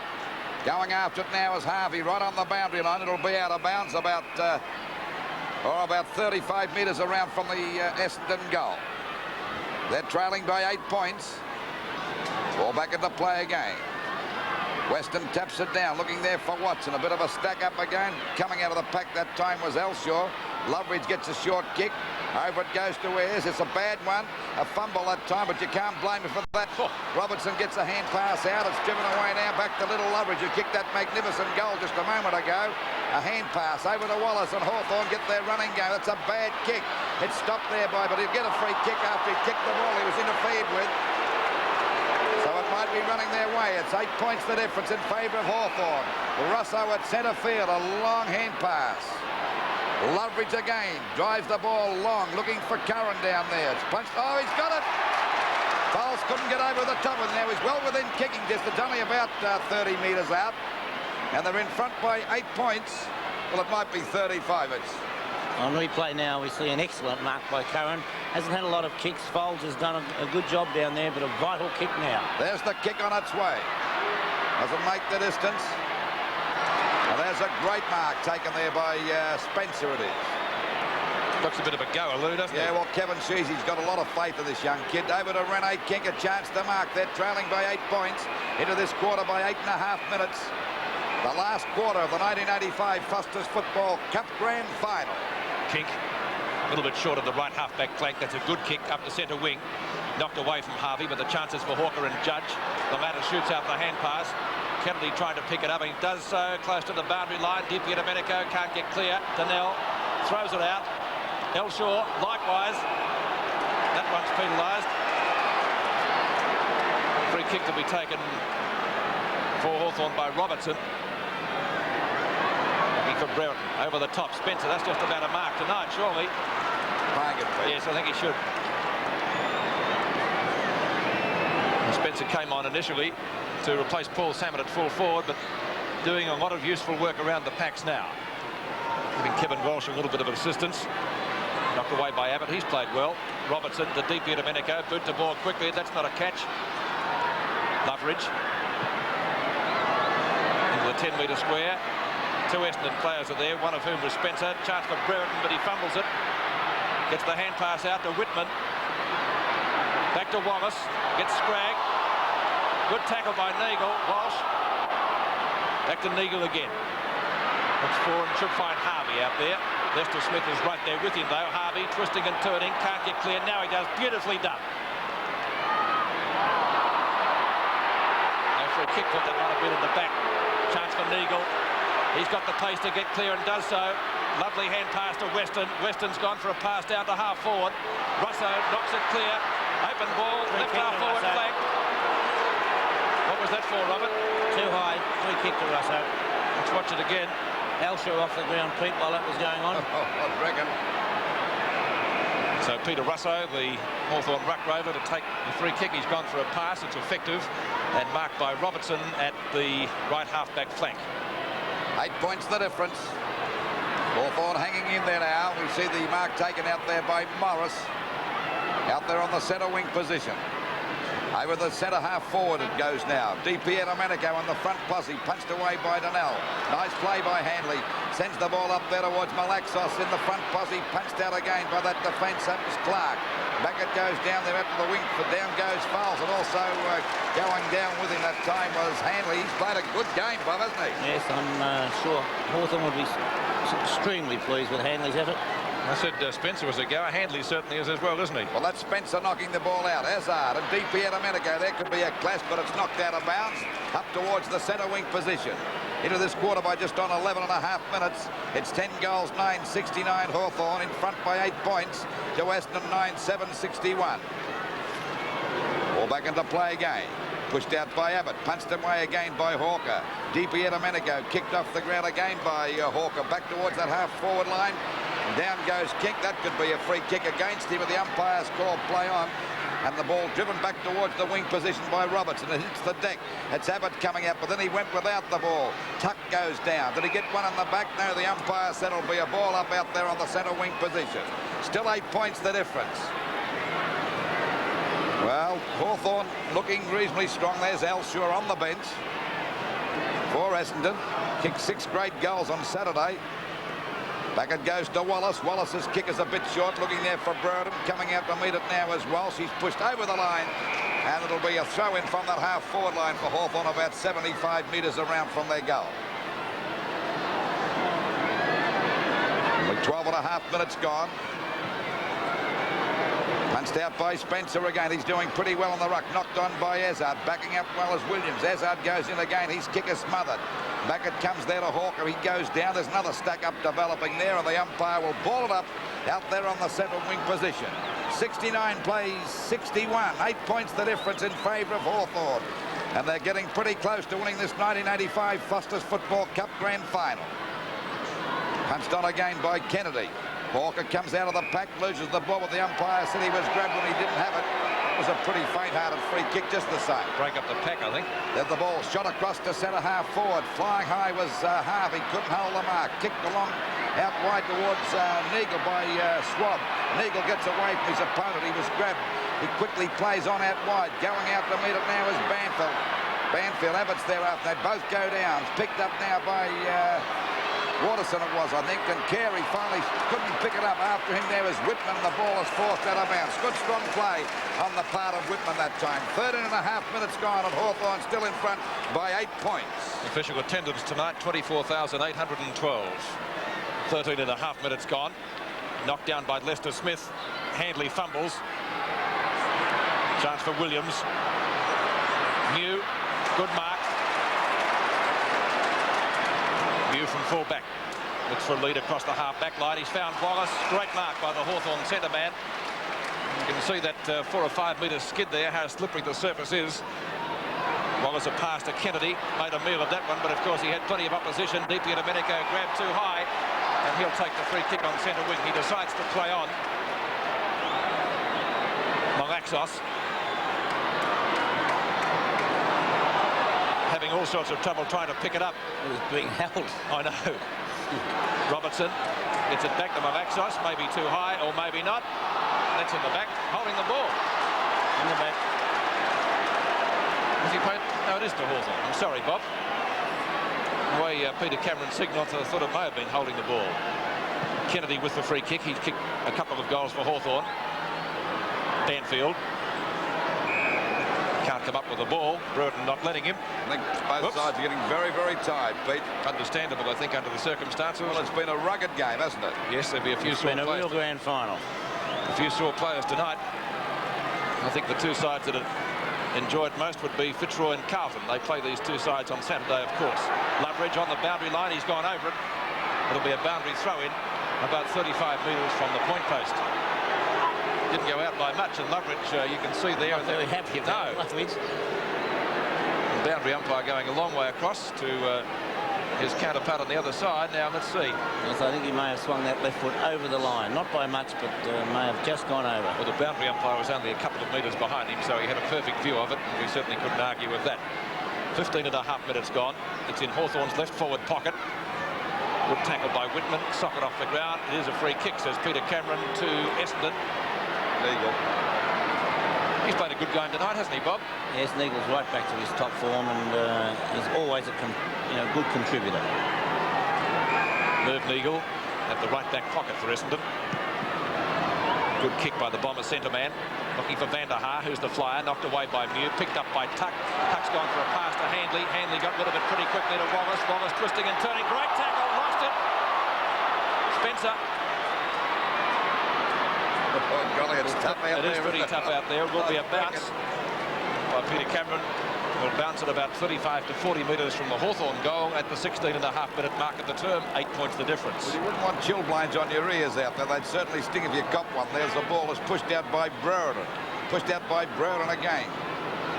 Going after it now is Harvey, right on the boundary line. It'll be out of bounds about 35 metres around from the Essendon goal. They're trailing by 8 points. Ball back into play again. Weston taps it down, looking there for Watson. A bit of a stack up again. Coming out of the pack that time was Elshaw. Loveridge gets a short kick. Over it goes to Ayres. It's a bad one. A fumble that time, but you can't blame him for that. Robertson gets a hand pass out. It's driven away now back to Little Loveridge, who kicked that magnificent goal just a moment ago. A hand pass over to Wallace, and Hawthorn get their running game. It's a bad kick. It's stopped there but he'll get a free kick after he kicked the ball he was interfered with. So it might be running their way. It's 8 points the difference in favour of Hawthorn. Russo at centre field, a long hand pass. Loveridge again, drives the ball long, looking for Curran down there. It's punched, oh, he's got it! Bowles couldn't get over the top of it. Now he's well within kicking distance, only about 30 metres out. And they're in front by 8 points. Well, it might be 35. On replay now, we see an excellent mark by Curran. Hasn't had a lot of kicks. Foles has done a good job down there, but a vital kick now. There's the kick on its way. Doesn't make the distance. And there's a great mark taken there by Spencer, it is. Looks a bit of a go, Lou, doesn't Yeah, well, Kevin Sheezy's got a lot of faith in this young kid. Over to Rene Kink, a chance to mark. They're trailing by 8 points into this quarter by 8.5 minutes. The last quarter of the 1985 Foster's Football Cup Grand Final. Kink, a little bit short of the right half-back flank. That's a good kick up to centre wing. Knocked away from Harvey, but the chances for Hawker and Judge. The latter shoots out the hand pass. Kennedy trying to pick it up, and he does so close to the boundary line. DP Domenico can't get clear. Donnell throws it out. Elshaw, likewise. That one's penalised. Free kick to be taken for Hawthorn by Robertson. Looking for Brereton over the top. Spencer, that's just about a mark tonight, surely. Playing it, Pete. Yes, I think he should. Spencer came on initially to replace Paul Salmon at full forward, but doing a lot of useful work around the packs now. Giving Kevin Walsh a little bit of assistance. Knocked away by Abbott. He's played well. Robertson to deep here to Domenico. Boot the ball quickly. That's not a catch. Loveridge into the 10-metre square. Two Essendon players are there, one of whom was Spencer. Chance for Brereton, but he fumbles it. Gets the hand pass out to Whitman. Back to Wallace. Gets Scragg. Good tackle by Neagle. Walsh. Back to Neagle again. Looks for and should find Harvey out there. Lester Smith is right there with him though. Harvey twisting and turning. Can't get clear. Now he does. Beautifully done. No free kick, but that might have been in the back. Chance for Neagle. He's got the pace to get clear and does so. Lovely hand pass to Weston. Weston's gone for a pass down to half forward. Russo knocks it clear. Open ball. Left half forward flank. What was that for, Robert? Too high. Free kick to Russo. Let's watch it again. Elshaw off the ground, Pete, while that was going on. I reckon. So Peter Russo, the Hawthorn ruck rover, to take the free kick. He's gone for a pass. It's effective and marked by Robertson at the right half-back flank. 8 points the difference. Hawthorn hanging in there now. We see the mark taken out there by Morris. Out there on the centre wing position. Over the centre half forward it goes now. DP Domenico on the front posse. Punched away by Donnell. Nice play by Handley. Sends the ball up there towards Malaxos in the front posse. Punched out again by that defence. That was Clark. Back it goes down there after the wing. For down goes Fowles. And also going down with him that time was Handley. He's played a good game, Bob, hasn't he? Yes, I'm sure Hawthorn would be extremely pleased with Handley's effort. I said Spencer was a goer. Handley certainly is as well, isn't he? Well, that's Spencer knocking the ball out. Hazard and DP Domenico. There could be a clash, but it's knocked out of bounds up towards the centre wing position. Into this quarter by just on 11 and a half minutes. It's 10 goals, 9-69 Hawthorn in front by 8 points to Essendon 9-7-61. Ball back into play again. Pushed out by Abbott. Punched away again by Hawker. DP Domenico kicked off the ground again by Hawker. Back towards that half-forward line. Down goes King. That could be a free kick against him, but the umpires call play on. And the ball driven back towards the wing position by Robertson. It hits the deck. It's Abbott coming out, but then he went without the ball. Tuck goes down. Did he get one in the back? No, the umpire said it'll be a ball up out there on the centre wing position. Still 8 points the difference. Well, Hawthorn looking reasonably strong. There's Elshaw on the bench for Essendon. Kicked 6 great goals on Saturday. Back it goes to Wallace. Wallace's kick is a bit short. Looking there for Brereton. Coming out to meet it now as Walsh. He's pushed over the line. And it'll be a throw in from that half-forward line for Hawthorn, about 75 metres around from their goal. Only 12 and a half minutes gone. Punched out by Spencer again. He's doing pretty well on the ruck. Knocked on by Hazard. Backing up well as Williams. Hazard goes in again. His kick is smothered. Back it comes there to Hawker. He goes down. There's another stack up developing there, and the umpire will ball it up out there on the centre wing position. 69 plays 61. 8 points the difference in favour of Hawthorn. And they're getting pretty close to winning this 1985 Foster's Football Cup Grand Final. Punched on again by Kennedy. Hawker comes out of the pack, loses the ball, but the umpire said he was grabbed when he didn't have it. It was a pretty faint-hearted free kick just the same. Break up the pack, I think. Then the ball shot across to centre half forward. Flying high was Harvey. Couldn't hold the mark. Kicked along out wide towards Neagle by Swab. Neagle gets away from his opponent. He was grabbed. He quickly plays on out wide. Going out to meet it now is Banfield. Banfield, Abbott's there after. They both go down. Picked up now by Waterson it was, I think, and Carey finally couldn't pick it up. After him there was Whitman. The ball is forced out of bounds. Good strong play on the part of Whitman that time. 13 and a half minutes gone, and Hawthorn still in front by 8 points. Official attendance tonight, 24,812. 13 and a half minutes gone. Knocked down by Lester Smith. Handley fumbles. Chance for Williams. New. Good mark. New from full-back. Looks for a lead across the half-back line. He's found Wallace. Great mark by the Hawthorn centre man. You can see that 4 or 5 metre skid there, how slippery the surface is. Wallace a pass to Kennedy. Made a meal of that one, but of course he had plenty of opposition. Deeply Domenico grabbed too high, and he'll take the free kick on centre wing. He decides to play on. Malaxos. all sorts of trouble trying to pick it up. It was being held. I know. Robertson gets it back to Malaxos, maybe too high or maybe not. That's in the back, holding the ball. In the back. Has he played? No, it is to Hawthorn. I'm sorry, Bob. The way Peter Cameron signalled, I thought it may have been holding the ball. Kennedy with the free kick. He's kicked a couple of goals for Hawthorn. Banfield can't come up with the ball. Brereton not letting him. I think both sides are getting very, very tired, Pete. Understandable, I think, under the circumstances. Well, it's been a rugged game, hasn't it? Yes, there'll be a few It's sore been a players. real grand final. A few sore players tonight. I think the two sides that have enjoyed most would be Fitzroy and Carlton. They play these two sides on Saturday, of course. Loveridge on the boundary line. He's gone over it. It'll be a boundary throw-in about 35 metres from the point post. Didn't go out by much, and Loveridge, you can see there. Not very happy about Loveridge. The boundary umpire going a long way across to his counterpart on the other side. Now, let's see. Yes, I think he may have swung that left foot over the line. Not by much, but may have just gone over. Well, the boundary umpire was only a couple of metres behind him, so he had a perfect view of it, and we certainly couldn't argue with that. 15 and a half minutes gone. It's in Hawthorn's left forward pocket. Good tackle by Whitman. Socket off the ground. It is a free kick, says Peter Cameron to Essendon. Legal. He's played a good game tonight, hasn't he, Bob? Yes, Neagle's right back to his top form, and he's always a good contributor. Merv Neagle at the right back pocket for Essendon. Good kick by the Bombers centre man. Looking for Van der Haar, who's the flyer. Knocked away by Mew. Picked up by Tuck. Tuck's gone for a pass to Handley. Handley got rid of it pretty quickly to Wallace. Wallace twisting and turning. Great tackle. Lost it. Spencer. Oh, golly, it's tough out there. It is pretty tough out there. It will be a bounce by Peter Cameron. Will bounce at about 35 to 40 metres from the Hawthorn goal at the 16.5-minute mark of the term. 8 points the difference. Well, you wouldn't want chilblains on your ears out there. They'd certainly sting if you got one. There's the ball is pushed out by Brereton. Pushed out by Brereton again.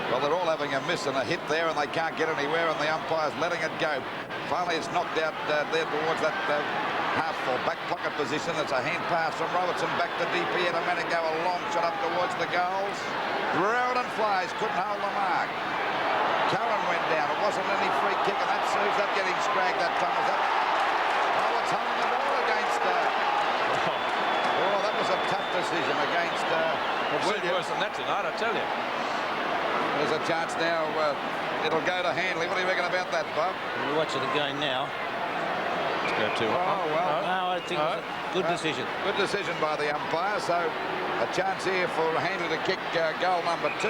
Well, they're all having a miss and a hit there, and they can't get anywhere, and the umpire's letting it go. Finally, it's knocked out there towards that half-full back pocket position. It's a hand pass from Robertson back to DP, and a minute ago, a long shot up towards the goals. Brereton flies, couldn't hold the mark. Cowan went down. It wasn't any free kick, and that's who's that getting scragged that time? Was that? Oh, it's holding the ball against. Oh, that was a tough decision against. It's worse than that tonight, I tell you. There's a chance now. It'll go to Handley. What do you reckon about that, Bob? We'll watch it again now. Let's go to. Oh well. No, I think it was a good decision. Good decision by the umpire. So a chance here for Handley to kick goal number 2.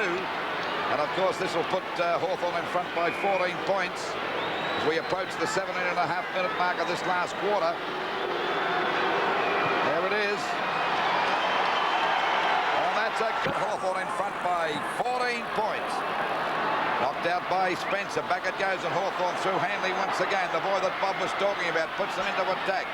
And of course, this will put Hawthorn in front by 14 points as we approach the 17.5-minute mark of this last quarter. There it is. And that's a Hawthorn in front by 14 points. Knocked out by Spencer. Back it goes, and Hawthorn through Handley once again. The boy that Bob was talking about puts them into attack.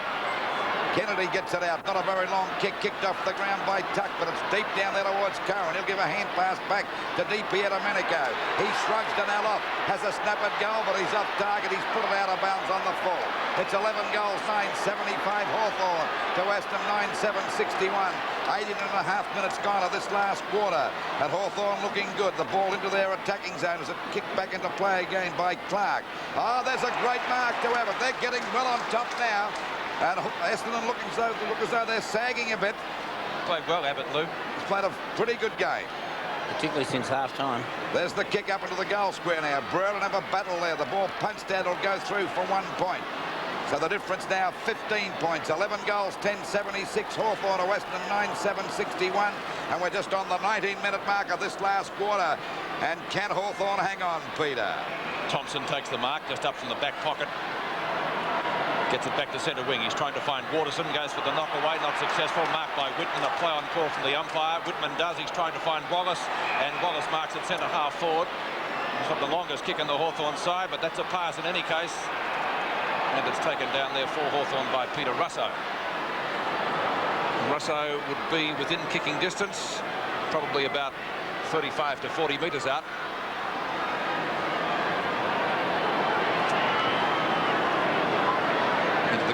Kennedy gets it out. Not a very long kick. Kicked off the ground by Tuck, but it's deep down there towards Cowan. He'll give a hand pass back to DP at Domenico. He shrugs Donnell off. Has a snap at goal, but he's off target. He's put it out of bounds on the full. It's 11 goals, 9-75 Hawthorn to Weston, 9-7-61. 18.5 minutes gone of this last quarter. And Hawthorn looking good. The ball into their attacking zone as it kicked back into play again by Clark. Oh, there's a great mark to Abbott. They're getting well on top now. And Essendon look as though they're sagging a bit. Played well, Abbott, Lou. He's played a pretty good game. Particularly since half-time. There's the kick up into the goal square now. Brereton have a battle there. The ball punched out. It'll go through for 1 point. So the difference now 15 points. 11 goals, 10-76 Hawthorn to Weston, 9-7-61. And we're just on the 19-minute mark of this last quarter. And can Hawthorn hang on, Peter? Thompson takes the mark just up from the back pocket. Gets it back to centre wing. He's trying to find Waterson. Goes for the knock away. Not successful. Marked by Whitman. A play on call from the umpire. Whitman does. He's trying to find Wallace. And Wallace marks at centre half forward. He's got the longest kick on the Hawthorn side, but that's a pass in any case. And it's taken down there for Hawthorn by Peter Russo. Russo would be within kicking distance. Probably about 35 to 40 metres out.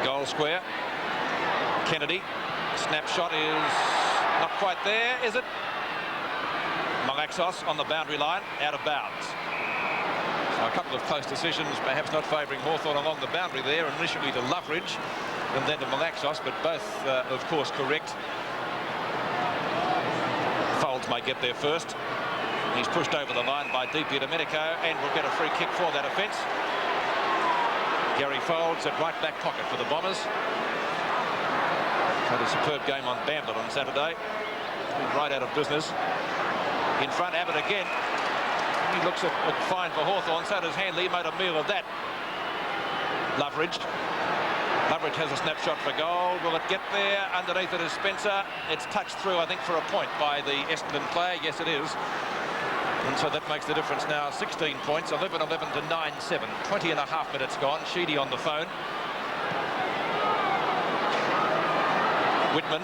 Goal square. Kennedy. Snapshot is not quite there, is it? Malaxos on the boundary line, out of bounds. So Now, a couple of close decisions, perhaps not favouring Hawthorn along the boundary there, initially to Loveridge and then to Malaxos, but both, of course, correct. Folds may get there first. He's pushed over the line by Di Domenico and will get a free kick for that offence. Gary Folds at right back pocket for the Bombers. Had a superb game on Bamble on Saturday. Right out of business. In front, Abbott again. He looks at fine for Hawthorn. So does Handley. He made a meal of that. Loveridge. Loveridge has a snapshot for goal. Will it get there? Underneath it is Spencer. It's touched through, I think, for a point by the Essendon player. Yes, it is. And so that makes the difference now. 16 points. 11-11 to 9-7. 20.5 minutes gone. Sheedy on the phone. Whitman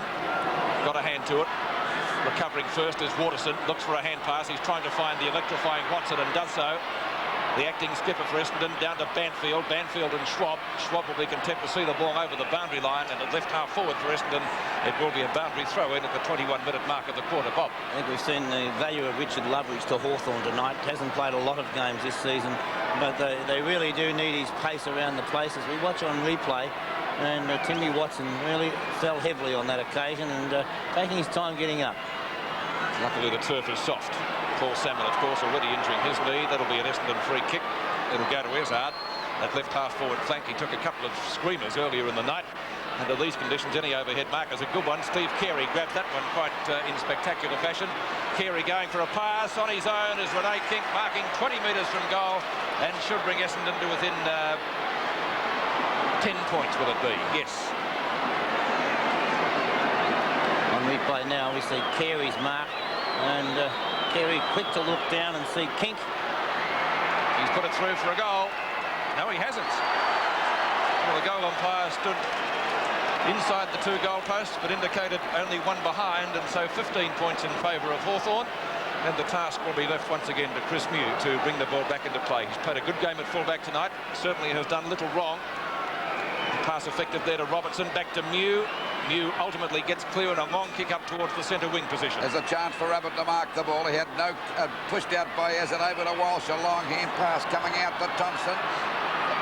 got a hand to it. Recovering first is Waterson. Looks for a hand pass. He's trying to find the electrifying Watson and does so. The acting skipper for Essendon down to Banfield. Banfield and Schwab. Schwab will be content to see the ball over the boundary line, and at left half forward for Essendon, it will be a boundary throw in at the 21-minute mark of the quarter. Bob. I think we've seen the value of Richard Loveridge to Hawthorn tonight. Hasn't played a lot of games this season, but they really do need his pace around the place. As we watch on replay, and Timmy Watson really fell heavily on that occasion and taking his time getting up. Luckily the turf is soft. Paul Salmon, of course, already injuring his knee. That'll be an Essendon free kick. It'll go to Ezard. That left half forward flank, he took a couple of screamers earlier in the night. Under these conditions, any overhead mark is a good one. Steve Carey grabs that one quite in spectacular fashion. Carey going for a pass on his own is Renee King, marking 20 metres from goal and should bring Essendon to within 10 points, will it be? Yes. On replay now, we see Carey's mark, and Carey quick to look down and see Kink. He's put it through for a goal. No, he hasn't. Well, the goal umpire stood inside the two goal posts, but indicated only one behind, and so 15 points in favour of Hawthorn. And the task will be left once again to Chris Mew to bring the ball back into play. He's played a good game at fullback tonight. Certainly has done little wrong. Pass effective there to Robertson, back to Mew. Mew ultimately gets clear and a long kick up towards the centre wing position. There's a chance for Abbott to mark the ball. He had no pushed out by Ezard over to Walsh. A long hand pass coming out to Thompson.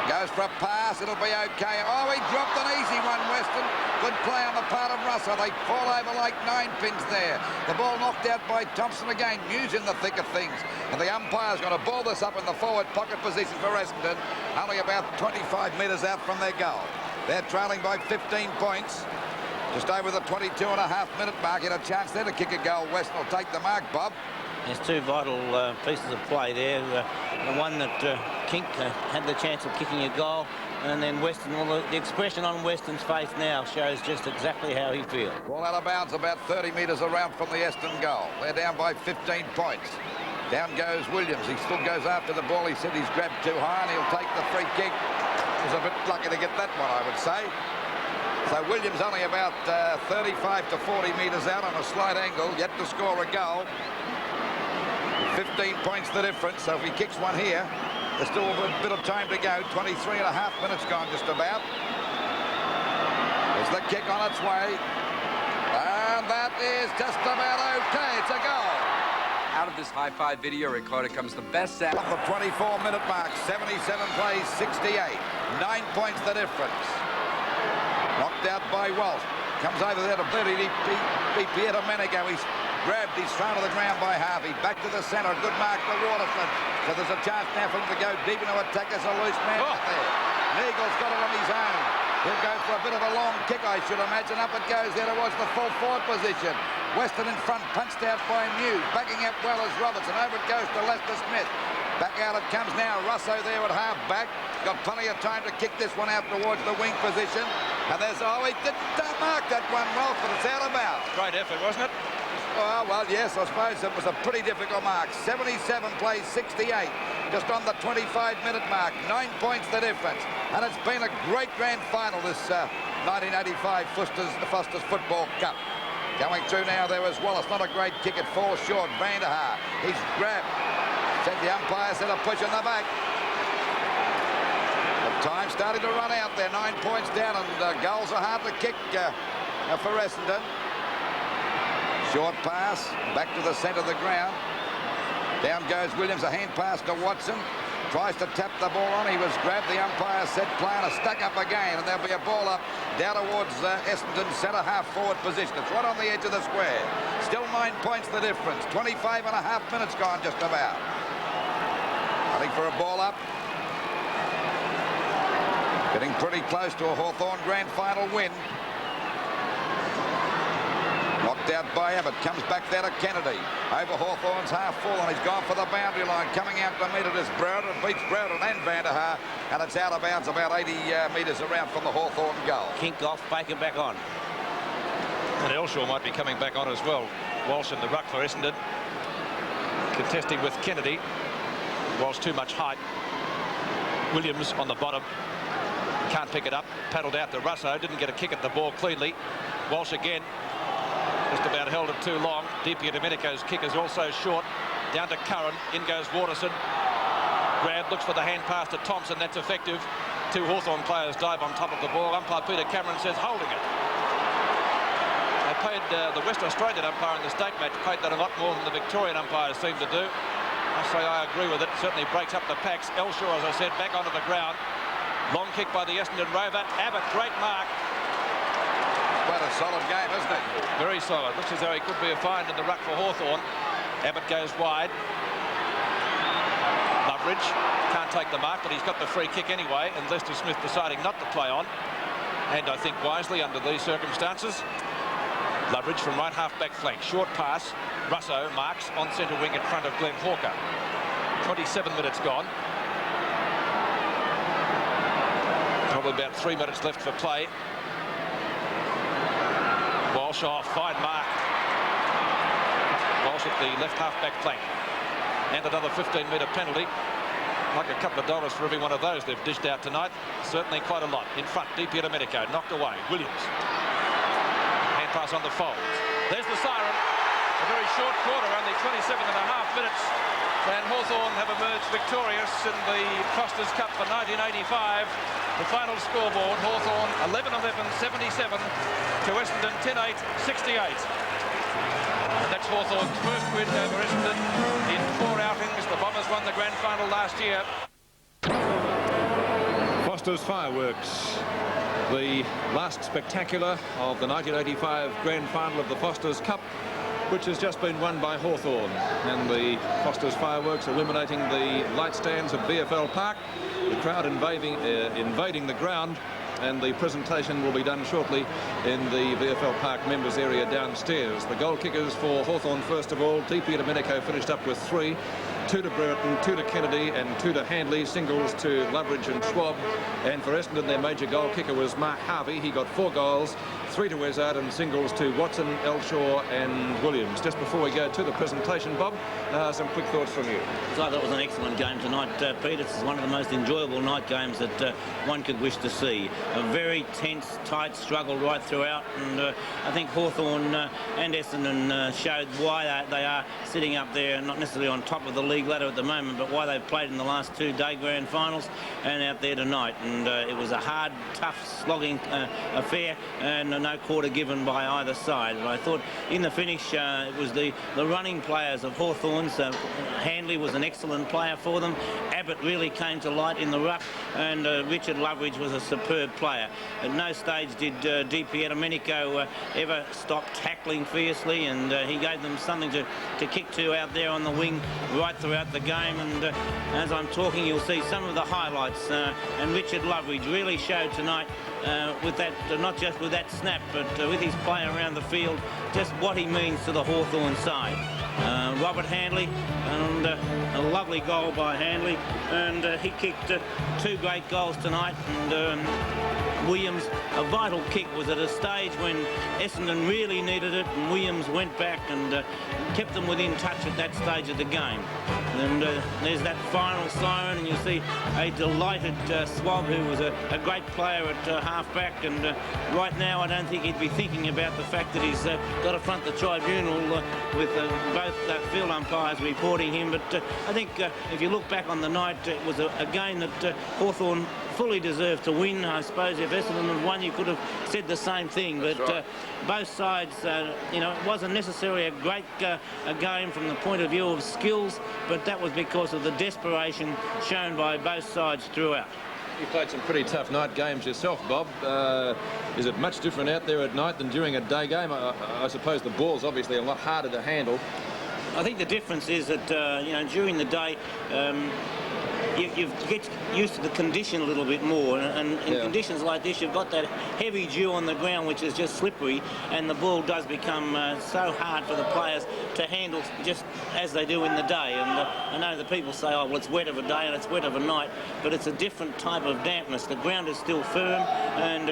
Goes for a pass. It'll be okay. Oh, he dropped an easy one, Weston. Good play on the part of Russell. They fall over like 9 pins there. The ball knocked out by Thompson again. Mew's in the thick of things. And the umpire's going to ball this up in the forward pocket position for Essendon. Only about 25 metres out from their goal. They're trailing by 15 points. Just over the 22.5-minute mark. He had a chance there to kick a goal. Weston will take the mark, Bob. There's two vital pieces of play there. The one that Kink had the chance of kicking a goal, and then Weston, well, the expression on Weston's face now shows just exactly how he feels. Ball out of bounds about 30 metres around from the Essendon goal. They're down by 15 points. Down goes Williams. He still goes after the ball. He said he's grabbed too high, and he'll take the free kick. He was a bit lucky to get that one, I would say. So Williams only about 35 to 40 metres out on a slight angle, yet to score a goal. 15 points the difference, so if he kicks one here, there's still a bit of time to go. 23.5 minutes gone just about. There's the kick on its way. And that is just about okay. It's a goal. Out of this high-five video recorder comes the best sound. Off the 24-minute mark, 77 plays, 68. 9 points the difference. Knocked out by Walsh. Comes over there to Blitty. He Pietro Manico. He's grabbed. He's thrown to the ground by Harvey. Back to the centre. Good mark for Waterson. So there's a chance now for him to go deep into attack. There's a loose man out there. Neagle's got it on his own. He'll go for a bit of a long kick, I should imagine. Up it goes there towards the full forward position. Weston in front, punched out by Mew. Backing up well as Robertson. Over it goes to Lester Smith. Back out it comes now. Russo there at half back. Got plenty of time to kick this one out towards the wing position. And there's, oh, he didn't mark that one well, but it's out of bounds. Great effort, wasn't it? Oh, well, yes, I suppose it was a pretty difficult mark. 77 plays 68, just on the 25-minute mark. 9 points the difference. And it's been a great grand final, this 1985 Foster's Football Cup. Going through now, there was Wallace. Not a great kick. It falls short. Vanderhaar, he's grabbed. Said the umpire said a push in the back. The time starting to run out there. 9 points down, and goals are hard to kick for Essendon. Short pass, back to the centre of the ground. Down goes Williams, a hand pass to Watson. tries to tap the ball on. He was grabbed. The umpire said play on a stuck up again, and there'll be a ball up down towards Essendon's centre half forward position. It's right on the edge of the square. Still 9 points the difference. 25 and a half minutes gone just about. I think for a ball up. Getting pretty close to a Hawthorn grand final win. Knocked out by Abbott. Comes back there to Kennedy. Over Hawthorn's half full, and he's gone for the boundary line. Coming out to meet it is Browden. Beats Browden and Van der Haar. And it's out of bounds about 80 metres around from the Hawthorn goal. Kink off, Baker back on. And Elshaw might be coming back on as well. Walsh in the ruck for Essendon. Contesting with Kennedy. Walsh too much height. Williams on the bottom. Can't pick it up. Paddled out to Russo. Didn't get a kick at the ball cleanly. Walsh again. Just about held it too long. Di Domenico's kick is also short. Down to Curran. In goes Waterson. Grab looks for the hand pass to Thompson. That's effective. Two Hawthorn players dive on top of the ball. Umpire Peter Cameron says holding it. They paid the West Australian umpire in the state match paid that a lot more than the Victorian umpires seem to do. I say I agree with it. Certainly breaks up the packs. Elshaw, as I said, back onto the ground. Long kick by the Essendon Rover. Abbott, great mark. Quite a solid game, isn't it? Very solid. Looks as though he could be a find in the ruck for Hawthorn. Abbott goes wide. Loveridge can't take the mark, but he's got the free kick anyway, and Lester Smith deciding not to play on. And I think wisely under these circumstances. Loveridge from right half-back flank. Short pass. Russo marks on centre wing in front of Glenn Hawker. 27 minutes gone. Probably about 3 minutes left for play. Walsh off, fine mark. Walsh at the left half-back flank. And another 15-metre penalty. Like a couple of dollars for every one of those they've dished out tonight. Certainly quite a lot. In front, Di Domenico knocked away. Williams. Hand pass on the folds. There's the siren. A very short quarter, only 27 and a half minutes. And Hawthorn have emerged victorious in the Foster's Cup for 1985. The final scoreboard, Hawthorn 11-11, 77 to Essendon 10-8, 68. And that's Hawthorn's first win over Essendon in 4 outings. The Bombers won the grand final last year. Foster's Fireworks, the last spectacular of the 1985 grand final of the Foster's Cup, which has just been won by Hawthorn. And the Foster's Fireworks illuminating the light stands at VFL Park. The crowd invading the ground, and the presentation will be done shortly in the VFL Park members area downstairs. The goal kickers for Hawthorn, first of all, Di Domenico finished up with 3. 2 to Brereton, 2 to Kennedy, and 2 to Handley. Singles to Loveridge and Schwab. And for Essendon, their major goal kicker was Mark Harvey. He got 4 goals, 3 to Izzard, and singles to Watson, Elshaw, and Williams. Just before we go to the presentation, Bob, some quick thoughts from you. So I thought it was an excellent game tonight, Pete. It's one of the most enjoyable night games that one could wish to see. A very tense, tight struggle right throughout, and I think Hawthorn and Essendon showed why they are sitting up there, not necessarily on top of the league ladder at the moment, but why they've played in the last 2 day grand finals and out there tonight. And it was a hard, tough, slogging affair, and no quarter given by either side. But I thought in the finish it was the running players of Hawthorn. So Handley was an excellent player for them. Abbott really came to light in the ruck, and Richard Loveridge was a superb player. At no stage did Di Domenico ever stop tackling fiercely, and he gave them something to kick to out there on the wing right throughout the game. And as I'm talking, you'll see some of the highlights, and Richard Loveridge really showed tonight with that, not just with that snap, but with his play around the field, just what he means to the Hawthorn side. Robert Handley, and a lovely goal by Handley, and he kicked 2 great goals tonight. And Williams, a vital kick, was at a stage when Essendon really needed it, and Williams went back and kept them within touch at that stage of the game. And there's that final siren, and you see a delighted Swab, who was a great player at half-back, and right now I don't think he'd be thinking about the fact that he's got to front the tribunal with both field umpires reporting him. But I think if you look back on the night, it was a game that Hawthorn fully deserved to win. I suppose if Essendon had won, you could have said the same thing. But right. Both sides, you know, it wasn't necessarily a great a game from the point of view of skills, but that was because of the desperation shown by both sides throughout. You played some pretty tough night games yourself, Bob. Is it much different out there at night than during a day game? I suppose the ball's obviously a lot harder to handle. I think the difference is that, you know, during the day, you get used to the condition a little bit more, and in conditions like this you've got that heavy dew on the ground which is just slippery, and the ball does become so hard for the players to handle just as they do in the day. And I know the people say, oh well, it's wet of a day and it's wet of a night, but it's a different type of dampness. The ground is still firm, and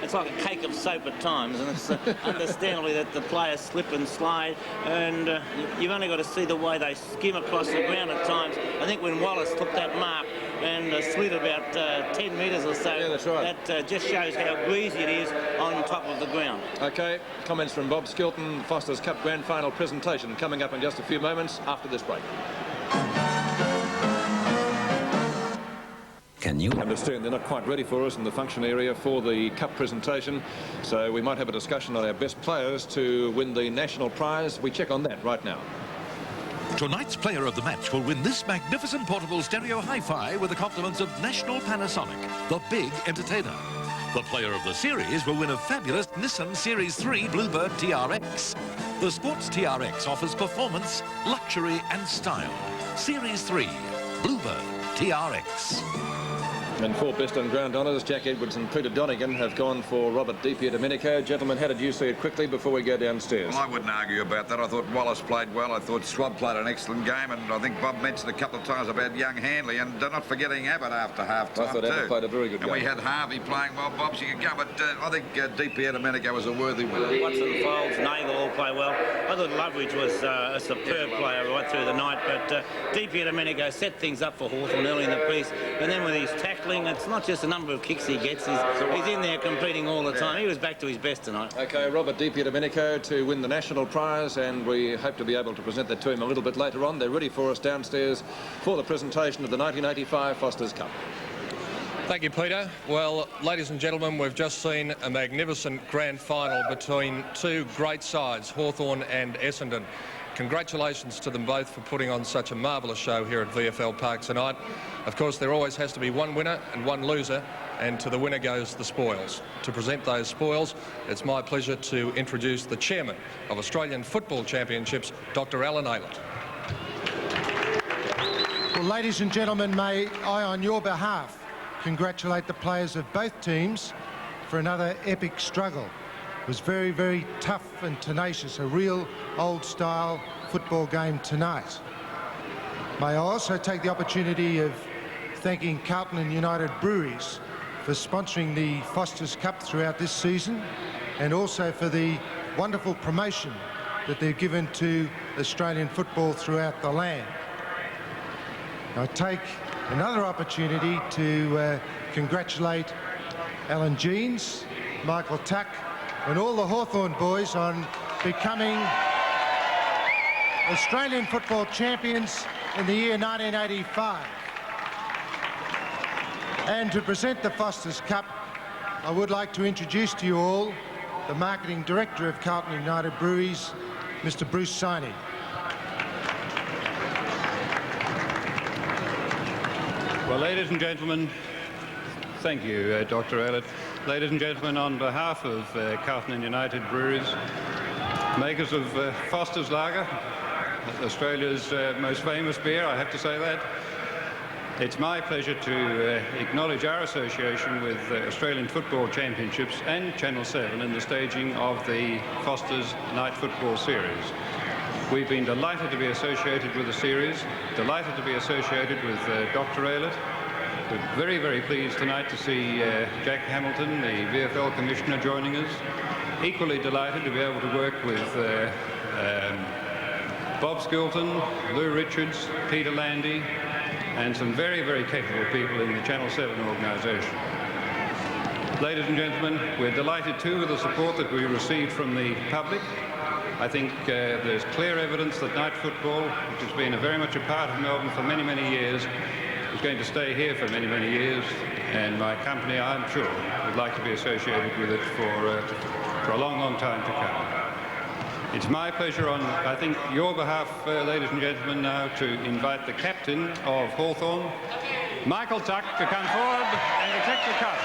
it's like a cake of soap at times, and it's understandably that the players slip and slide, and you've only got to see the way they skim across the ground at times. I think when Wallace took that mark and slid about 10 metres or so, that's right. That just shows how greasy it is on top of the ground. OK, comments from Bob Skilton, Foster's Cup Grand Final presentation coming up in just a few moments after this break. Can you understand they're not quite ready for us in the function area for the cup presentation, so we might have a discussion on our best players to win the national prize. We check on that right now. Tonight's player of the match will win this magnificent portable stereo hi-fi with the compliments of National Panasonic, the big entertainer. The player of the series will win a fabulous Nissan Series 3 Bluebird TRX. The Sports TRX offers performance, luxury and style. Series 3 Bluebird TRX. And for best on ground honours, Jack Edwards and Peter Donegan have gone for Robert Di-Domenico. Gentlemen, how did you see it quickly before we go downstairs? Well, I wouldn't argue about that. I thought Wallace played well. I thought Swab played an excellent game, and I think Bob mentioned a couple of times about young Handley, and not forgetting Abbott after half-time I thought Abbott played a very good game. And we had Harvey playing well. Bob, you could go, but I think Di-Domenico was a worthy winner. Watson, Foles, Nagle all play well. I thought Loveridge was a superb player right through the night, but Di-Domenico set things up for Hawthorn early in the piece, and then with his tackling, it's not just a number of kicks he gets, he's in there competing all the time. He was back to his best tonight. OK, Robert Di-Domenico to win the national prize, and we hope to be able to present that to him a little bit later on. They're ready for us downstairs for the presentation of the 1985 Foster's Cup. Thank you, Peter. Well, ladies and gentlemen, we've just seen a magnificent grand final between two great sides, Hawthorn and Essendon. Congratulations to them both for putting on such a marvellous show here at VFL Park tonight. Of course, there always has to be one winner and one loser, and to the winner goes the spoils. To present those spoils, it's my pleasure to introduce the chairman of Australian Football Championships, Dr. Alan Aylett. Well, ladies and gentlemen, may I, on your behalf, congratulate the players of both teams for another epic struggle. It was very, very tough and tenacious, a real old-style football game tonight. May I also take the opportunity of thanking Carlton and United Breweries for sponsoring the Foster's Cup throughout this season, and also for the wonderful promotion that they've given to Australian football throughout the land. I take another opportunity to congratulate Alan Jeans, Michael Tuck, and all the Hawthorn boys on becoming Australian football champions in the year 1985. And to present the Foster's Cup, I would like to introduce to you all the Marketing Director of Carlton United Breweries, Mr. Bruce Siney. Well, ladies and gentlemen, thank you, Dr. Aylett. Ladies and gentlemen, on behalf of Carlton and United Breweries, makers of Foster's Lager, Australia's most famous beer, I have to say that, it's my pleasure to acknowledge our association with Australian Football Championships and Channel 7 in the staging of the Foster's Night Football Series. We've been delighted to be associated with the series, delighted to be associated with Dr. Aylett. We're very, very pleased tonight to see Jack Hamilton, the VFL Commissioner, joining us. Equally delighted to be able to work with Bob Skilton, Lou Richards, Peter Landy, and some very, very capable people in the Channel 7 organisation. Ladies and gentlemen, we're delighted too with the support that we received from the public. I think there's clear evidence that night football, which has been very much a part of Melbourne for many, many years, is going to stay here for many, many years, and my company, I'm sure, would like to be associated with it for a long, long time to come. It's my pleasure on, I think, your behalf, ladies and gentlemen, now to invite the captain of Hawthorn, Michael Tuck, to come forward and to take the cup.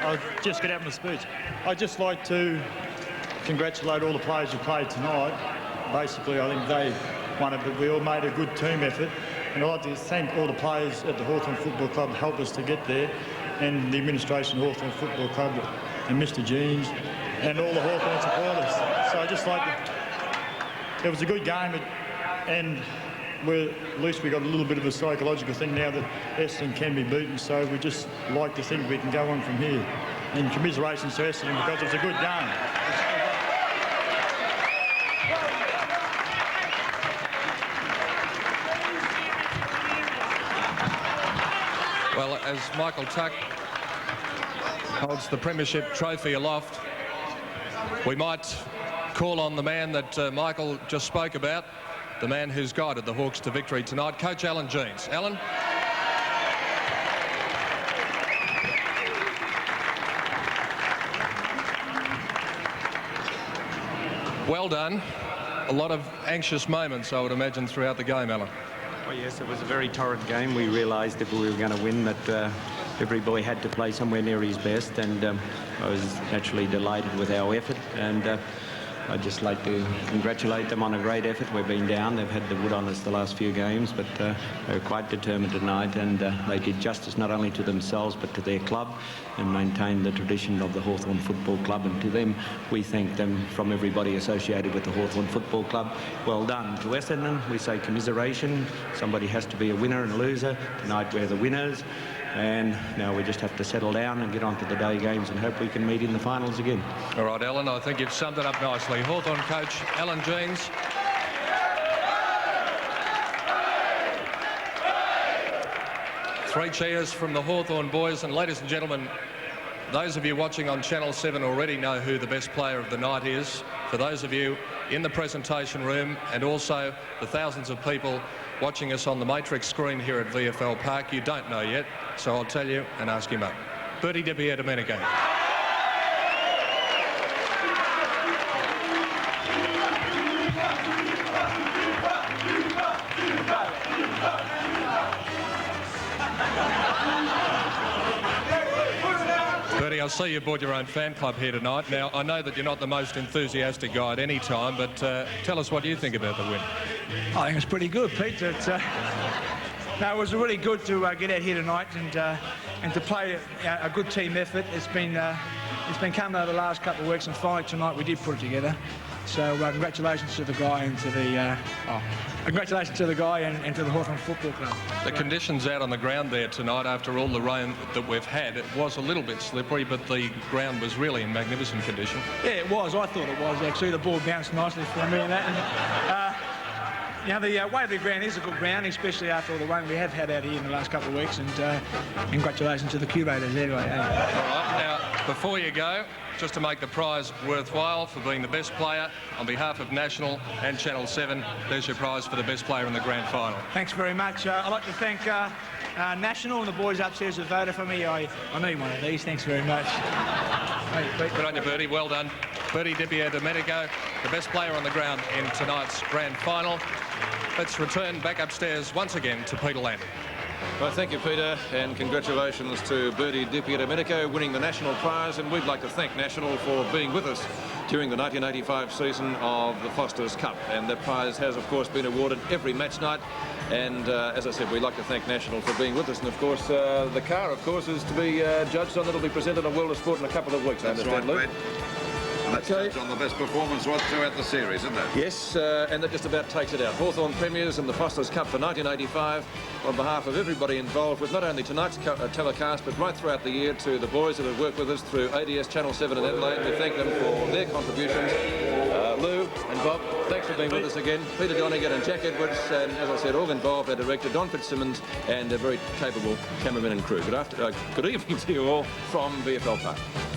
I'll just get out my speech. I'd just like to congratulate all the players who played tonight. Basically, I think they won it, but we all made a good team effort. And I'd like to thank all the players at the Hawthorn Football Club who helped us to get there, and the administration of Hawthorn Football Club, and Mr. Jeans, and all the Hawthorn supporters. So I just like it was a good game, and at least we got a little bit of a psychological thing now that Essendon can be beaten, so we just like to think we can go on from here. And commiserations to Essendon because it was a good game. Well, as Michael Tuck holds the premiership trophy aloft, we might call on the man that Michael just spoke about, the man who's guided the Hawks to victory tonight, Coach Alan Jeans. Alan? Well done. A lot of anxious moments, I would imagine, throughout the game, Alan. Well, yes, it was a very torrid game. We realised if we were going to win that every boy had to play somewhere near his best, and I was naturally delighted with our effort, and I'd just like to congratulate them on a great effort. We've been down. They've had the wood on us the last few games, but they were quite determined tonight, and they did justice not only to themselves but to their club and maintained the tradition of the Hawthorn Football Club. And to them, we thank them from everybody associated with the Hawthorn Football Club. Well done. To Essendon, we say commiseration. Somebody has to be a winner and a loser. Tonight we're the winners. And now we just have to settle down and get on to the day games and hope we can meet in the finals again. All right, Alan, I think you've summed it up nicely. Hawthorn coach Alan Jeans. Three cheers from the Hawthorn boys. And ladies and gentlemen, those of you watching on Channel 7 already know who the best player of the night is. For those of you in the presentation room and also the thousands of people watching us on the Matrix screen here at VFL Park, you don't know yet, so I'll tell you and ask him up. Bertie Domenico. Bertie, I see you brought your own fan club here tonight. Now, I know that you're not the most enthusiastic guy at any time, but tell us what you think about the win. I think it's pretty good, Pete. No, it was really good to get out here tonight and to play a good team effort. It's been coming over the last couple of weeks, and finally tonight we did put it together. So congratulations to the guy and to the congratulations to the guy and to the Hawthorn Football Club. The conditions out on the ground there tonight, after all the rain that we've had, it was a little bit slippery, but the ground was really in magnificent condition. Yeah, it was. I thought it was actually. The ball bounced nicely for me and that. And, you know, the Waverley ground is a good ground, especially after all the rain we have had out here in the last couple of weeks. And congratulations to the curators anyway. All right, now, before you go, just to make the prize worthwhile for being the best player, on behalf of National and Channel 7, there's your prize for the best player in the grand final. Thanks very much. I'd like to thank National and the boys upstairs who voted for me. I need one of these. Thanks very much. Good on you, Bertie. Well done. Bertie Domenico, the best player on the ground in tonight's grand final. Let's return back upstairs once again to Peter Landon. Well, thank you, Peter, and congratulations to Bertie Domenico winning the National prize, and we'd like to thank National for being with us during the 1985 season of the Foster's Cup. And that prize has, of course, been awarded every match night. And as I said, we'd like to thank National for being with us. And, of course, the car, of course, is to be judged on. It'll be presented on World of Sport in a couple of weeks, That's I understand, right, Luke. And that's judged on the best performance was throughout the series, isn't it? Yes, and that just about takes it out. Hawthorn premiers in the Foster's Cup for 1985 on behalf of everybody involved with not only tonight's telecast but right throughout the year, to the boys that have worked with us through ADS Channel 7 in Adelaide. We thank them for their contributions. Lou, And Bob, thanks for being with us again. Peter Donegan and Jack Edwards, and as I said, all involved, our director Don Fitzsimmons, and a very capable cameraman and crew. Good evening to you all from VFL Park.